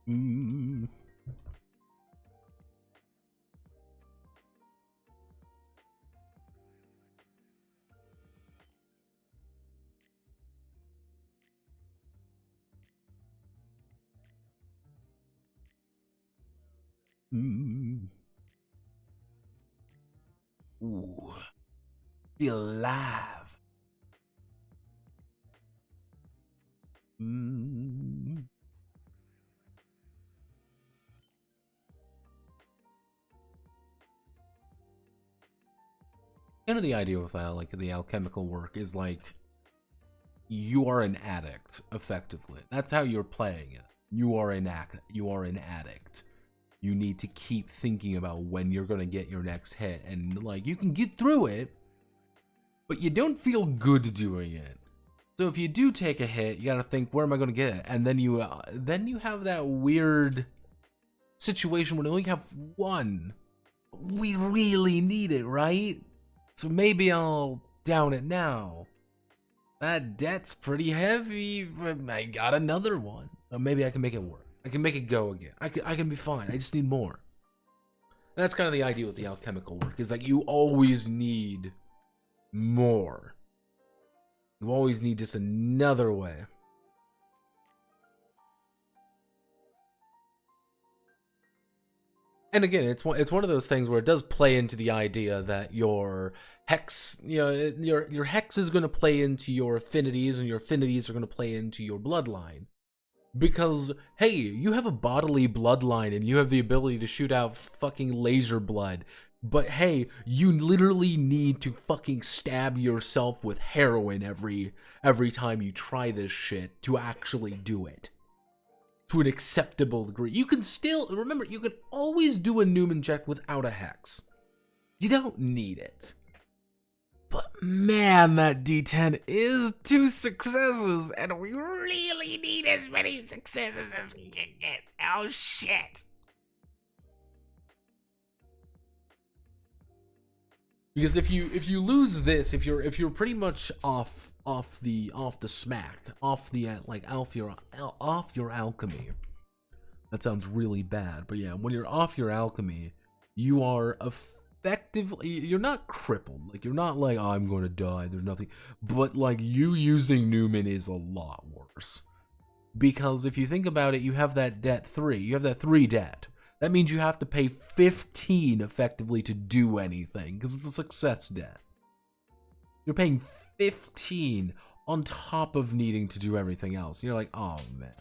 Mm. Mm. Ooh. Feel alive. Mm. Kind of the idea with like the alchemical work is like you are an addict, effectively. That's how you're playing it. You are an addict. You need to keep thinking about when you're gonna get your next hit, and like you can get through it, but you don't feel good doing it. So if you do take a hit, you gotta think, where am I gonna get it? And then you have that weird situation when you only have one. We really need it, right? So maybe I'll down it now. That debt's pretty heavy, but I got another one. So maybe I can make it work. I can make it go again. I can be fine. I just need more. That's kind of the idea with the alchemical work, is like you always need more. You always need just another way. And again, it's one of those things where it does play into the idea that your hex, your hex is going to play into your affinities, and your affinities are going to play into your bloodline. Because, hey, you have a bodily bloodline and you have the ability to shoot out fucking laser blood. But hey, you literally need to fucking stab yourself with heroin every time you try this shit to actually do it. To an acceptable degree. You can still, remember, you can always do a Numen check without a hex. You don't need it. But man, that D10 is 2 successes, and we really need as many successes as we can get. Oh shit. Because if you lose this, if you're pretty much off the smack, off your alchemy. That sounds really bad, but yeah, when you're off your alchemy, you are effectively, you're not crippled. Like, you're not like, oh, I'm going to die, there's nothing. But like, you using Numen is a lot worse. Because if you think about it, you have that debt 3. You have that 3 debt. That means you have to pay 15 effectively to do anything, because it's a success death. You're paying 15 on top of needing to do everything else. You're like, oh man.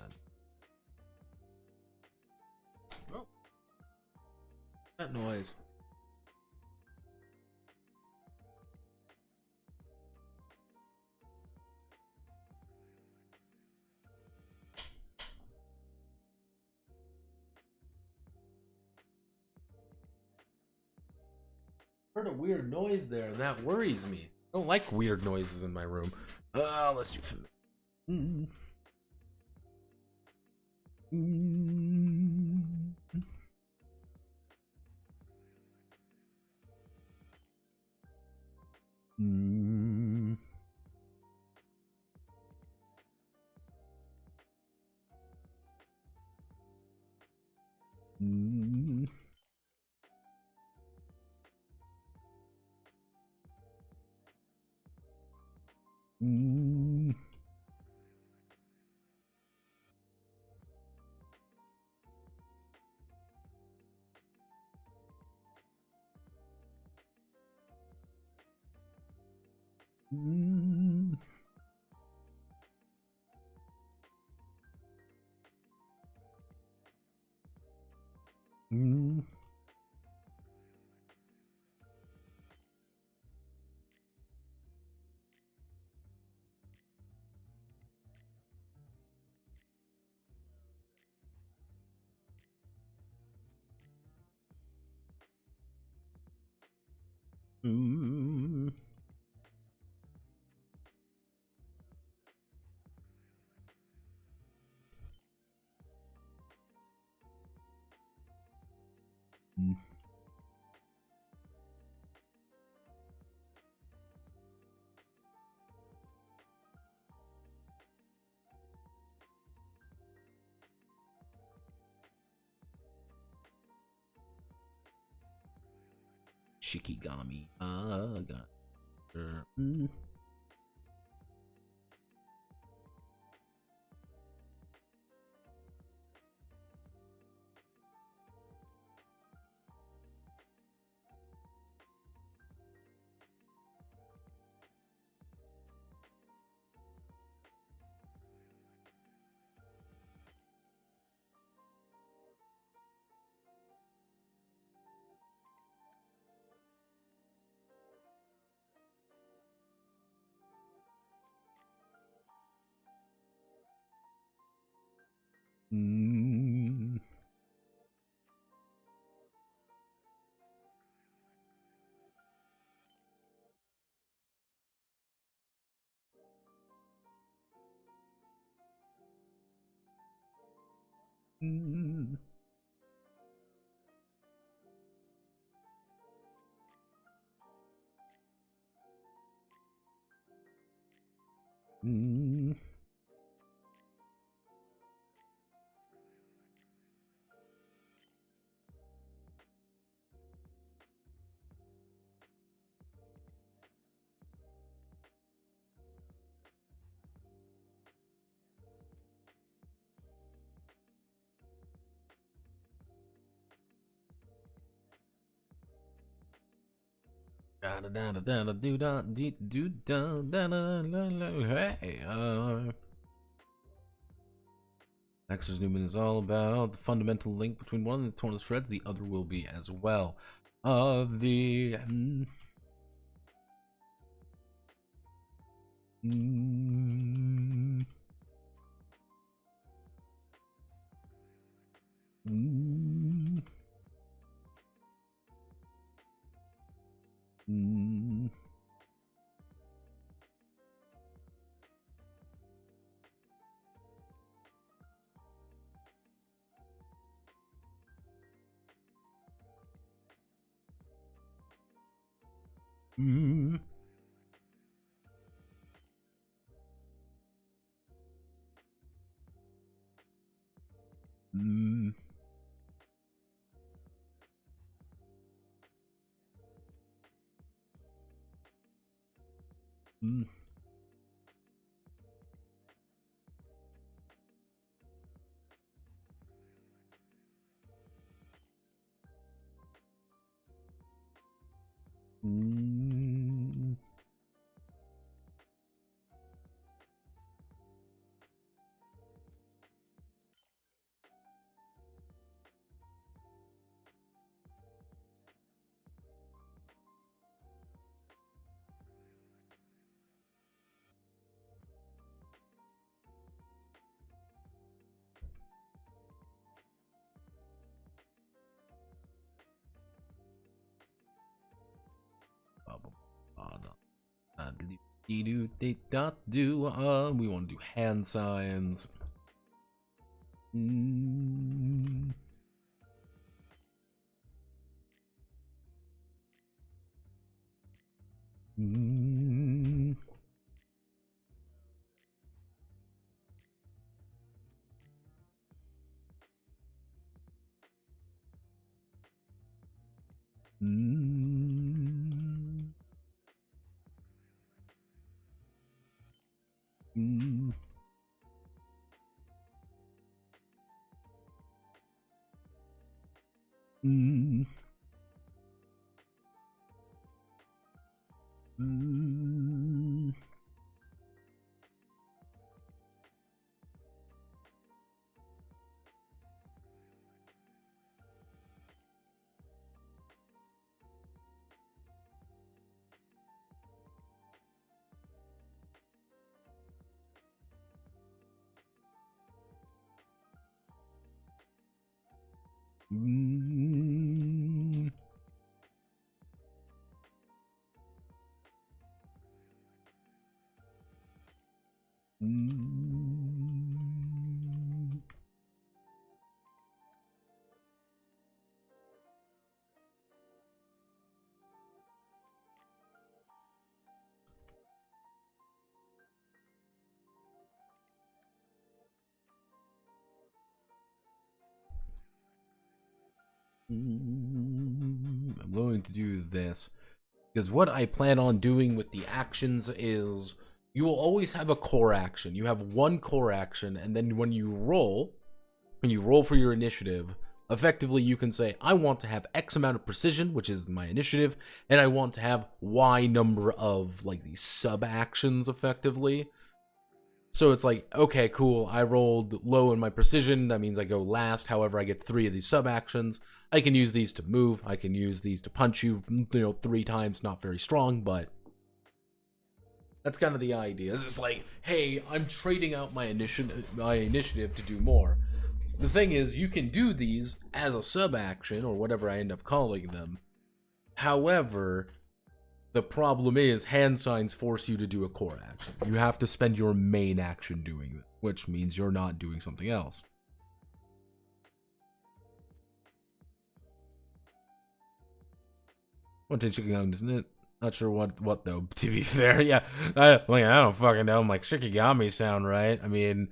Oh. That noise. Heard a weird noise there, and that worries me. I don't like weird noises in my room. Let's do food. Shikigami. Got Hey, Max's Numen is all about the fundamental link between one and torn to shreds. The other will be as well. The We want to do hand signs. Mm. Mm. Mm. Mm. Mm. Mm. Mm. Mm. I'm going to do this because what I plan on doing with the actions is you will always have a core action. You have one core action, and then when you roll for your initiative, effectively you can say, I want to have X amount of precision, which is my initiative, and I want to have Y number of like these sub actions effectively. So it's like, okay, cool, I rolled low in my precision, that means I go last, however I get 3 of these sub-actions. I can use these to move, I can use these to punch you, 3 times, not very strong, but that's kind of the idea. It's just like, hey, I'm trading out my initiative to do more. The thing is, you can do these as a sub-action, or whatever I end up calling them. However, the problem is hand signs force you to do a core action. You have to spend your main action doing it, which means you're not doing something else. One Shikigami, isn't it? Not sure what though, to be fair. Yeah, I don't fucking know. I'm like, Shikigami sound right. I mean,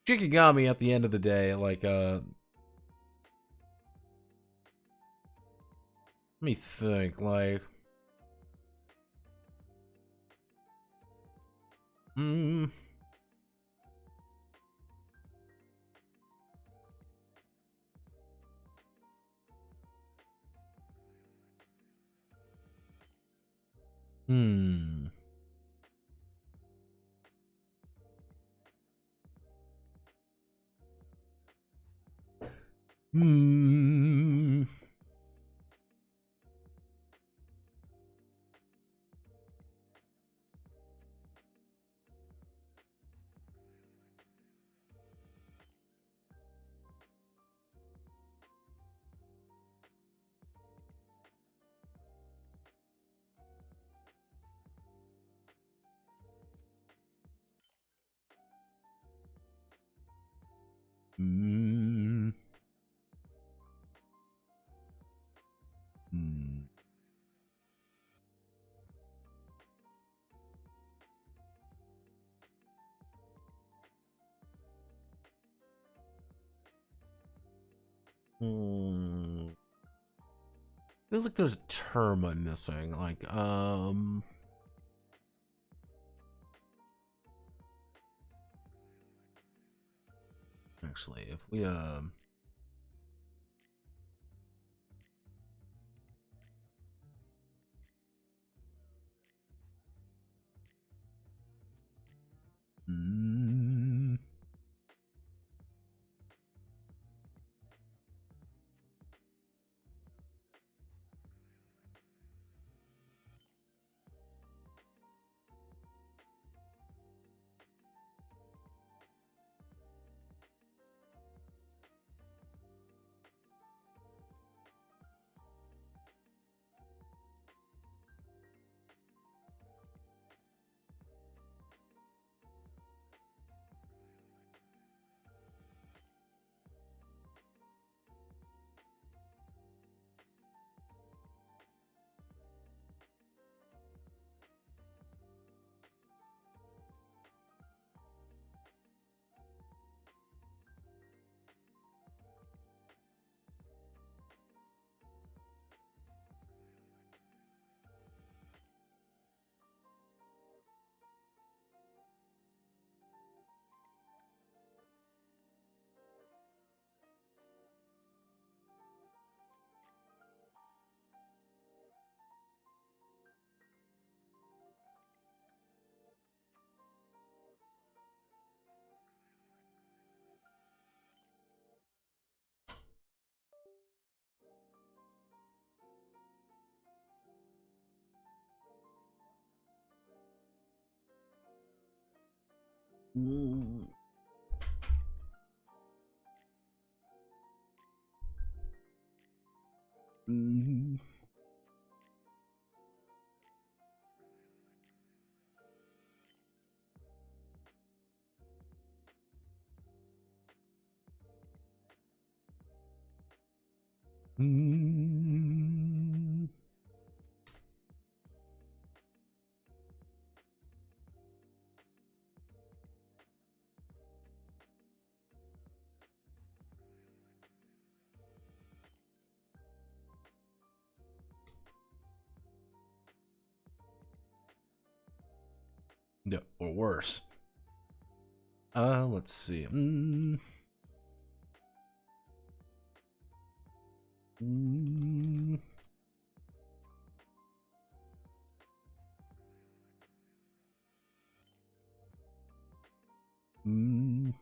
Shikigami at the end of the day, like, let me think, like, Hmm. Hmm. Hmm. Hmm. Hmm. Hmm. Feels like there's a term I'm missing. Like, actually, if we, mm, Mm. Mm. Mm. Yeah, or worse. Let's see. Mm. Mm. Mm.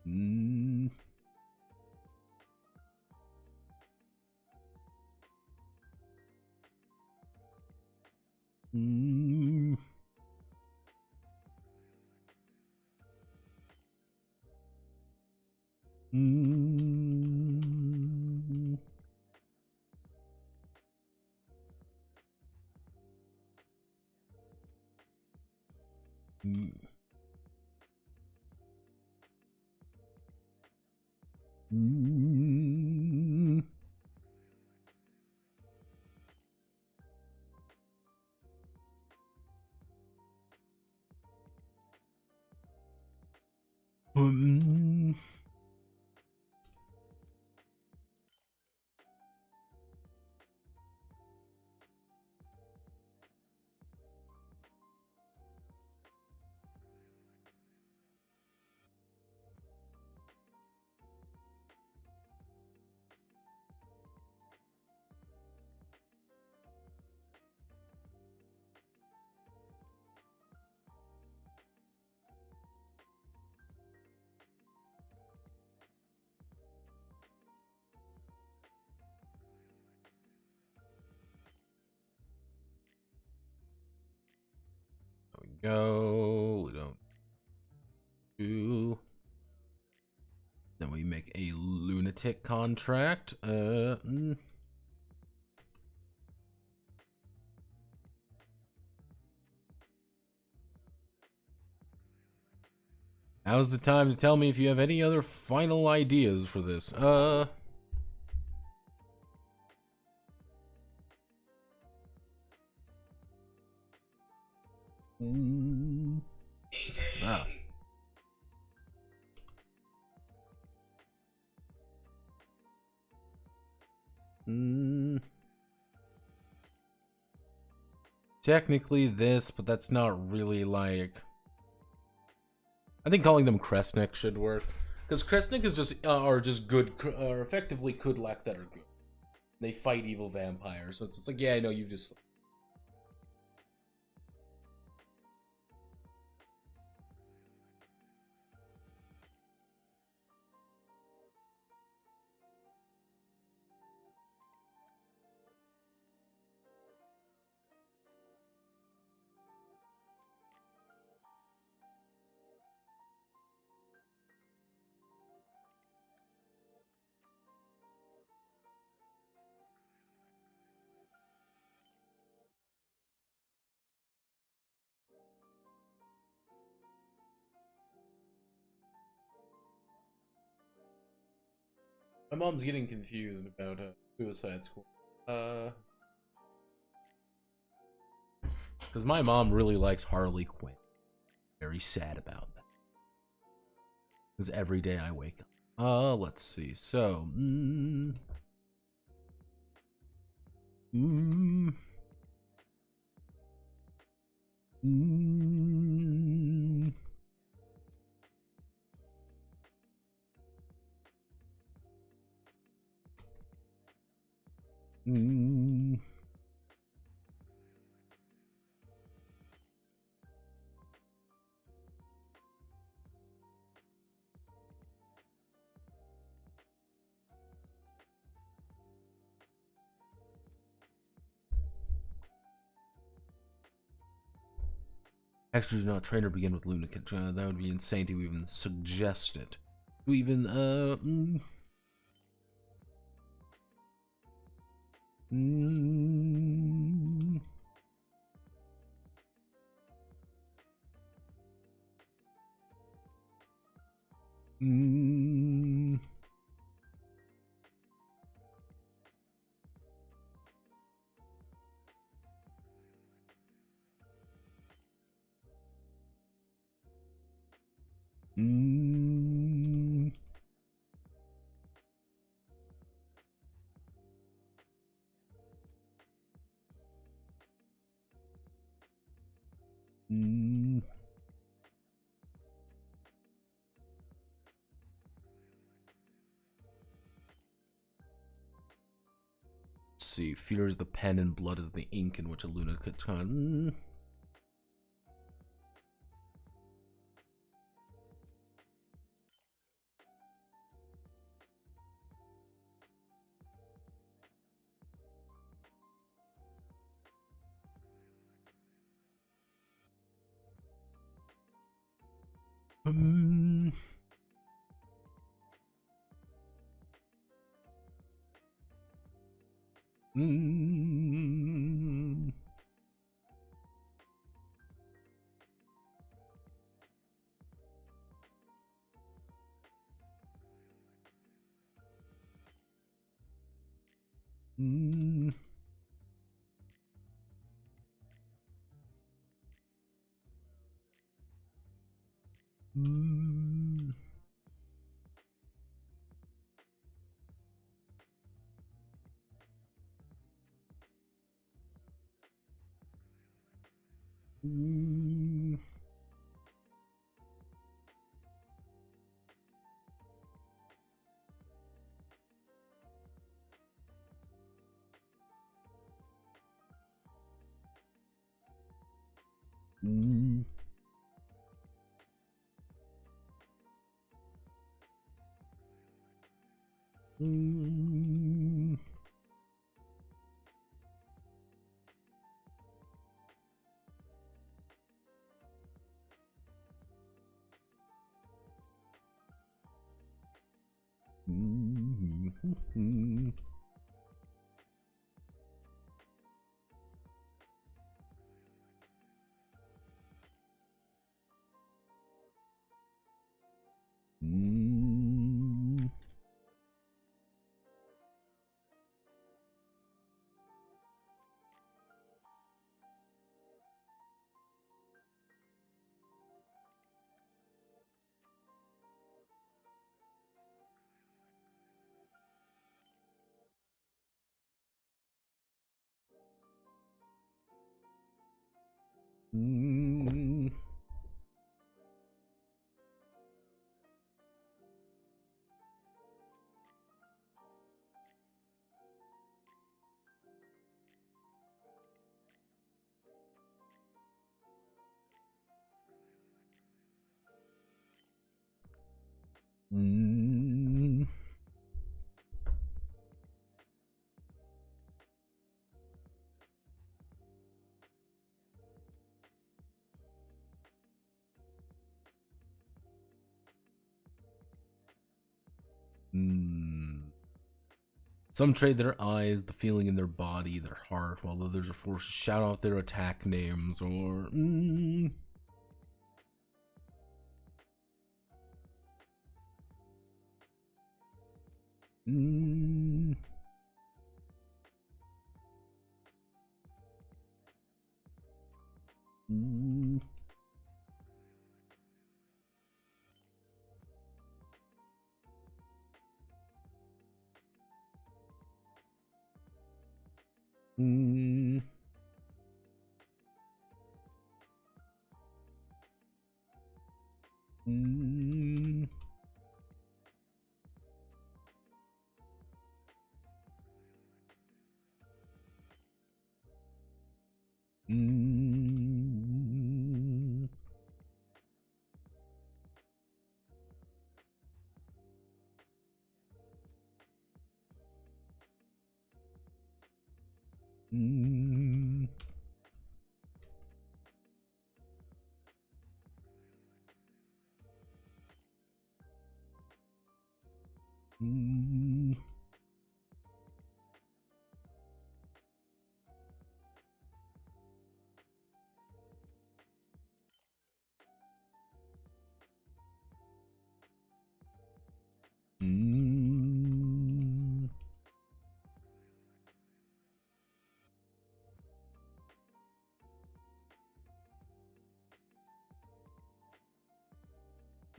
Mm. Mm. Mm. Mm. Mm. Mm. There we go. We don't do. Then we make a lunatic contract. Now's the time to tell me if you have any other final ideas for this. Mm. Ah. Mm. Technically this, but that's not really like... I think calling them Kresnik should work. Because Kresnik is just, are just good, or effectively Kudlak that are good. They fight evil vampires, so it's just like, yeah, I know, you've just... My mom's getting confused about Suicide Squad. Because my mom really likes Harley Quinn. Very sad about that. Because every day I wake up. Let's see. So, mm, mm, mm. Actors do not train or begin with lunatic. That would be insane to even suggest it. To even, see. Fear is the pen and blood is the ink in which a lunatic. Some trade their eyes, the feeling in their body, their heart, while others are forced to shout out their attack names or.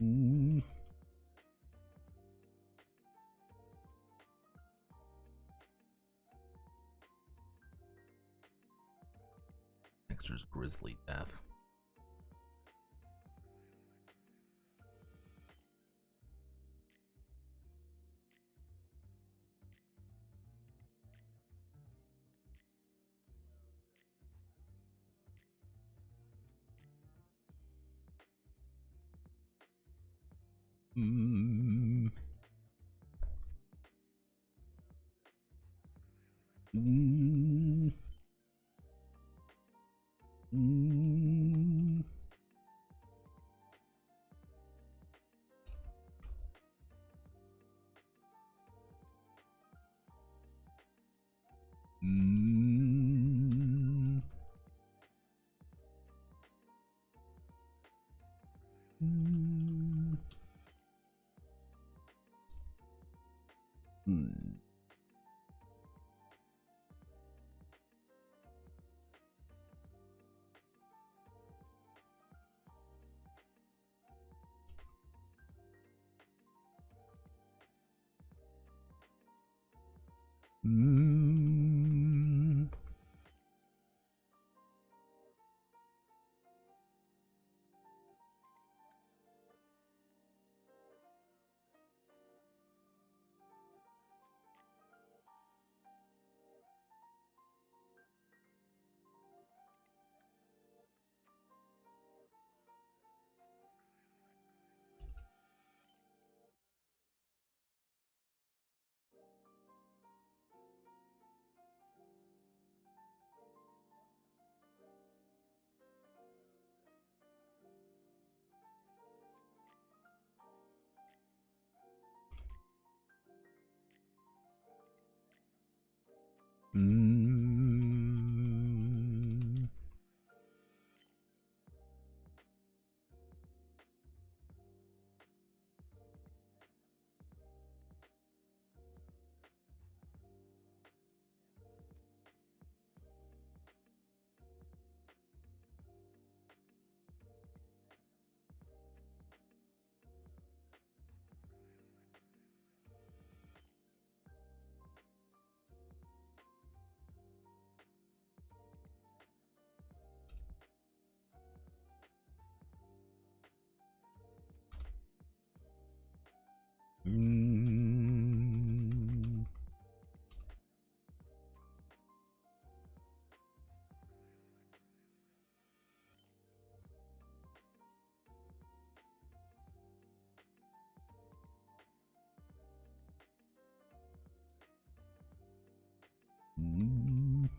Mm. Dexter's grisly death. Mm. Mm. Mm. Mm. Mm. Mm. Mm. Mm. Mm. Mm.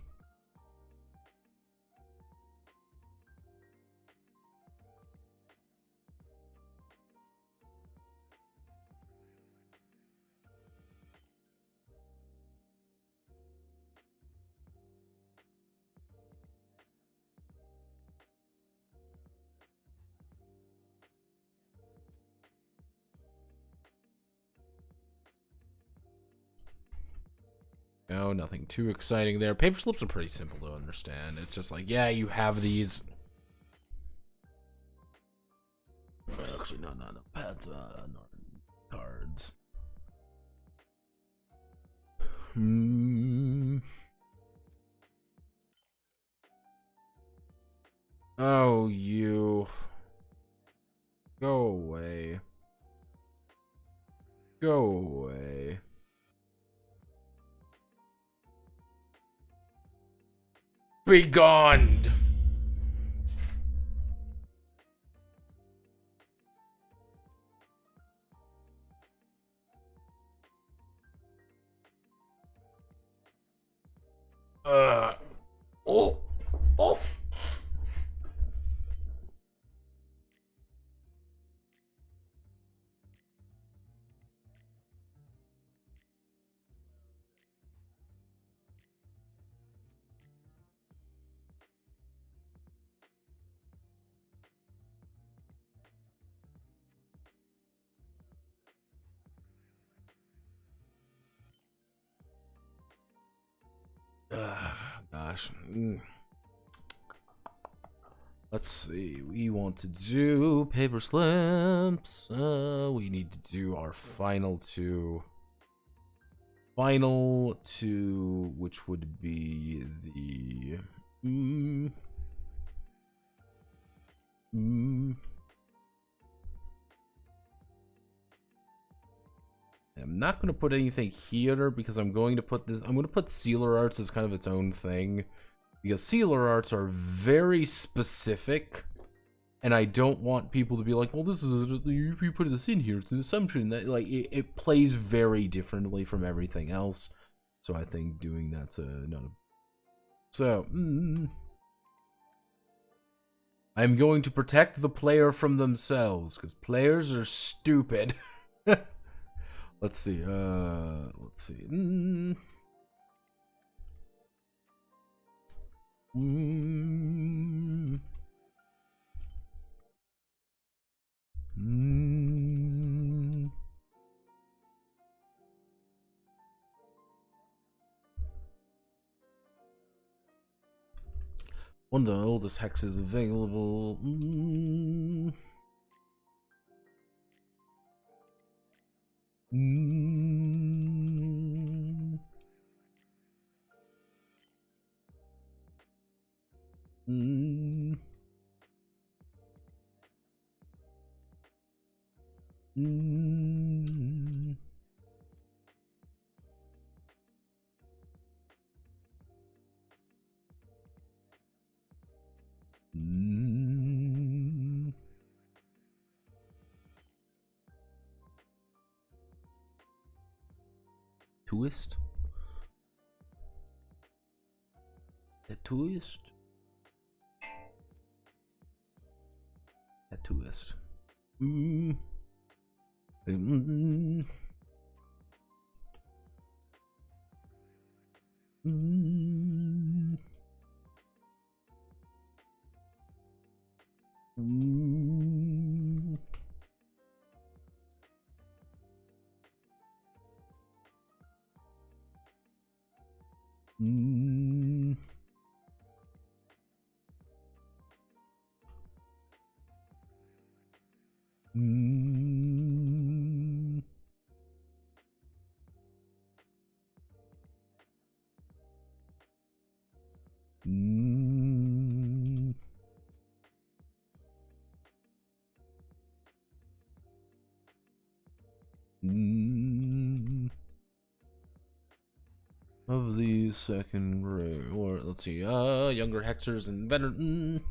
Oh, nothing too exciting there. Paper slips are pretty simple to understand. It's just like, yeah, you have these. Actually, no. Pads, no, cards. Hmm. Oh, you. Go away. Go away. Be gone! Oh! Oh! Gosh. Let's see. We want to do paper slips. We need to do our final two. Final two, which would be the. I'm not going to put anything here because I'm going to put this. I'm going to put sealer arts as kind of its own thing. Because sealer arts are very specific, and I don't want people to be like, well, this is, you put this in here, it's an assumption that, like, it plays very differently from everything else. So I think doing that's not a... So, I'm going to protect the player from themselves, because players are stupid. Let's see, let's see. One of the oldest hexes available. Twist? A twist? A twist. Of the second grade, or let's see, younger hexers and veteran.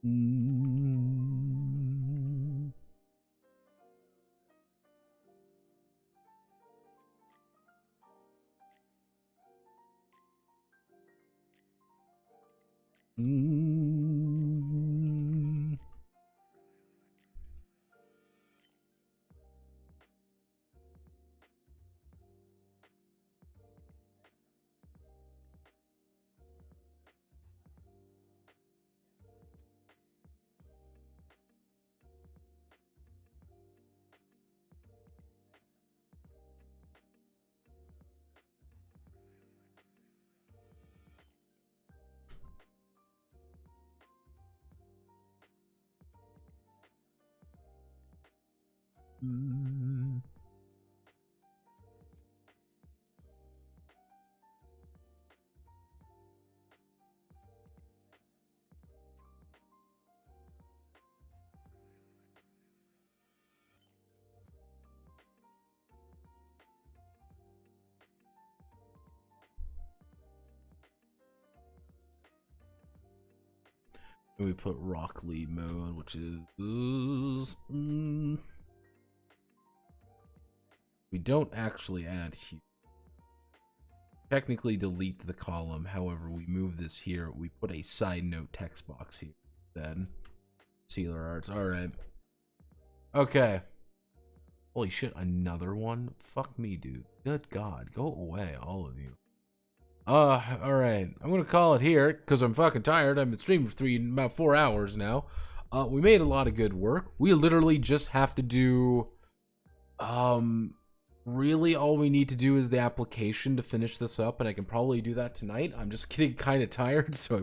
Mm. Mm. Mm. And we put Rock Lee mode, which is we don't actually add here. Technically delete the column. However, we move this here. We put a side note text box here. Then Sealer Arts. All right. Okay. Holy shit! Another one. Fuck me, dude. Good God. Go away, all of you. All right. I'm gonna call it here because I'm fucking tired. I've been streaming for about 4 hours now. We made a lot of good work. We literally just have to do, really all we need to do is the application to finish this up, and I can probably do that tonight. I'm just getting kind of tired, so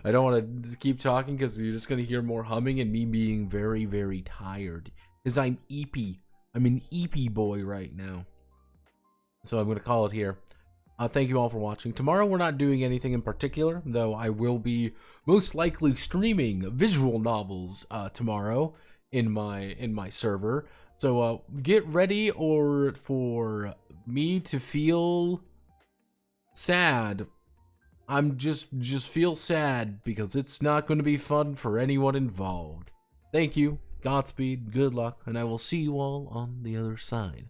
I don't want to keep talking because you're just gonna hear more humming and me being very, very tired because I'm eepy. I'm an eepy boy right now. So I'm gonna call it here. Thank you all for watching. Tomorrow we're not doing anything in particular, though I will be most likely streaming visual novels tomorrow in my server. So get ready or for me to feel sad. I'm just feel sad because it's not going to be fun for anyone involved. Thank you. Godspeed, good luck, and I will see you all on the other side.